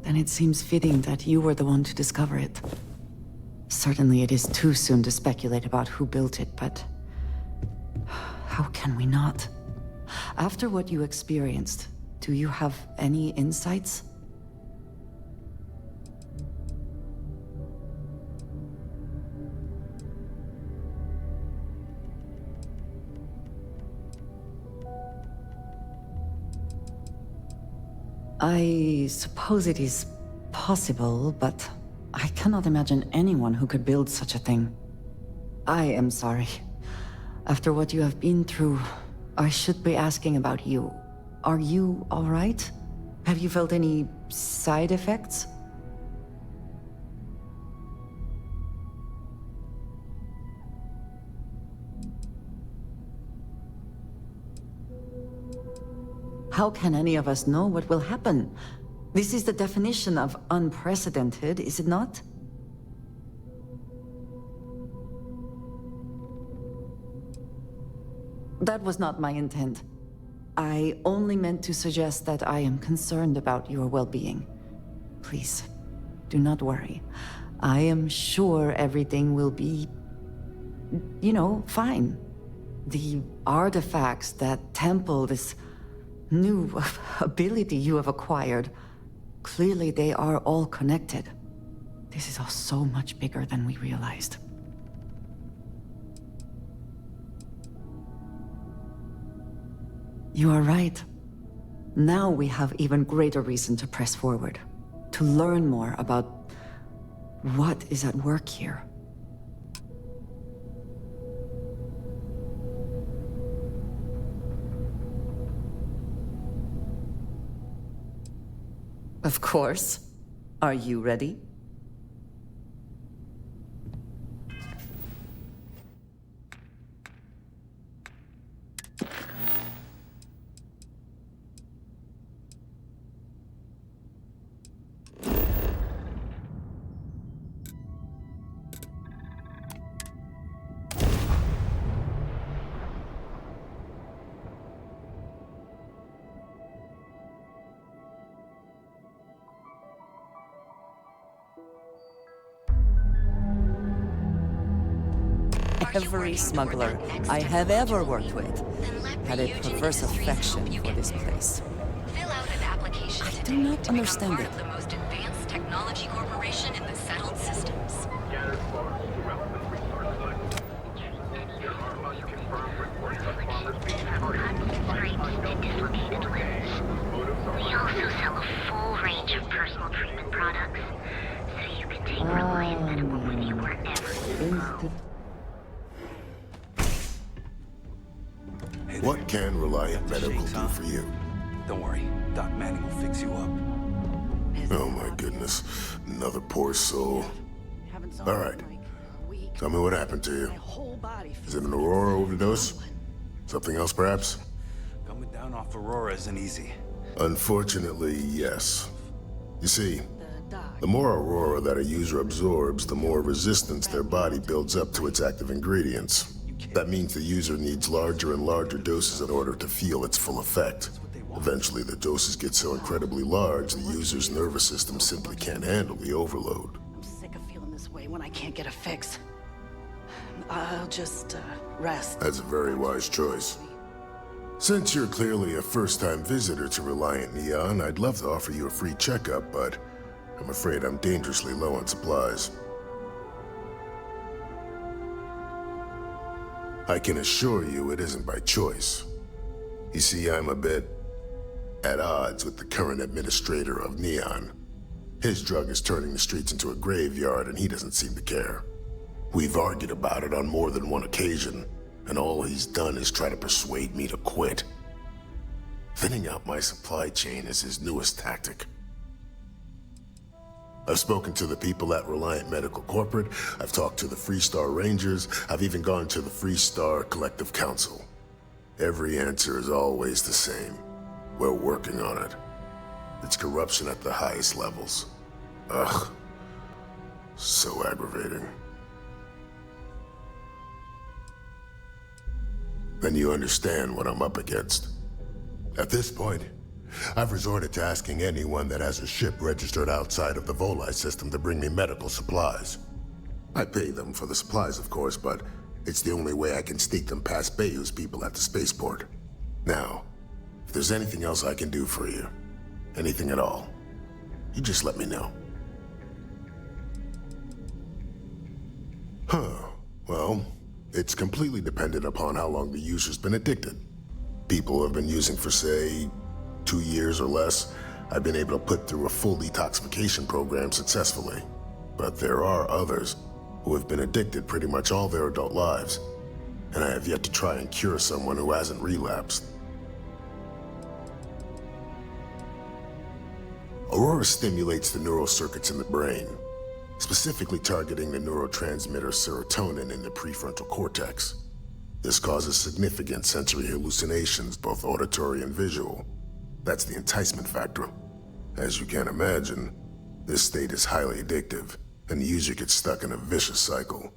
Then it seems fitting that you were the one to discover it. Certainly it is too soon to speculate about who built it, but how can we not? After what you experienced, do you have any insights? I suppose it is possible, but I cannot imagine anyone who could build such a thing. I am sorry. After what you have been through, I should be asking about you. Are you all right? Have you felt any side effects? How can any of us know what will happen? This is the definition of unprecedented, is it not? That was not my intent. I only meant to suggest that I am concerned about your well-being. Please, do not worry. I am sure everything will be, fine. The artifacts, that temple, this new ability you have acquired. Clearly, they are all connected. This is all so much bigger than we realized. You are right. Now we have even greater reason to press forward, to learn more about what is at work here. Of course. Are you ready? Every smuggler I have ever worked with had a perverse affection for this place. I do not understand it. The most advanced technology corporation in the settled systems. We also sell a full range of personal treatment products, so you can take Reliant Medical with you wherever you go. What can Reliant Medical do for you? Don't worry, Doc Manning will fix you up. Oh my goodness, another poor soul. All right, tell me what happened to you. Is it an Aurora overdose? Something else, perhaps? Coming down off Aurora isn't easy. Unfortunately, yes. You see, the more Aurora that a user absorbs, the more resistance their body builds up to its active ingredients. That means the user needs larger and larger doses in order to feel its full effect. Eventually, the doses get so incredibly large, the user's nervous system simply can't handle the overload. I'm sick of feeling this way when I can't get a fix. I'll just, rest. That's a very wise choice. Since you're clearly a first-time visitor to Reliant Neon, I'd love to offer you a free checkup, but I'm afraid I'm dangerously low on supplies. I can assure you it isn't by choice. You see, I'm a bit at odds with the current administrator of Neon. His drug is turning the streets into a graveyard, and he doesn't seem to care. We've argued about it on more than one occasion, and all he's done is try to persuade me to quit. Thinning out my supply chain is his newest tactic. I've spoken to the people at Reliant Medical Corporate, I've talked to the Freestar Rangers, I've even gone to the Freestar Collective Council. Every answer is always the same. We're working on it. It's corruption at the highest levels. Ugh. So aggravating. Then you understand what I'm up against. At this point, I've resorted to asking anyone that has a ship registered outside of the Volii system to bring me medical supplies. I pay them for the supplies, of course, but it's the only way I can sneak them past Bayou's people at the spaceport. Now, if there's anything else I can do for you, anything at all, you just let me know. Well, it's completely dependent upon how long the user's been addicted. People have been using for, say, 2 years or less. I've been able to put through a full detoxification program successfully. But there are others who have been addicted pretty much all their adult lives, and I have yet to try and cure someone who hasn't relapsed. Aurora stimulates the neural circuits in the brain, specifically targeting the neurotransmitter serotonin in the prefrontal cortex. This causes significant sensory hallucinations, both auditory and visual. That's the enticement factor. As you can imagine, this state is highly addictive, and the user gets stuck in a vicious cycle.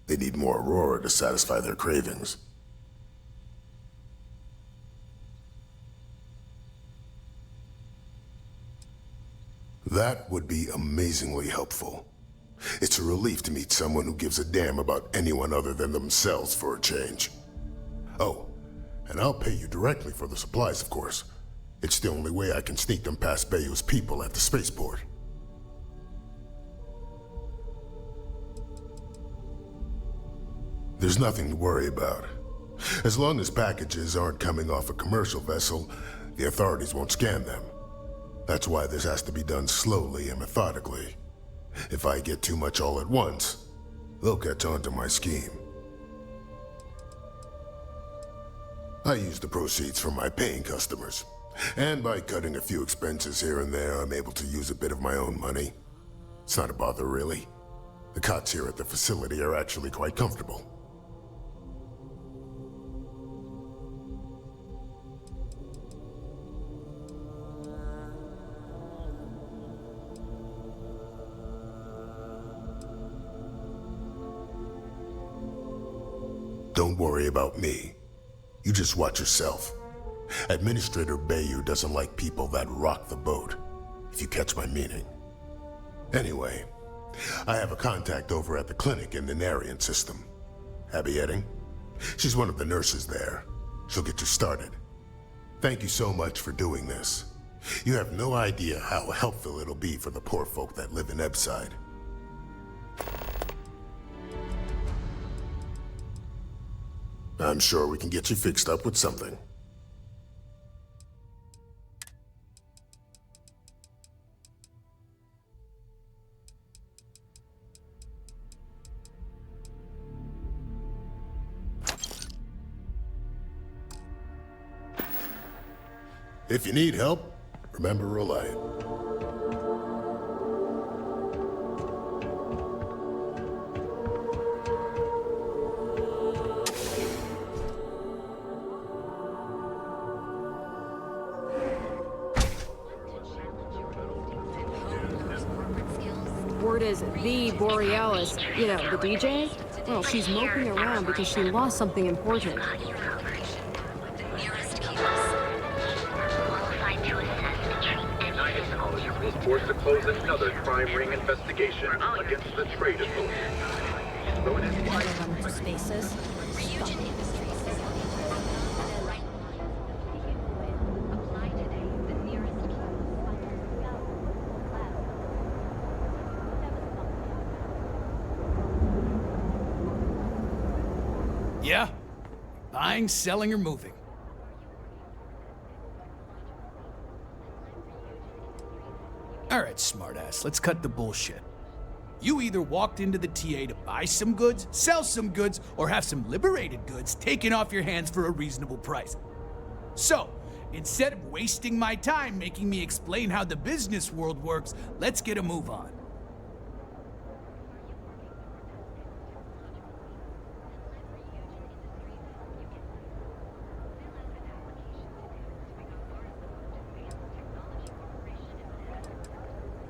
They need more Aurora to satisfy their cravings. That would be amazingly helpful. It's a relief to meet someone who gives a damn about anyone other than themselves for a change. Oh, And I'll pay you directly for the supplies, of course. It's the only way I can sneak them past Bayou's people at the spaceport. There's nothing to worry about. As long as packages aren't coming off a commercial vessel, the authorities won't scan them. That's why this has to be done slowly and methodically. If I get too much all at once, they'll catch on to my scheme. I use the proceeds from my paying customers. And by cutting a few expenses here and there, I'm able to use a bit of my own money. It's not a bother, really. The cots here at the facility are actually quite comfortable. Don't worry about me. You just watch yourself. Administrator Bayou doesn't like people that rock the boat, if you catch my meaning. Anyway, I have a contact over at the clinic in the Narian system. Abby Edding? She's one of the nurses there. She'll get you started. Thank you so much for doing this. You have no idea how helpful it'll be for the poor folk that live in Ebside. I'm sure we can get you fixed up with something. If you need help, remember Reliant. Word is the Borealis, you know, the DJ? Well, she's moping around because she lost something important. Was forced to close another crime ring investigation against the trade association. Spaces. Yeah? Buying, selling, or moving? Alright, smartass, let's cut the bullshit. You either walked into the TA to buy some goods, sell some goods, or have some liberated goods taken off your hands for a reasonable price. So, instead of wasting my time making me explain how the business world works, let's get a move on.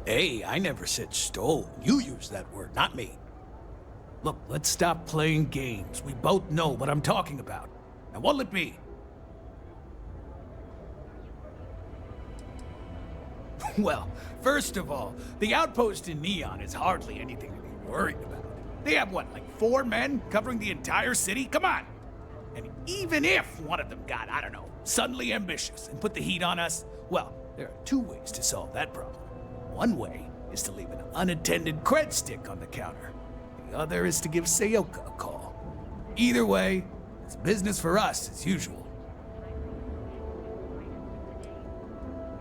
Hey, I never said stole. You used that word, not me. Look, let's stop playing games. We both know what I'm talking about. Now what'll it be? Well, first of all, the outpost in Neon is hardly anything to be worried about. They have what, like 4 men covering the entire city? Come on! And even if one of them got, I don't know, suddenly ambitious and put the heat on us, well, there are 2 ways to solve that problem. One way is to leave an unattended cred stick on the counter. The other is to give Sayoka a call. Either way, it's business for us as usual.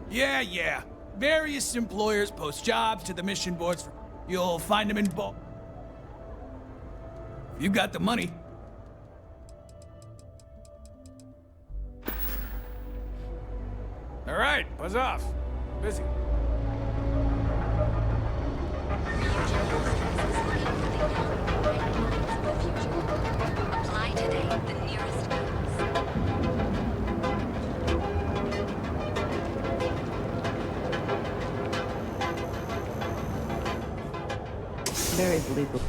Yeah. Various employers post jobs to the mission boards. You'll find them in bulk. You got the money. All right, buzz off. Busy. Apply today, the nearest Very believable.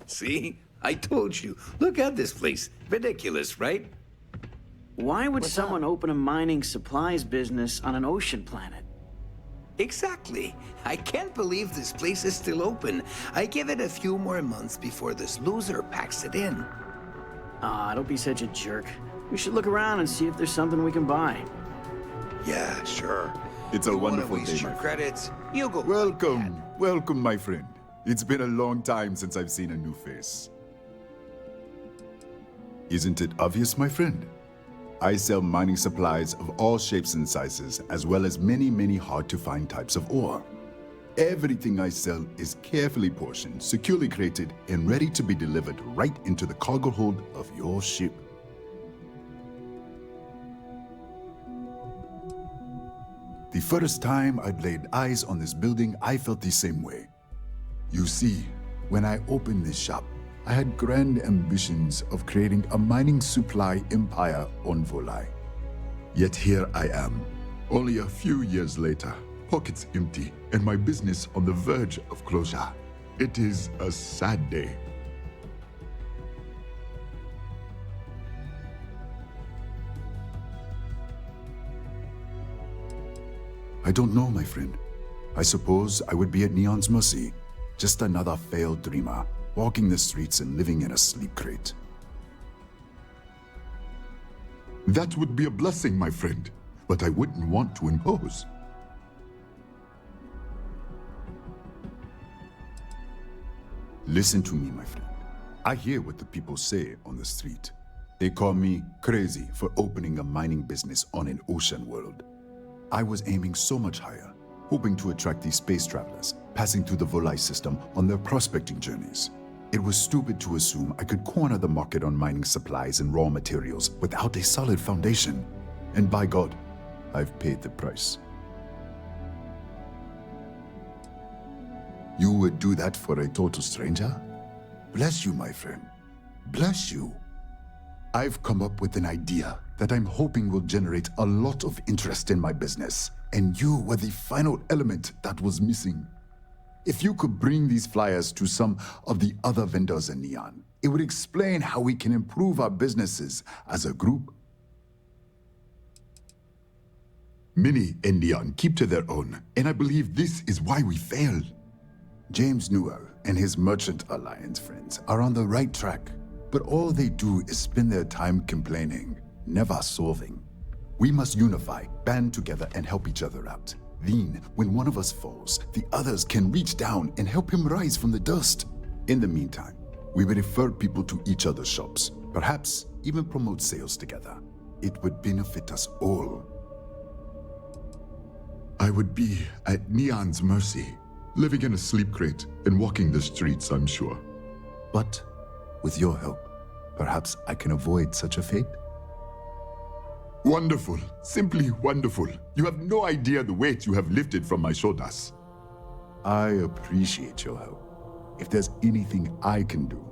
See? I told you. Look at this place. Ridiculous, right? Why would someone open a mining supplies business on an ocean planet? Exactly. I can't believe this place is still open. I give it a few more months before this loser packs it in. Ah, don't be such a jerk. We should look around and see if there's something we can buy. Yeah, sure. It's a You wanna wonderful waste day, your my friend. credits. You go. Welcome, welcome, my friend. It's been a long time since I've seen a new face. Isn't it obvious, my friend? I sell mining supplies of all shapes and sizes, as well as many, many hard-to-find types of ore. Everything I sell is carefully portioned, securely crated, and ready to be delivered right into the cargo hold of your ship. The first time I'd laid eyes on this building, I felt the same way. You see, when I opened this shop, I had grand ambitions of creating a mining supply empire on Volai. Yet here I am, only a few years later, pockets empty, and my business on the verge of closure. It is a sad day. I don't know, my friend. I suppose I would be at Neon's mercy. Just another failed dreamer, walking the streets and living in a sleep crate. That would be a blessing, my friend, but I wouldn't want to impose. Listen to me, my friend. I hear what the people say on the street. They call me crazy for opening a mining business on an ocean world. I was aiming so much higher, hoping to attract these space travelers, passing through the Volai system on their prospecting journeys. It was stupid to assume I could corner the market on mining supplies and raw materials without a solid foundation. And by God, I've paid the price. You would do that for a total stranger? Bless you, my friend. Bless you. I've come up with an idea that I'm hoping will generate a lot of interest in my business, and you were the final element that was missing. If you could bring these flyers to some of the other vendors in Neon, it would explain how we can improve our businesses as a group. Many in Neon keep to their own, and I believe this is why we failed. James Newell and his Merchant Alliance friends are on the right track, but all they do is spend their time complaining, never solving. We must unify, band together, and help each other out. Then, when one of us falls, the others can reach down and help him rise from the dust. In the meantime, we will refer people to each other's shops, perhaps even promote sales together. It would benefit us all. I would be at Neon's mercy, living in a sleep crate and walking the streets, I'm sure. But with your help, perhaps I can avoid such a fate? Wonderful, simply wonderful. You have no idea the weight you have lifted from my shoulders. I appreciate your help. If there's anything I can do,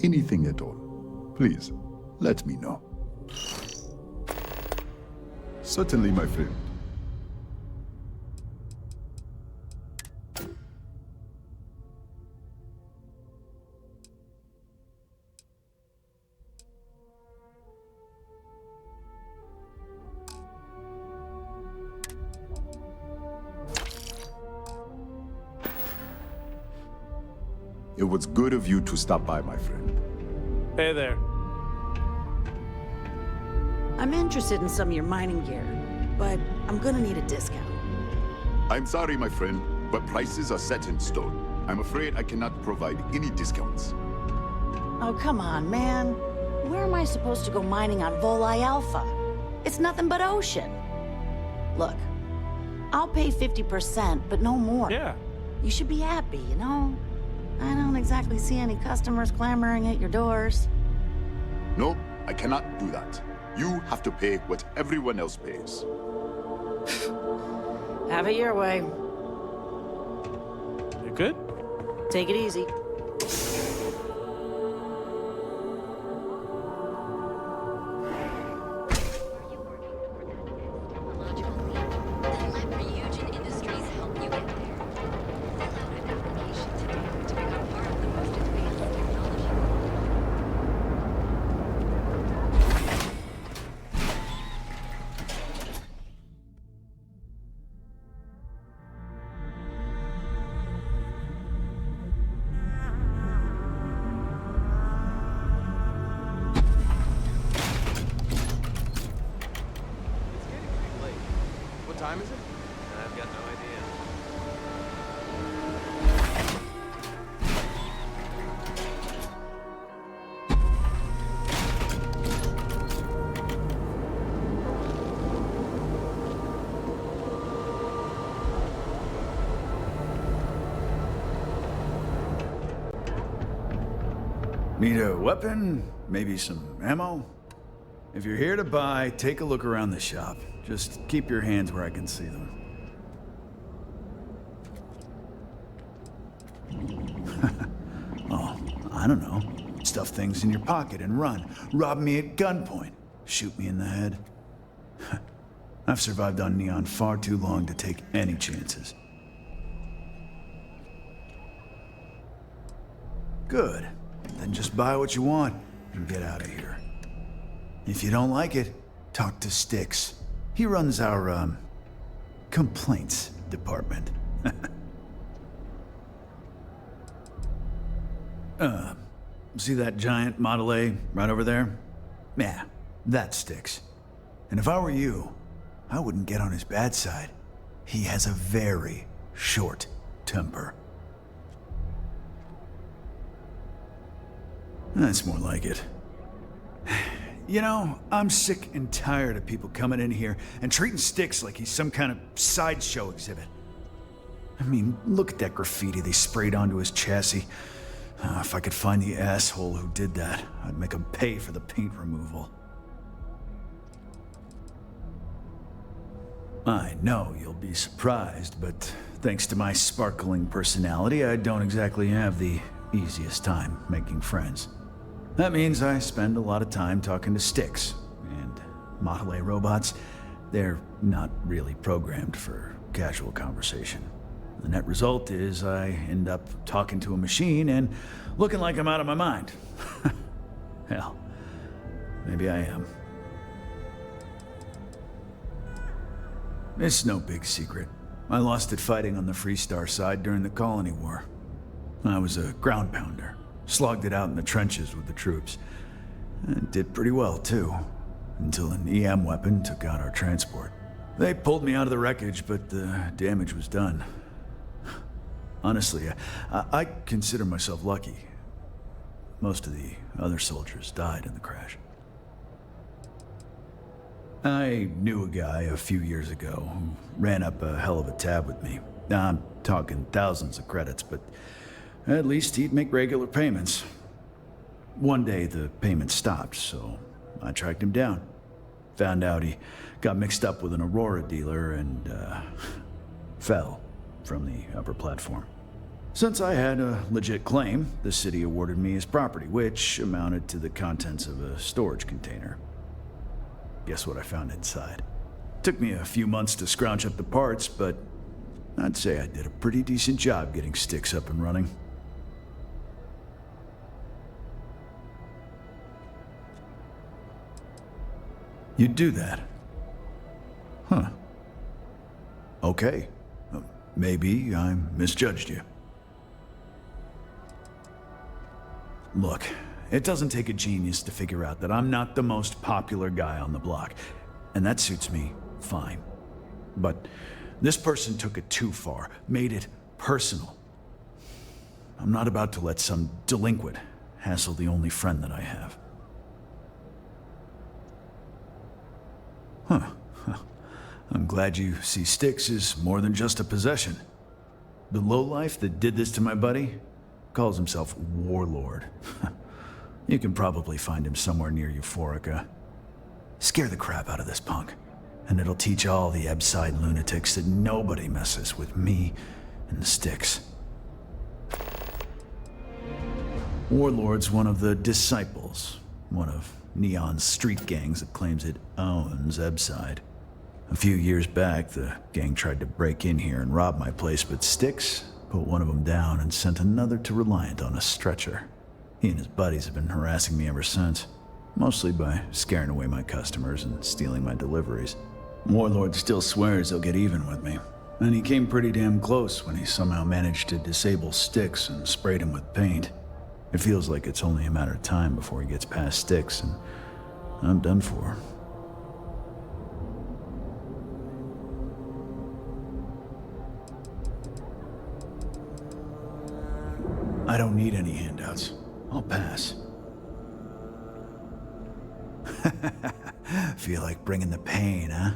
anything at all, please, let me know. Certainly, my friend. It was good of you to stop by, my friend. Hey there. I'm interested in some of your mining gear, but I'm gonna need a discount. I'm sorry, my friend, but prices are set in stone. I'm afraid I cannot provide any discounts. Oh, come on, man. Where am I supposed to go mining on Volai Alpha? It's nothing but ocean. Look, I'll pay 50%, but no more. Yeah. You should be happy, you know? I don't exactly see any customers clamoring at your doors. No, I cannot do that. You have to pay what everyone else pays. Have it your way. You good? Take it easy. What time is it? I've got no idea. Need a weapon? Maybe some ammo? If you're here to buy, take a look around the shop. Just keep your hands where I can see them. Oh, I don't know. Stuff things in your pocket and run. Rob me at gunpoint. Shoot me in the head. I've survived on Neon far too long to take any chances. Good. Then just buy what you want and get out of here. If you don't like it, talk to Styx. He runs our, complaints department. See that giant Model A right over there? Yeah, that's Styx. And if I were you, I wouldn't get on his bad side. He has a very short temper. That's more like it. You know, I'm sick and tired of people coming in here and treating Styx like he's some kind of sideshow exhibit. I mean, look at that graffiti they sprayed onto his chassis. If I could find the asshole who did that, I'd make him pay for the paint removal. I know you'll be surprised, but thanks to my sparkling personality, I don't exactly have the easiest time making friends. That means I spend a lot of time talking to Styx, and Model A robots, they're not really programmed for casual conversation. The net result is I end up talking to a machine and looking like I'm out of my mind. Hell, maybe I am. It's no big secret. I lost it fighting on the Freestar side during the Colony War. I was a ground pounder. Slogged it out in the trenches with the troops. And did pretty well, too. Until an EM weapon took out our transport. They pulled me out of the wreckage, but the damage was done. Honestly, I consider myself lucky. Most of the other soldiers died in the crash. I knew a guy a few years ago who ran up a hell of a tab with me. I'm talking thousands of credits, but at least he'd make regular payments. One day the payments stopped, so I tracked him down. Found out he got mixed up with an Aurora dealer and fell from the upper platform. Since I had a legit claim, the city awarded me his property, which amounted to the contents of a storage container. Guess what I found inside? Took me a few months to scrounge up the parts, but I'd say I did a pretty decent job getting Styx up and running. You'd do that? Huh. Okay. Maybe I misjudged you. Look, it doesn't take a genius to figure out that I'm not the most popular guy on the block, and that suits me fine. But this person took it too far, made it personal. I'm not about to let some delinquent hassle the only friend that I have. Huh. I'm glad you see Styx as more than just a possession. The lowlife that did this to my buddy calls himself Warlord. You can probably find him somewhere near Euphorica. Scare the crap out of this punk, and it'll teach all the Ebside lunatics that nobody messes with me and the Styx. Warlord's one of the Disciples, one of Neon's street gangs that claims it owns Ebside. A few years back, the gang tried to break in here and rob my place, but Styx put one of them down and sent another to Reliant on a stretcher. He and his buddies have been harassing me ever since, mostly by scaring away my customers and stealing my deliveries. Warlord still swears he'll get even with me, and he came pretty damn close when he somehow managed to disable Styx and sprayed him with paint. It feels like it's only a matter of time before he gets past Styx, and I'm done for. I don't need any handouts. I'll pass. Feel like bringing the pain, huh?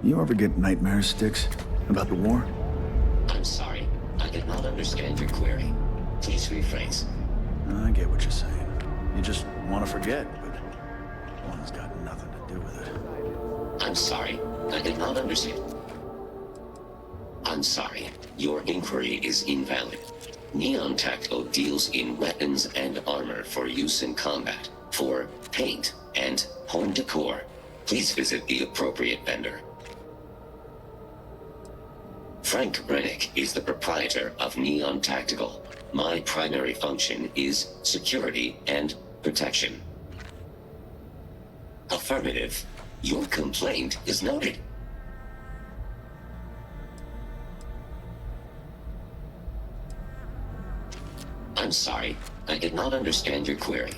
You ever get nightmares, Sticks? About the war? I'm sorry. I did not understand your query. Please rephrase. I get what you're saying. You just want to forget, but one's got nothing to do with it. I'm sorry. I did not understand. I'm sorry. Your inquiry is invalid. Neon Tactical deals in weapons and armor for use in combat, for paint, and home decor. Please visit the appropriate vendor. Frank Rennick is the proprietor of Neon Tactical. My primary function is security and protection. Affirmative. Your complaint is noted. I'm sorry. I did not understand your query.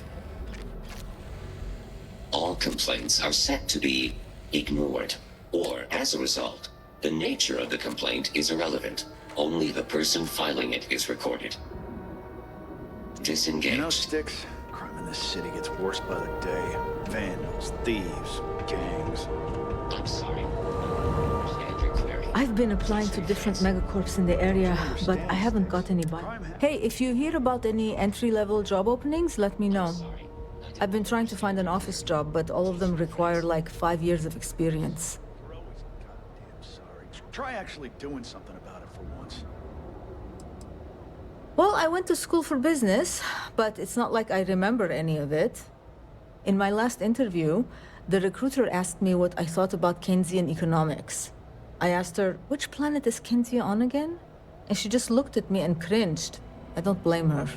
All complaints are set to be ignored, or as a result, the nature of the complaint is irrelevant. Only the person filing it is recorded. Disengaged. You know, Sticks, crime in this city gets worse by the day. Vandals, thieves, gangs. I'm sorry. I've been applying to different megacorps in the area, but I haven't got any bite. Hey, if you hear about any entry-level job openings, let me know. I've been trying to find an office job, but all of them require like 5 years of experience. Try actually doing something about it for once. Well, I went to school for business, but it's not like I remember any of it. In my last interview, the recruiter asked me what I thought about Keynesian economics. I asked her, which planet is Kenzie on again? And she just looked at me and cringed. I don't blame her.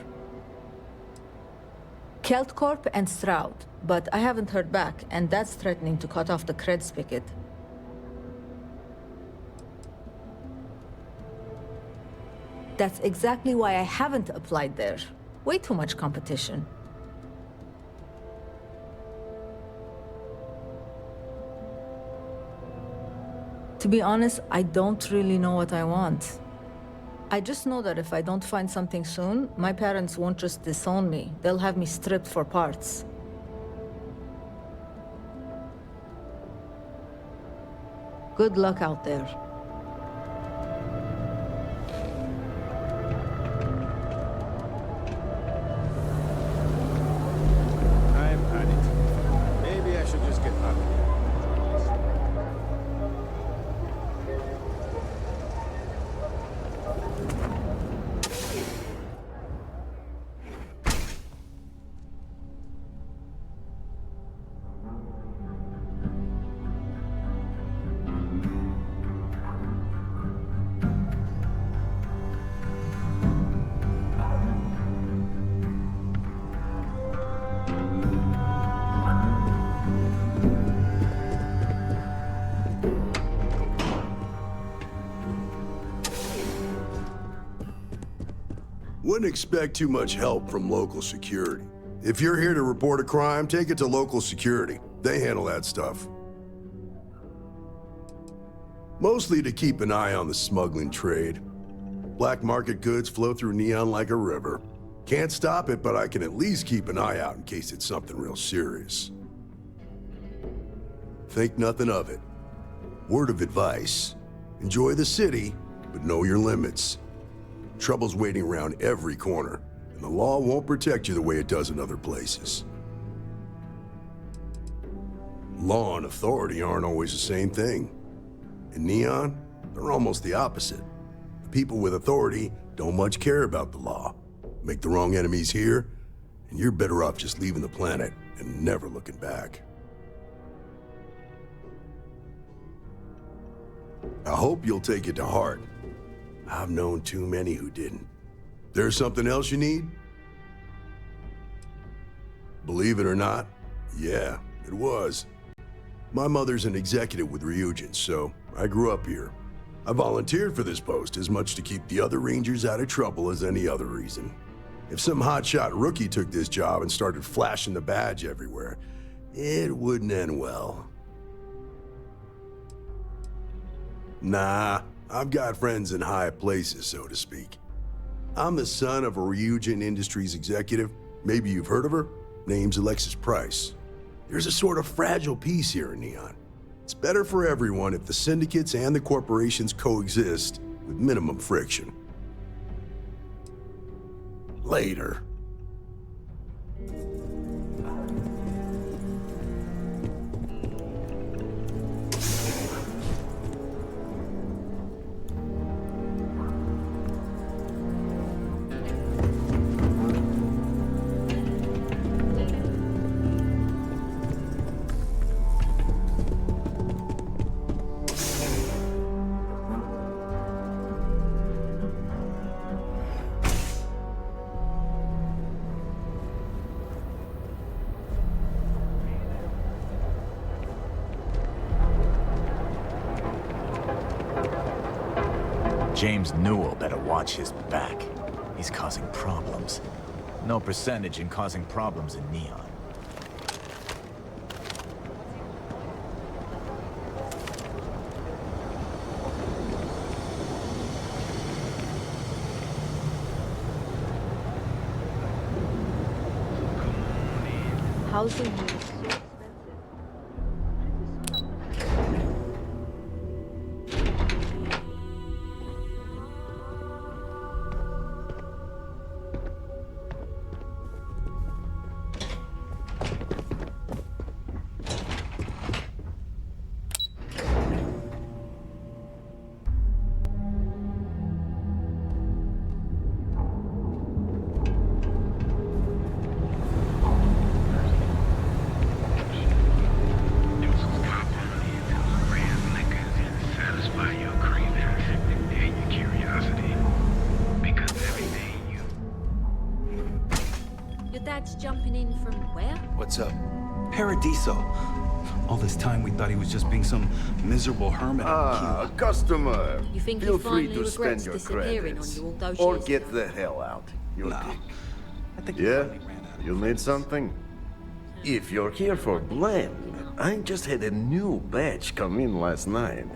KeltCorp and Stroud, but I haven't heard back, and that's threatening to cut off the cred spigot. That's exactly why I haven't applied there. Way too much competition. To be honest, I don't really know what I want. I just know that if I don't find something soon, my parents won't just disown me. They'll have me stripped for parts. Good luck out there. I'm on it. Maybe I should just get out of here. Wouldn't expect too much help from local security. If you're here to report a crime, take it to local security. They handle that stuff. Mostly to keep an eye on the smuggling trade. Black market goods flow through Neon like a river. Can't stop it, but I can at least keep an eye out in case it's something real serious. Think nothing of it. Word of advice. Enjoy the city, but know your limits. Trouble's waiting around every corner, and the law won't protect you the way it does in other places. Law and authority aren't always the same thing. In Neon, they're almost the opposite. The people with authority don't much care about the law. Make the wrong enemies here, and you're better off just leaving the planet and never looking back. I hope you'll take it to heart. I've known too many who didn't. There's something else you need? Believe it or not, yeah, it was. My mother's an executive with Ryujin, so I grew up here. I volunteered for this post as much to keep the other Rangers out of trouble as any other reason. If some hotshot rookie took this job and started flashing the badge everywhere, it wouldn't end well. Nah, I've got friends in high places, so to speak. I'm the son of a Ryujin Industries executive. Maybe you've heard of her? Name's Alexis Price. There's a sort of fragile peace here in Neon. It's better for everyone if the syndicates and the corporations coexist with minimum friction. Later. James Newell better watch his back. He's causing problems. No percentage in causing problems in Neon. Housing here is so expensive. Jumping in from where? What's up? Paradiso. All this time we thought he was just being some miserable hermit. Ah, customer. You think Feel he free finally to spend regrets your disappearing credits. on you all those Or years get ago? the hell out. Your Nah. pick. I think Yeah? You'll need something? If you're here for blend, I just had a new batch come in last night.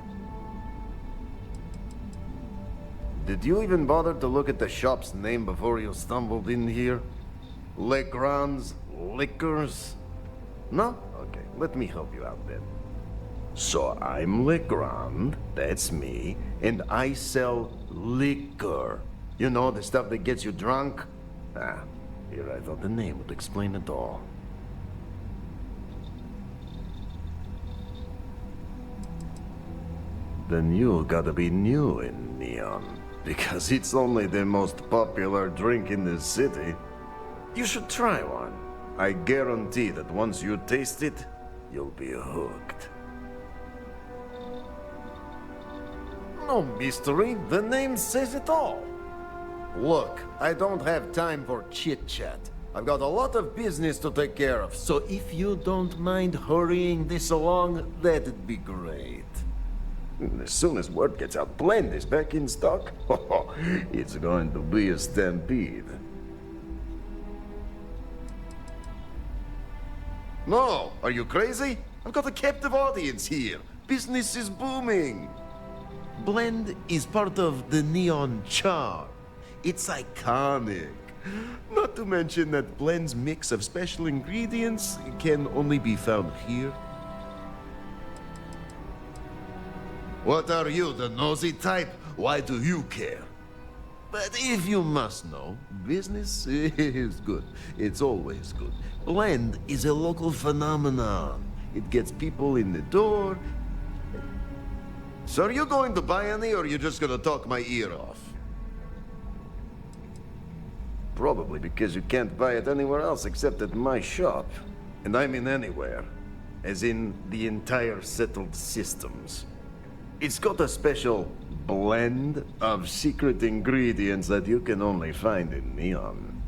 Did you even bother to look at the shop's name before you stumbled in here? Legrand's Liquors? No? Okay, let me help you out then. So I'm Legrand, that's me, and I sell liquor. You know, the stuff that gets you drunk? Ah, here I thought the name would explain it all. Then you gotta be new in Neon, because it's only the most popular drink in the city. You should try one. I guarantee that once you taste it, you'll be hooked. No mystery, the name says it all. Look, I don't have time for chit-chat. I've got a lot of business to take care of, so if you don't mind hurrying this along, that'd be great. As soon as word gets out, Blend is back in stock. It's going to be a stampede. No, are you crazy? I've got a captive audience here. Business is booming. Blend is part of the Neon charm. It's iconic. Not to mention that Blend's mix of special ingredients can only be found here. What are you, the nosy type? Why do you care? But if you must know, business is good. It's always good. Blend is a local phenomenon. It gets people in the door. So are you going to buy any, or are you just gonna talk my ear off? Probably because you can't buy it anywhere else except at my shop. And I mean anywhere. As in the entire settled systems. It's got a special blend of secret ingredients that you can only find in Neon.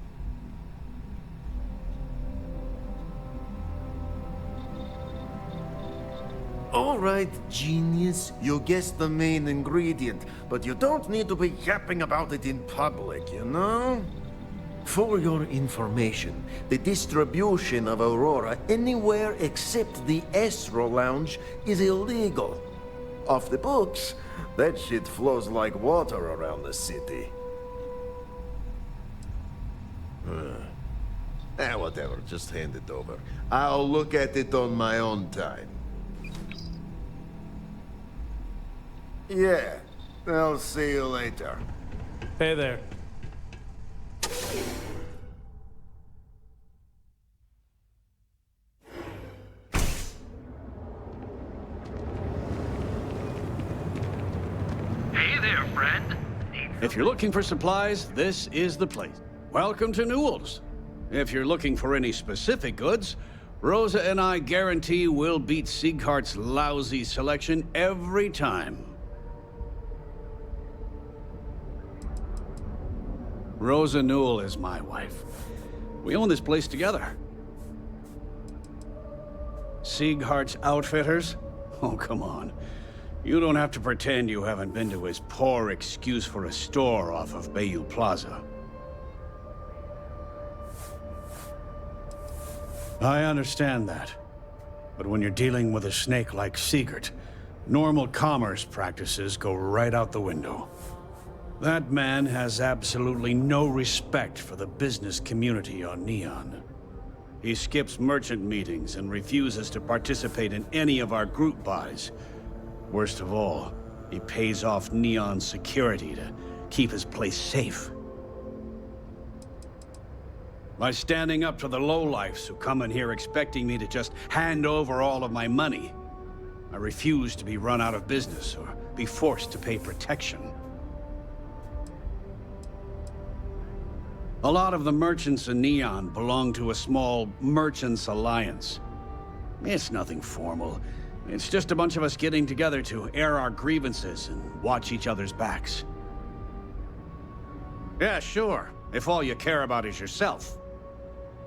All right, genius, you guessed the main ingredient, but you don't need to be yapping about it in public, you know? For your information, the distribution of Aurora anywhere except the Astro Lounge is illegal. Off the books, that shit flows like water around the city. Whatever, just hand it over. I'll look at it on my own time. Yeah, I'll see you later. Hey there. Hey there, friend. If you're looking for supplies, this is the place. Welcome to Newell's. If you're looking for any specific goods, Rosa and I guarantee we'll beat Sieghart's lousy selection every time. Rosa Newell is my wife. We own this place together. Sieghart's Outfitters? Oh, come on. You don't have to pretend you haven't been to his poor excuse for a store off of Bayou Plaza. I understand that. But when you're dealing with a snake like Siegert, normal commerce practices go right out the window. That man has absolutely no respect for the business community on Neon. He skips merchant meetings and refuses to participate in any of our group buys. Worst of all, he pays off Neon security to keep his place safe. By standing up to the lowlifes who come in here expecting me to just hand over all of my money, I refuse to be run out of business or be forced to pay protection. A lot of the merchants in Neon belong to a small merchants alliance. It's nothing formal. It's just a bunch of us getting together to air our grievances and watch each other's backs. Yeah, sure, if all you care about is yourself.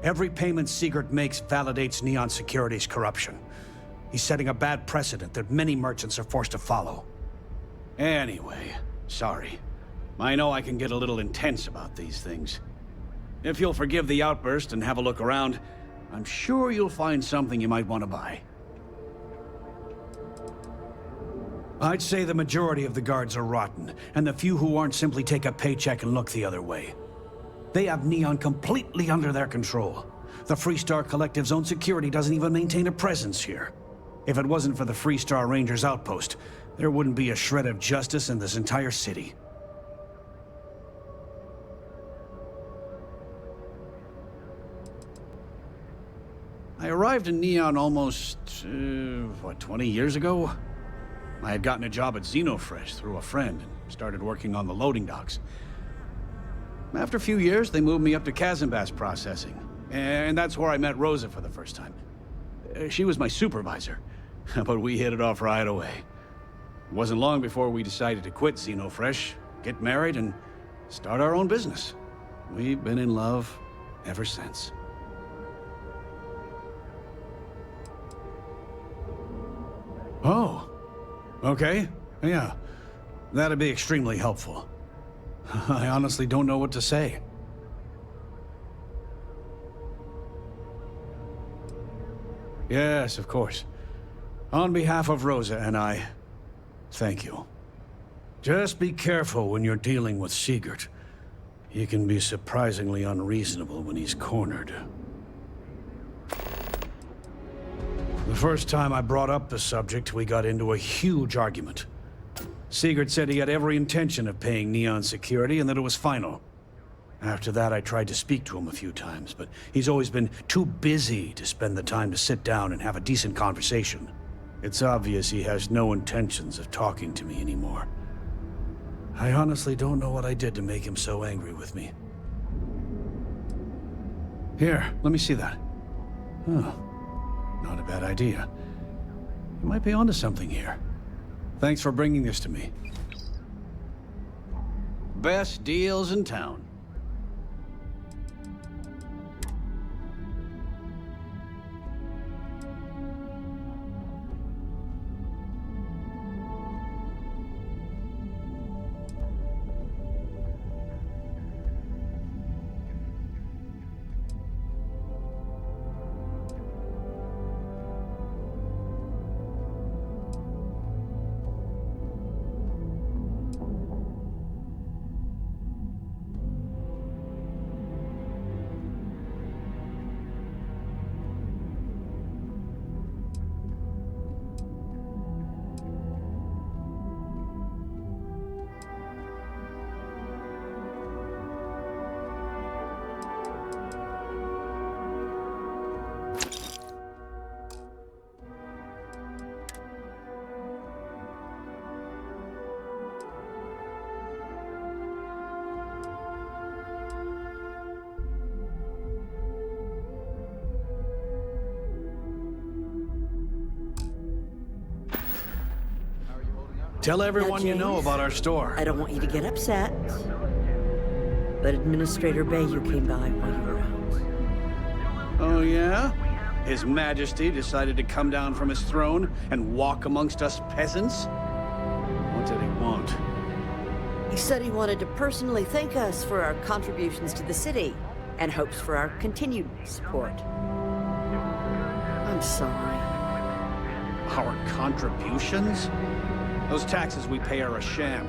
Every payment Siegert makes validates Neon Security's corruption. He's setting a bad precedent that many merchants are forced to follow. Anyway, sorry. I know I can get a little intense about these things. If you'll forgive the outburst and have a look around, I'm sure you'll find something you might want to buy. I'd say the majority of the guards are rotten, and the few who aren't simply take a paycheck and look the other way. They have Neon completely under their control. The Freestar Collective's own security doesn't even maintain a presence here. If it wasn't for the Freestar Rangers outpost, there wouldn't be a shred of justice in this entire city. I arrived in Neon almost, 20 years ago? I had gotten a job at Xenofresh through a friend and started working on the loading docks. After a few years, they moved me up to Kazanbass processing, and that's where I met Rosa for the first time. She was my supervisor, but we hit it off right away. It wasn't long before we decided to quit Xenofresh, get married, and start our own business. We've been in love ever since. Oh, okay, yeah. That'd be extremely helpful. I honestly don't know what to say. Yes, of course. On behalf of Rosa and I, thank you. Just be careful when you're dealing with Siegert. He can be surprisingly unreasonable when he's cornered. The first time I brought up the subject, we got into a huge argument. Siegert said he had every intention of paying Neon security and that it was final. After that, I tried to speak to him a few times, but he's always been too busy to spend the time to sit down and have a decent conversation. It's obvious he has no intentions of talking to me anymore. I honestly don't know what I did to make him so angry with me. Here, let me see that. Oh, not a bad idea. You might be onto something here. Thanks for bringing this to me. Best deals in town. Tell everyone Now, you know James, about our store. I don't want you to get upset, but Administrator Bayou came by while you were out. Oh, yeah? His Majesty decided to come down from his throne and walk amongst us peasants? What did he want? He said he wanted to personally thank us for our contributions to the city and hopes for our continued support. I'm sorry. Our contributions? Those taxes we pay are a sham.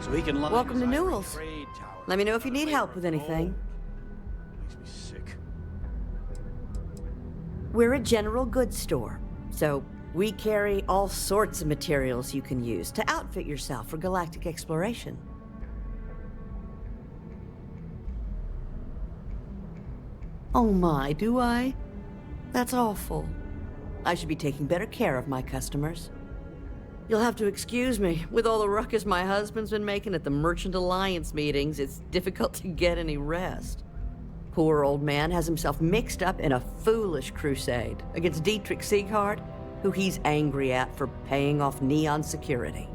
So he can lie. Welcome to Newell's. Let me know if you need help with anything. Makes me sick. We're a general goods store, so we carry all sorts of materials you can use to outfit yourself for galactic exploration. Oh my, do I? That's awful. I should be taking better care of my customers. You'll have to excuse me. With all the ruckus my husband's been making at the Merchant Alliance meetings, it's difficult to get any rest. Poor old man has himself mixed up in a foolish crusade against Dietrich Sieghart, who he's angry at for paying off Neon security.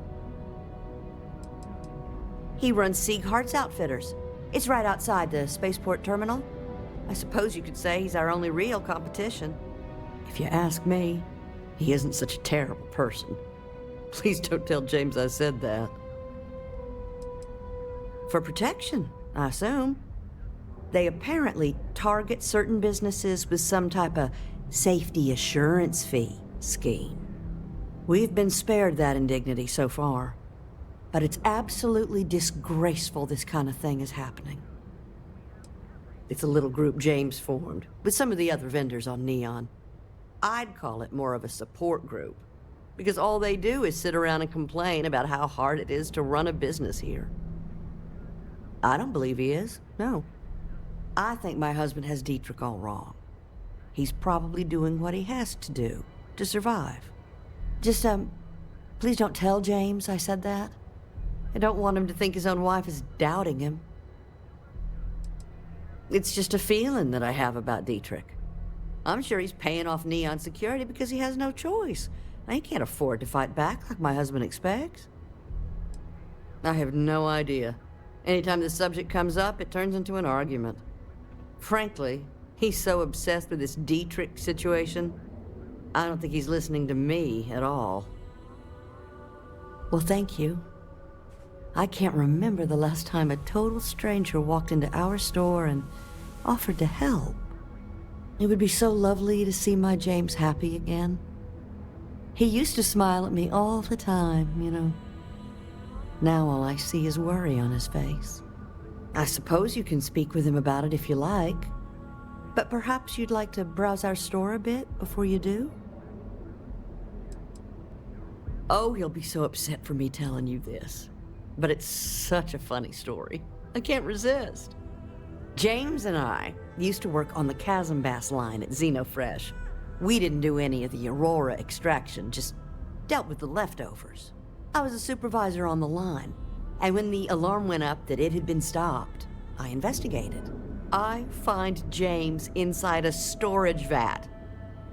He runs Sieghart's Outfitters. It's right outside the spaceport terminal. I suppose you could say he's our only real competition. If you ask me, he isn't such a terrible person. Please don't tell James I said that. For protection, I assume. They apparently target certain businesses with some type of safety assurance fee scheme. We've been spared that indignity so far, but it's absolutely disgraceful this kind of thing is happening. It's a little group James formed with some of the other vendors on Neon. I'd call it more of a support group, because all they do is sit around and complain about how hard it is to run a business here. I don't believe he is, no. I think my husband has Dietrich all wrong. He's probably doing what he has to do to survive. Just, please don't tell James I said that. I don't want him to think his own wife is doubting him. It's just a feeling that I have about Dietrich. I'm sure he's paying off Neon security because he has no choice. He can't afford to fight back like my husband expects. I have no idea. Anytime the subject comes up, it turns into an argument. Frankly, he's so obsessed with this Dietrich situation, I don't think he's listening to me at all. Well, thank you. I can't remember the last time a total stranger walked into our store and offered to help. It would be so lovely to see my James happy again. He used to smile at me all the time, you know. Now all I see is worry on his face. I suppose you can speak with him about it if you like, but perhaps you'd like to browse our store a bit before you do? Oh, he'll be so upset for me telling you this, but it's such a funny story. I can't resist. James and I used to work on the Chasm Bass line at Xenofresh. We didn't do any of the Aurora extraction, just dealt with the leftovers. I was a supervisor on the line, and when the alarm went up that it had been stopped, I investigated. I find James inside a storage vat,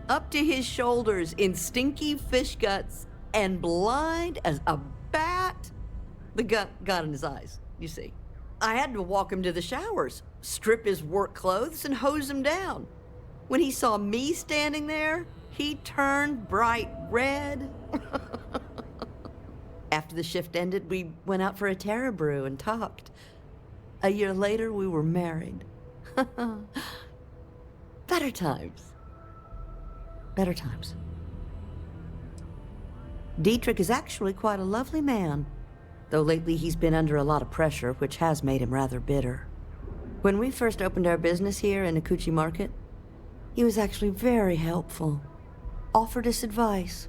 up to his shoulders in stinky fish guts and blind as a bat. The gun in his eyes, you see. I had to walk him to the showers, strip his work clothes, and hose him down. When he saw me standing there, he turned bright red. After the shift ended, we went out for a Terra brew and talked. A year later, we were married. Better times. Better times. Dietrich is actually quite a lovely man, though lately he's been under a lot of pressure, which has made him rather bitter. When we first opened our business here in Akuchi Market, he was actually very helpful. Offered us advice.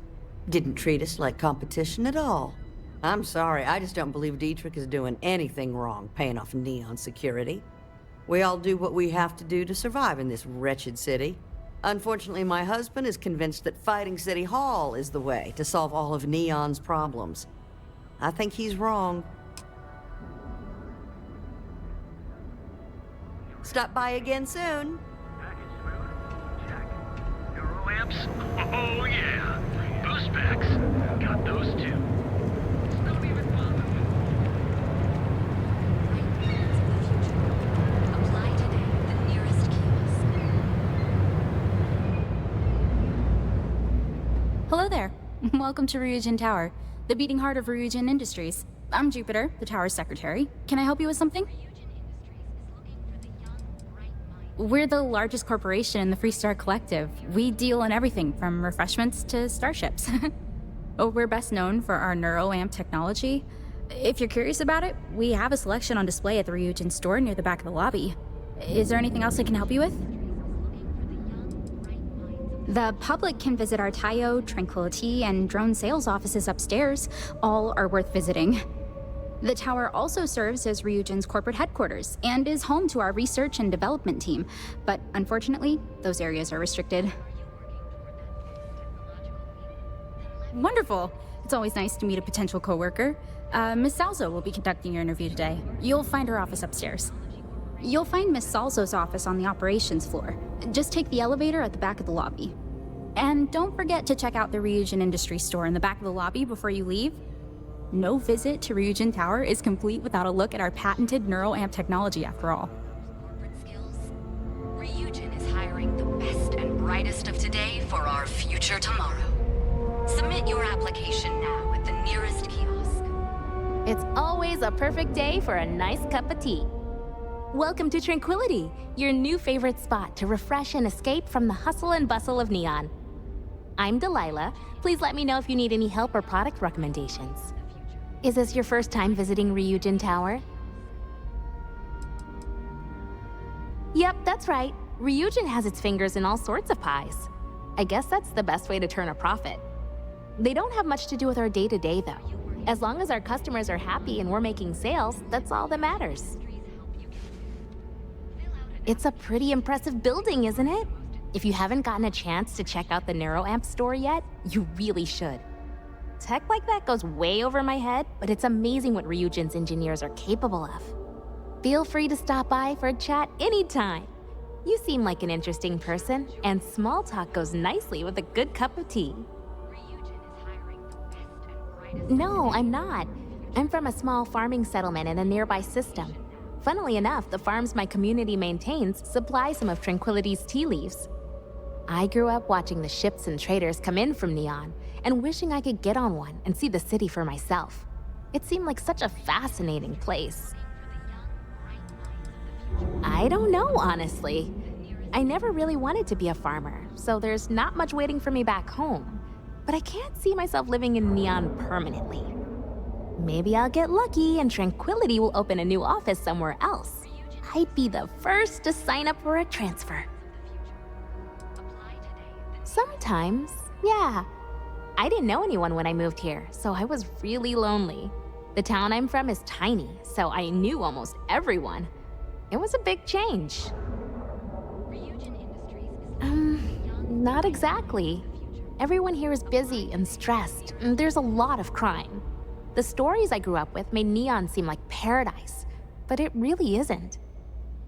Didn't treat us like competition at all. I'm sorry, I just don't believe Dietrich is doing anything wrong paying off Neon security. We all do what we have to do to survive in this wretched city. Unfortunately, my husband is convinced that fighting City Hall is the way to solve all of Neon's problems. I think he's wrong. Stop by again soon. Neuro lamps? Oh yeah. Boost packs. Got those too. Don't even bother. Apply today at the nearest kiosk. Hello there. Welcome to Ryujin Tower, the beating heart of Ryujin Industries. I'm Jupiter, the tower's secretary. Can I help you with something? We're the largest corporation in the Freestar Collective. We deal in everything from refreshments to starships. Oh, we're best known for our NeuroAmp technology. If you're curious about it, we have a selection on display at the Ryujin store near the back of the lobby. Is there anything else I can help you with? The public can visit our Tayo, Tranquility, and drone sales offices upstairs. All are worth visiting. The tower also serves as Ryujin's corporate headquarters and is home to our research and development team, but unfortunately, those areas are restricted. Wonderful. It's always nice to meet a potential coworker. Miss Salzo will be conducting your interview today. You'll find her office upstairs. You'll find Miss Salzo's office on the operations floor. Just take the elevator at the back of the lobby. And don't forget to check out the Ryujin Industries store in the back of the lobby before you leave. No visit to Ryujin Tower is complete without a look at our patented NeuroAmp technology, after all. Ryujin is hiring the best and brightest of today for our future tomorrow. Submit your application now at the nearest kiosk. It's always a perfect day for a nice cup of tea. Welcome to Tranquility, your new favorite spot to refresh and escape from the hustle and bustle of Neon. I'm Delilah. Please let me know if you need any help or product recommendations. Is this your first time visiting Ryujin Tower? Yep, that's right. Ryujin has its fingers in all sorts of pies. I guess that's the best way to turn a profit. They don't have much to do with our day-to-day, though. As long as our customers are happy and we're making sales, that's all that matters. It's a pretty impressive building, isn't it? If you haven't gotten a chance to check out the NeuroAmp store yet, you really should. Tech like that goes way over my head, but it's amazing what Ryujin's engineers are capable of. Feel free to stop by for a chat anytime. You seem like an interesting person, and small talk goes nicely with a good cup of tea. No, I'm not. I'm from a small farming settlement in a nearby system. Funnily enough, the farms my community maintains supply some of Tranquility's tea leaves. I grew up watching the ships and traders come in from Neon, and wishing I could get on one and see the city for myself. It seemed like such a fascinating place. I don't know, honestly. I never really wanted to be a farmer, so there's not much waiting for me back home. But I can't see myself living in Neon permanently. Maybe I'll get lucky and Tranquility will open a new office somewhere else. I'd be the first to sign up for a transfer. Sometimes, yeah. I didn't know anyone when I moved here, so I was really lonely. The town I'm from is tiny, so I knew almost everyone. It was a big change. Not exactly. Everyone here is busy and stressed, and there's a lot of crime. The stories I grew up with made Neon seem like paradise, but it really isn't.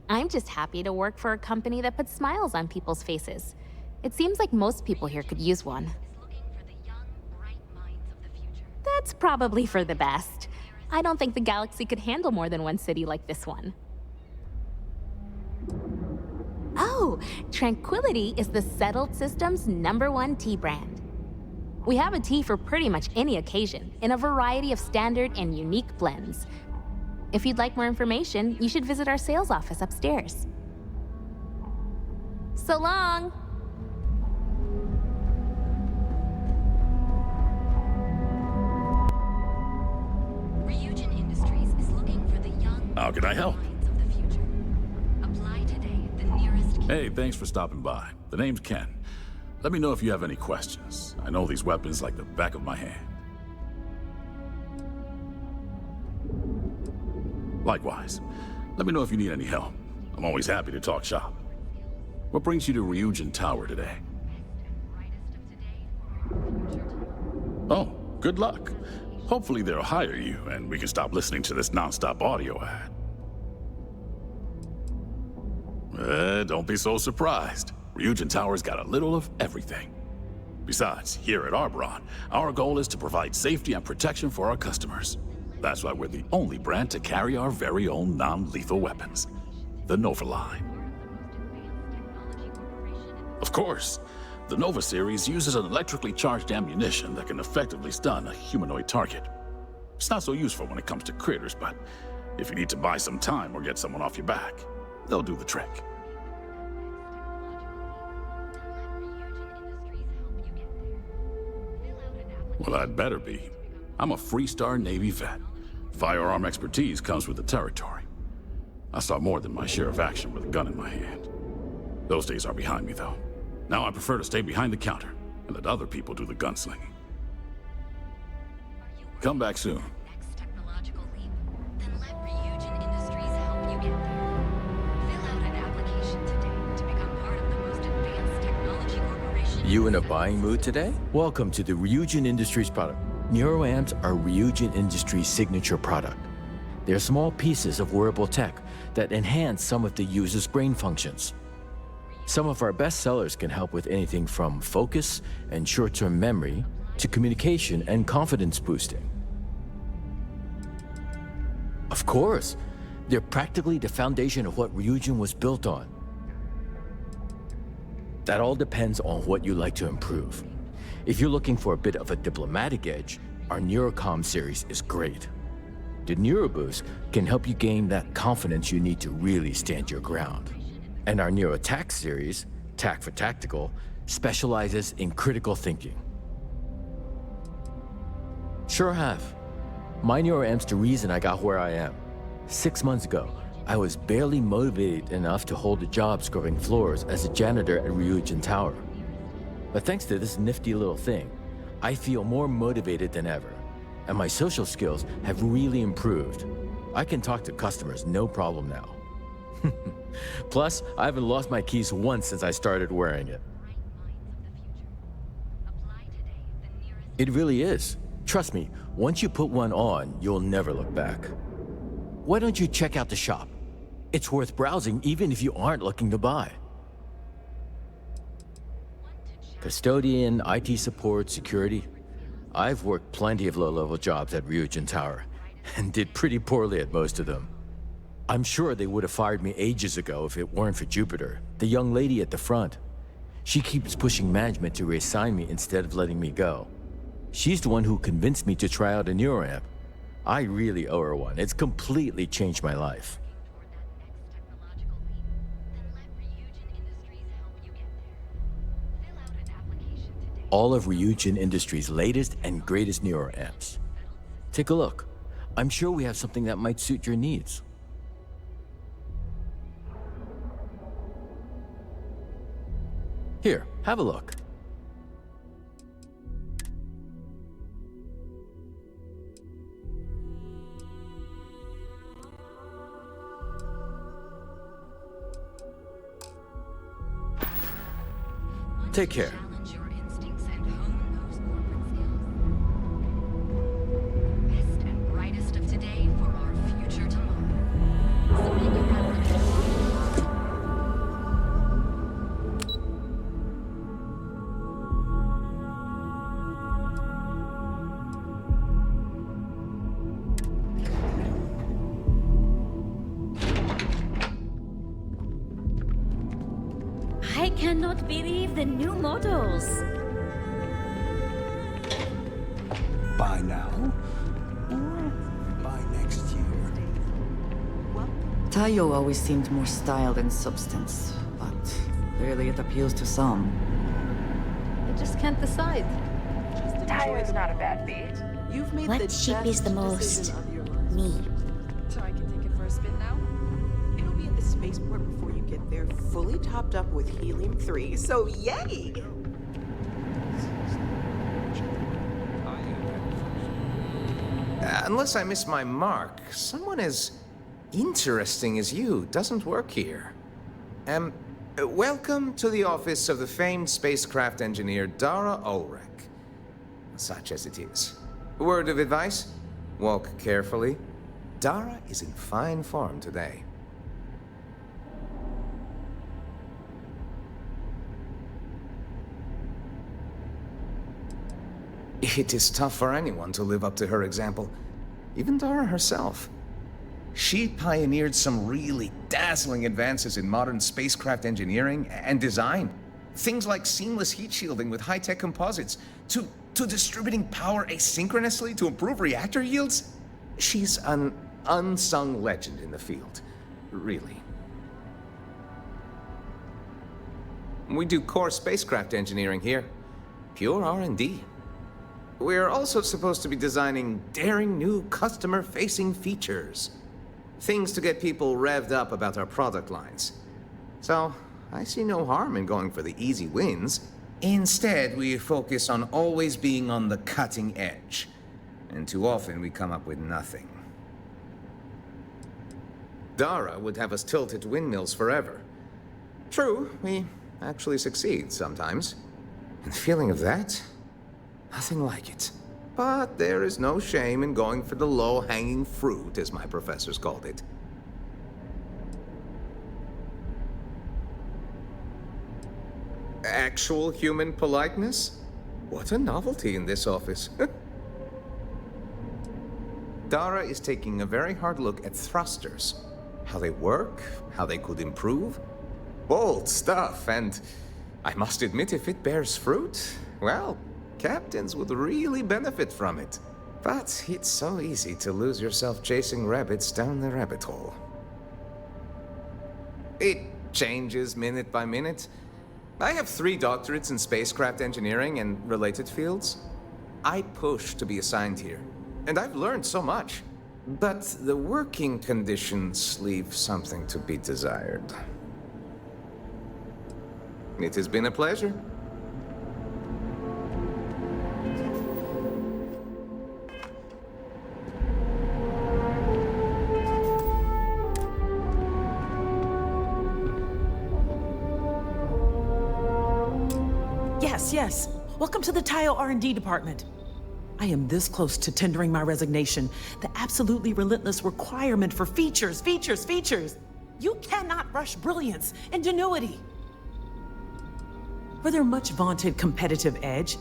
I'm just happy to work for a company that puts smiles on people's faces. It seems like most people here could use one. That's probably for the best. I don't think the galaxy could handle more than one city like this one. Oh, Tranquility is the Settled System's #1 tea brand. We have a tea for pretty much any occasion, in a variety of standard and unique blends. If you'd like more information, you should visit our sales office upstairs. So long! Ryujin Industries is looking for the young How can I help? minds of the future. Apply today at the nearest Hey, thanks for stopping by. The name's Ken. Let me know if you have any questions. I know these weapons like the back of my hand. Likewise. Let me know if you need any help. I'm always happy to talk shop. What brings you to Ryujin Tower today? Oh, good luck. Hopefully they'll hire you and we can stop listening to this non-stop audio ad. Don't be so surprised. Ryujin Tower's got a little of everything. Besides, here at Arbron, our goal is to provide safety and protection for our customers. That's why we're the only brand to carry our very own non-lethal weapons, the Nova line. Of course, the Nova series uses an electrically charged ammunition that can effectively stun a humanoid target. It's not so useful when it comes to critters, but if you need to buy some time or get someone off your back, they'll do the trick. Well, I'd better be. I'm a Freestar Navy vet. Firearm expertise comes with the territory. I saw more than my share of action with a gun in my hand. Those days are behind me, though. Now I prefer to stay behind the counter and let other people do the gunslinging. Come back soon. next technological leap. Then let Ryujin Industries help you get there. Fill out an application today to become part of the most advanced technology corporation. You in a buying mood today? Welcome to the Ryujin Industries product. Neuroamps are Ryujin Industries' signature product. They're small pieces of wearable tech that enhance some of the user's brain functions. Some of our best sellers can help with anything from focus and short-term memory to communication and confidence boosting. Of course, they're practically the foundation of what Ryujin was built on. That all depends on what you like to improve. If you're looking for a bit of a diplomatic edge, our Neurocom series is great. The NeuroBoost can help you gain that confidence you need to really stand your ground. And our NeuroTac series, TAC for Tactical, specializes in critical thinking. Sure have. My NeuroAmp's the reason I got where I am. 6 months ago, I was barely motivated enough to hold a job scrubbing floors as a janitor at Ryujin Tower. But thanks to this nifty little thing, I feel more motivated than ever, and my social skills have really improved. I can talk to customers no problem now. Plus, I haven't lost my keys once since I started wearing it. It really is. Trust me, once you put one on, you'll never look back. Why don't you check out the shop? It's worth browsing even if you aren't looking to buy. Custodian, IT support, security. I've worked plenty of low-level jobs at Ryujin Tower, and did pretty poorly at most of them. I'm sure they would have fired me ages ago if it weren't for Jupiter, the young lady at the front. She keeps pushing management to reassign me instead of letting me go. She's the one who convinced me to try out a Neuroamp. I really owe her one. It's completely changed my life. All of Ryujin Industries' latest and greatest Neuroamps. Take a look. I'm sure we have something that might suit your needs. Here, have a look. Take care. Best and brightest of today for our future tomorrow. Submit your application. I cannot believe the new models. By now? Or by next year? Tayo always seemed more style than substance, but clearly it appeals to some. I just can't decide. Tayo's not a bad beat. You've made What ship is the most me? So I can take it for a spin now? It'll be at the spaceport before you get there, fully topped up with helium-3, so yay! Unless I miss my mark, someone as interesting as you doesn't work here. Welcome to the office of the famed spacecraft engineer Dara Ulrich. Such as it is. Word of advice? Walk carefully. Dara is in fine form today. It is tough for anyone to live up to her example, even Dara herself. She pioneered some really dazzling advances in modern spacecraft engineering and design. Things like seamless heat shielding with high-tech composites, to distributing power asynchronously to improve reactor yields. She's an unsung legend in the field, really. We do core spacecraft engineering here, pure R&D. We're also supposed to be designing daring new customer-facing features. Things to get people revved up about our product lines. So, I see no harm in going for the easy wins. Instead, we focus on always being on the cutting edge. And too often, we come up with nothing. Dara would have us tilt at windmills forever. True, we actually succeed sometimes. And the feeling of that? Nothing like it. But there is no shame in going for the low-hanging fruit, as my professors called it. Actual human politeness? What a novelty in this office. Dara is taking a very hard look at thrusters. How they work, how they could improve. Bold stuff, and I must admit, if it bears fruit, well, captains would really benefit from it. But it's so easy to lose yourself chasing rabbits down the rabbit hole. It changes minute by minute. I have 3 doctorates in spacecraft engineering and related fields. I push to be assigned here, and I've learned so much. But the working conditions leave something to be desired. It has been a pleasure. Yes. Welcome to the Tayo R&D department. I am this close to tendering my resignation. The absolutely relentless requirement for features. You cannot rush brilliance, ingenuity. For their much vaunted competitive edge.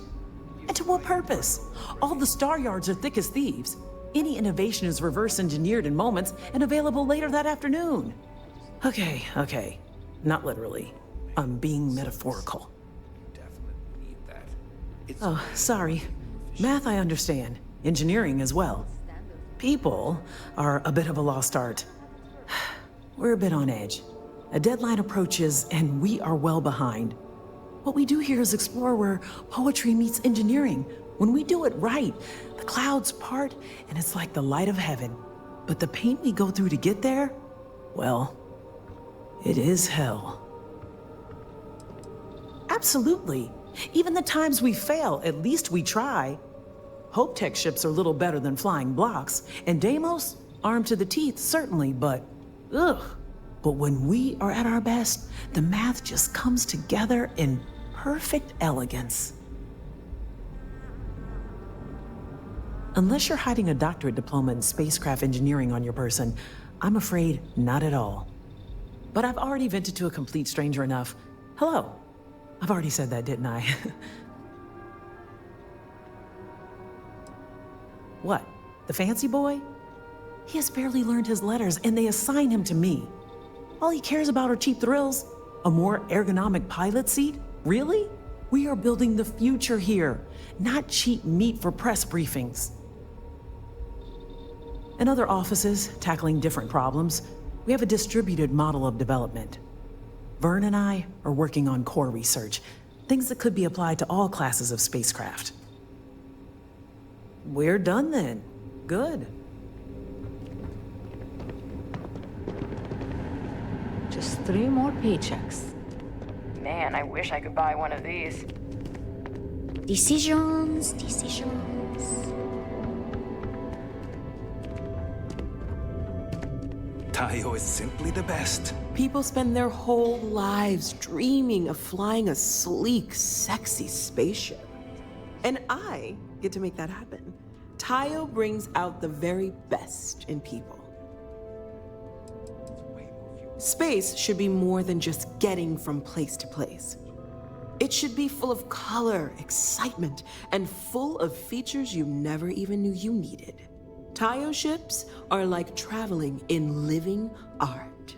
And to what purpose? All the star yards are thick as thieves. Any innovation is reverse engineered in moments and available later that afternoon. Okay. Not literally. I'm being metaphorical. Oh, sorry. Math I understand. Engineering as well. People are a bit of a lost art. We're a bit on edge. A deadline approaches and we are well behind. What we do here is explore where poetry meets engineering. When we do it right, the clouds part and it's like the light of heaven. But the pain we go through to get there, well, it is hell. Absolutely. Even the times we fail, at least we try. Hope Tech ships are little better than flying blocks, and Deimos, armed to the teeth, certainly, but ugh. But when we are at our best, the math just comes together in perfect elegance. Unless you're hiding a doctorate diploma in spacecraft engineering on your person, I'm afraid not at all. But I've already vented to a complete stranger enough. Hello. I've already said that, didn't I? What? The fancy boy? He has barely learned his letters, and they assign him to me. All he cares about are cheap thrills. A more ergonomic pilot seat? Really? We are building the future here, not cheap meat for press briefings. In other offices, tackling different problems, we have a distributed model of development. Vern and I are working on core research, things that could be applied to all classes of spacecraft. We're done then. Good. Just 3 more paychecks. Man, I wish I could buy one of these. Decisions. Tayo is simply the best. People spend their whole lives dreaming of flying a sleek, sexy spaceship. And I get to make that happen. Tayo brings out the very best in people. Space should be more than just getting from place to place. It should be full of color, excitement, and full of features you never even knew you needed. Tayo ships are like traveling in living art.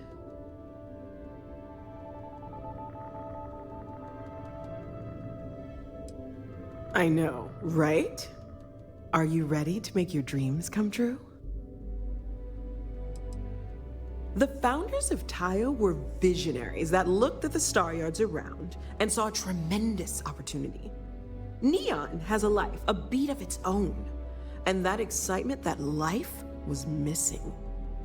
I know, right? Are you ready to make your dreams come true? The founders of Tayo were visionaries that looked at the star yards around and saw a tremendous opportunity. Neon has a life, a beat of its own, and that excitement, that life, was missing.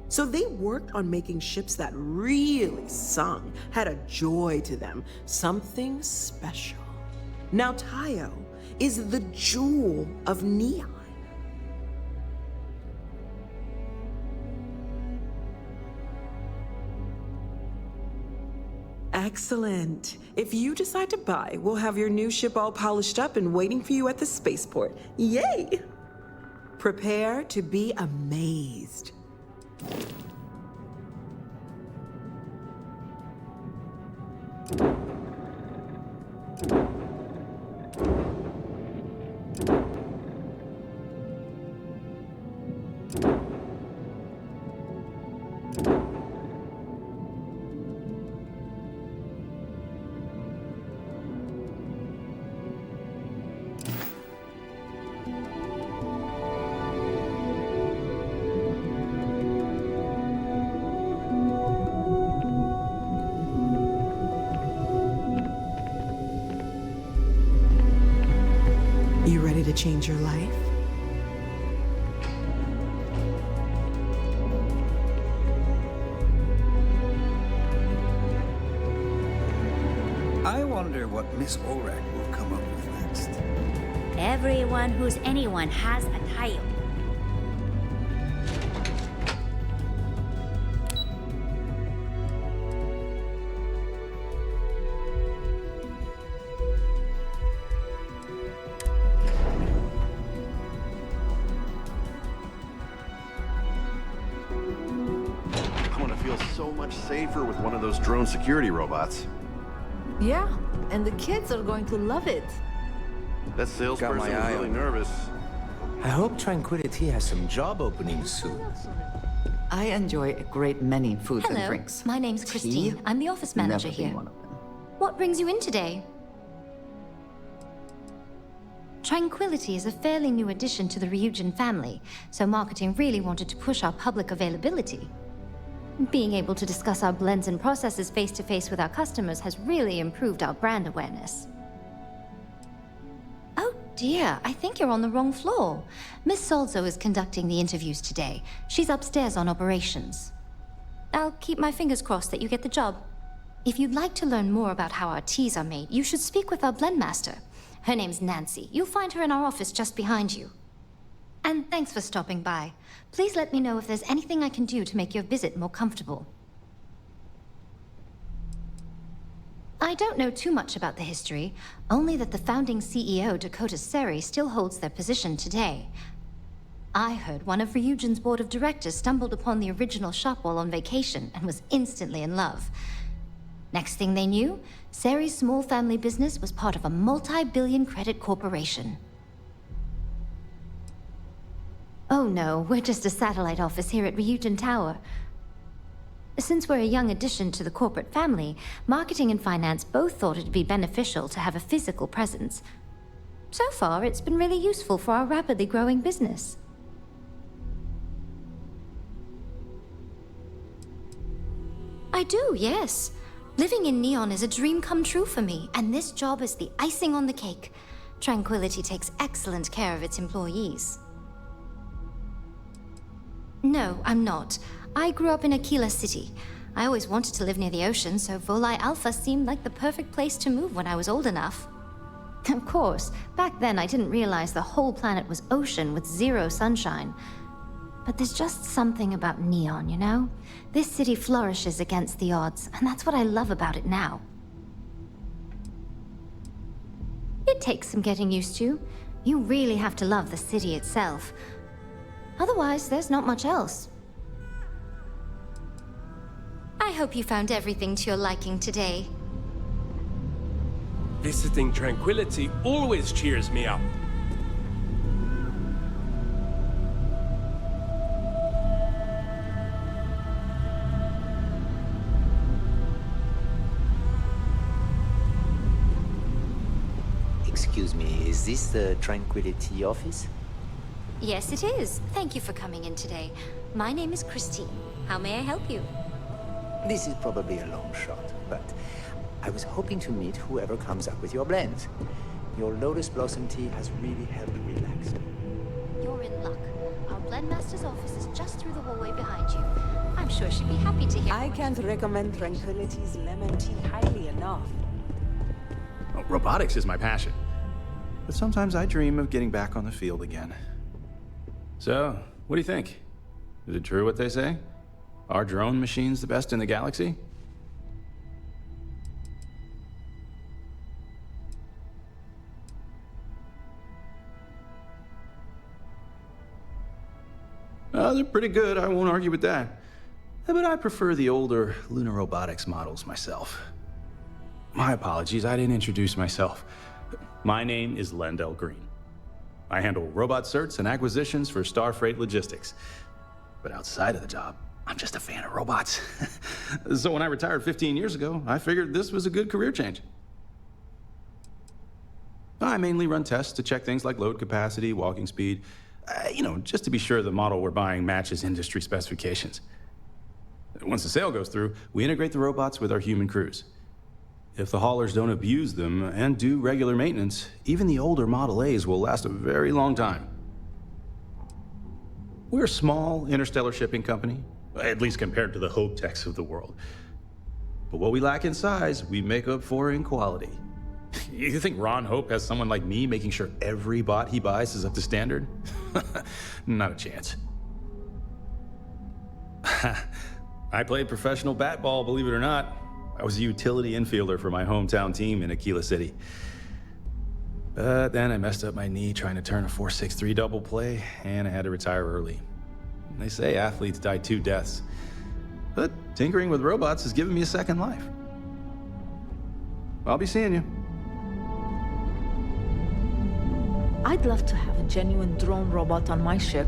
So they worked on making ships that really sung, had a joy to them, something special. Now Tayo is the jewel of Neon. Excellent. If you decide to buy, we'll have your new ship all polished up and waiting for you at the spaceport. Yay! Prepare to be amazed. You ready to change your life? I wonder what Miss Orek will come up with next. Everyone who's anyone has a Tayo. I'm gonna feel so much safer with one of those drone security robots. Yeah, and the kids are going to love it. That salesperson was eye really on you. nervous. I hope Tranquility has some job openings soon. I enjoy a great many foods and Hello, drinks. my name's Christine. I'm the office manager Never been here. one of them. What brings you in today? Tranquility is a fairly new addition to the Ryujin family, so marketing really wanted to push our public availability. Being able to discuss our blends and processes face-to-face with our customers has really improved our brand awareness. Oh dear, I think you're on the wrong floor. Miss Solzo is conducting the interviews today. She's upstairs on operations. I'll keep my fingers crossed that you get the job. If you'd like to learn more about how our teas are made, you should speak with our blend master. Her name's Nancy. You'll find her in our office just behind you. And thanks for stopping by. Please let me know if there's anything I can do to make your visit more comfortable. I don't know too much about the history, only that the founding CEO, Dakota Seri, still holds their position today. I heard one of Ryujin's board of directors stumbled upon the original shop while on vacation and was instantly in love. Next thing they knew, Seri's small family business was part of a multi-billion credit corporation. Oh no, we're just a satellite office here at Ryujin Tower. Since we're a young addition to the corporate family, marketing and finance both thought it'd be beneficial to have a physical presence. So far, it's been really useful for our rapidly growing business. I do, yes. Living in Neon is a dream come true for me, and this job is the icing on the cake. Tranquility takes excellent care of its employees. No, I'm not. I grew up in Aquila City. I always wanted to live near the ocean, so Volii Alpha seemed like the perfect place to move when I was old enough. Of course, back then I didn't realize the whole planet was ocean with zero sunshine. But there's just something about Neon, you know? This city flourishes against the odds, and that's what I love about it now. It takes some getting used to. You really have to love the city itself. Otherwise, there's not much else. I hope you found everything to your liking today. Visiting Tranquility always cheers me up. Excuse me, is this the Tranquility office? Yes, it is. Thank you for coming in today. My name is Christine. How may I help you? This is probably a long shot, but I was hoping to meet whoever comes up with your blends. Your Lotus Blossom tea has really helped relax me. You're in luck. Our blend master's office is just through the hallway behind you. I'm sure she'd be happy to hear. I can't recommend Tranquility's lemon tea highly enough. Well, robotics is my passion. But sometimes I dream of getting back on the field again. So, what do you think? Is it true what they say? Our drone machine's the best in the galaxy? They're pretty good, I won't argue with that. But I prefer the older Lunar Robotics models myself. My apologies, I didn't introduce myself. My name is Lendell Green. I handle robot certs and acquisitions for Starfreight Logistics. But outside of the job, I'm just a fan of robots. So when I retired 15 years ago, I figured this was a good career change. I mainly run tests to check things like load capacity, walking speed, just to be sure the model we're buying matches industry specifications. Once the sale goes through, we integrate the robots with our human crews. If the haulers don't abuse them and do regular maintenance, even the older Model A's will last a very long time. We're a small interstellar shipping company, at least compared to the Hope Techs of the world. But what we lack in size, we make up for in quality. You think Ron Hope has someone like me making sure every bot he buys is up to standard? Not a chance. I played professional bat ball, believe it or not. I was a utility infielder for my hometown team in Aquila City. But then I messed up my knee trying to turn a 4.63 double play, and I had to retire early. They say athletes die 2 deaths. But tinkering with robots has given me a second life. I'll be seeing you. I'd love to have a genuine drone robot on my ship.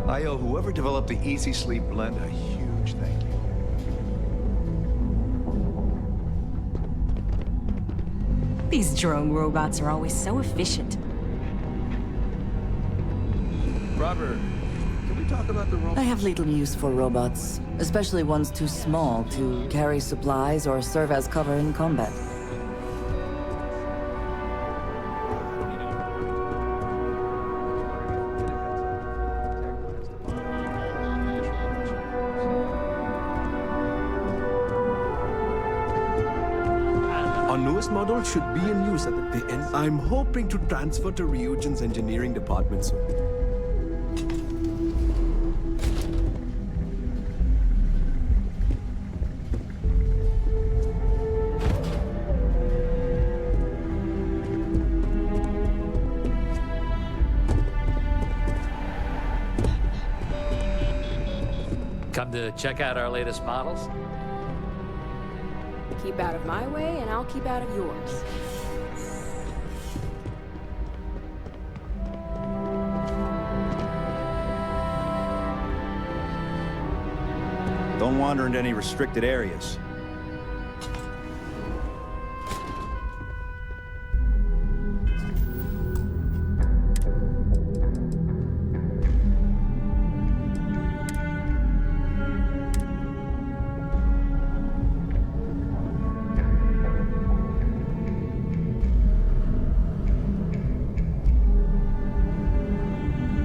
I owe whoever developed the Easy Sleep blend a huge thank you. These drone robots are always so efficient. Robert, can we talk about the robot? I have little use for robots, especially ones too small to carry supplies or serve as cover in combat. Our newest model should be in use at the end. I'm hoping to transfer to Ryujin's engineering department soon. Come to check out our latest models? Keep out of my way, and I'll keep out of yours. Don't wander into any restricted areas.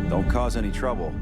Don't cause any trouble.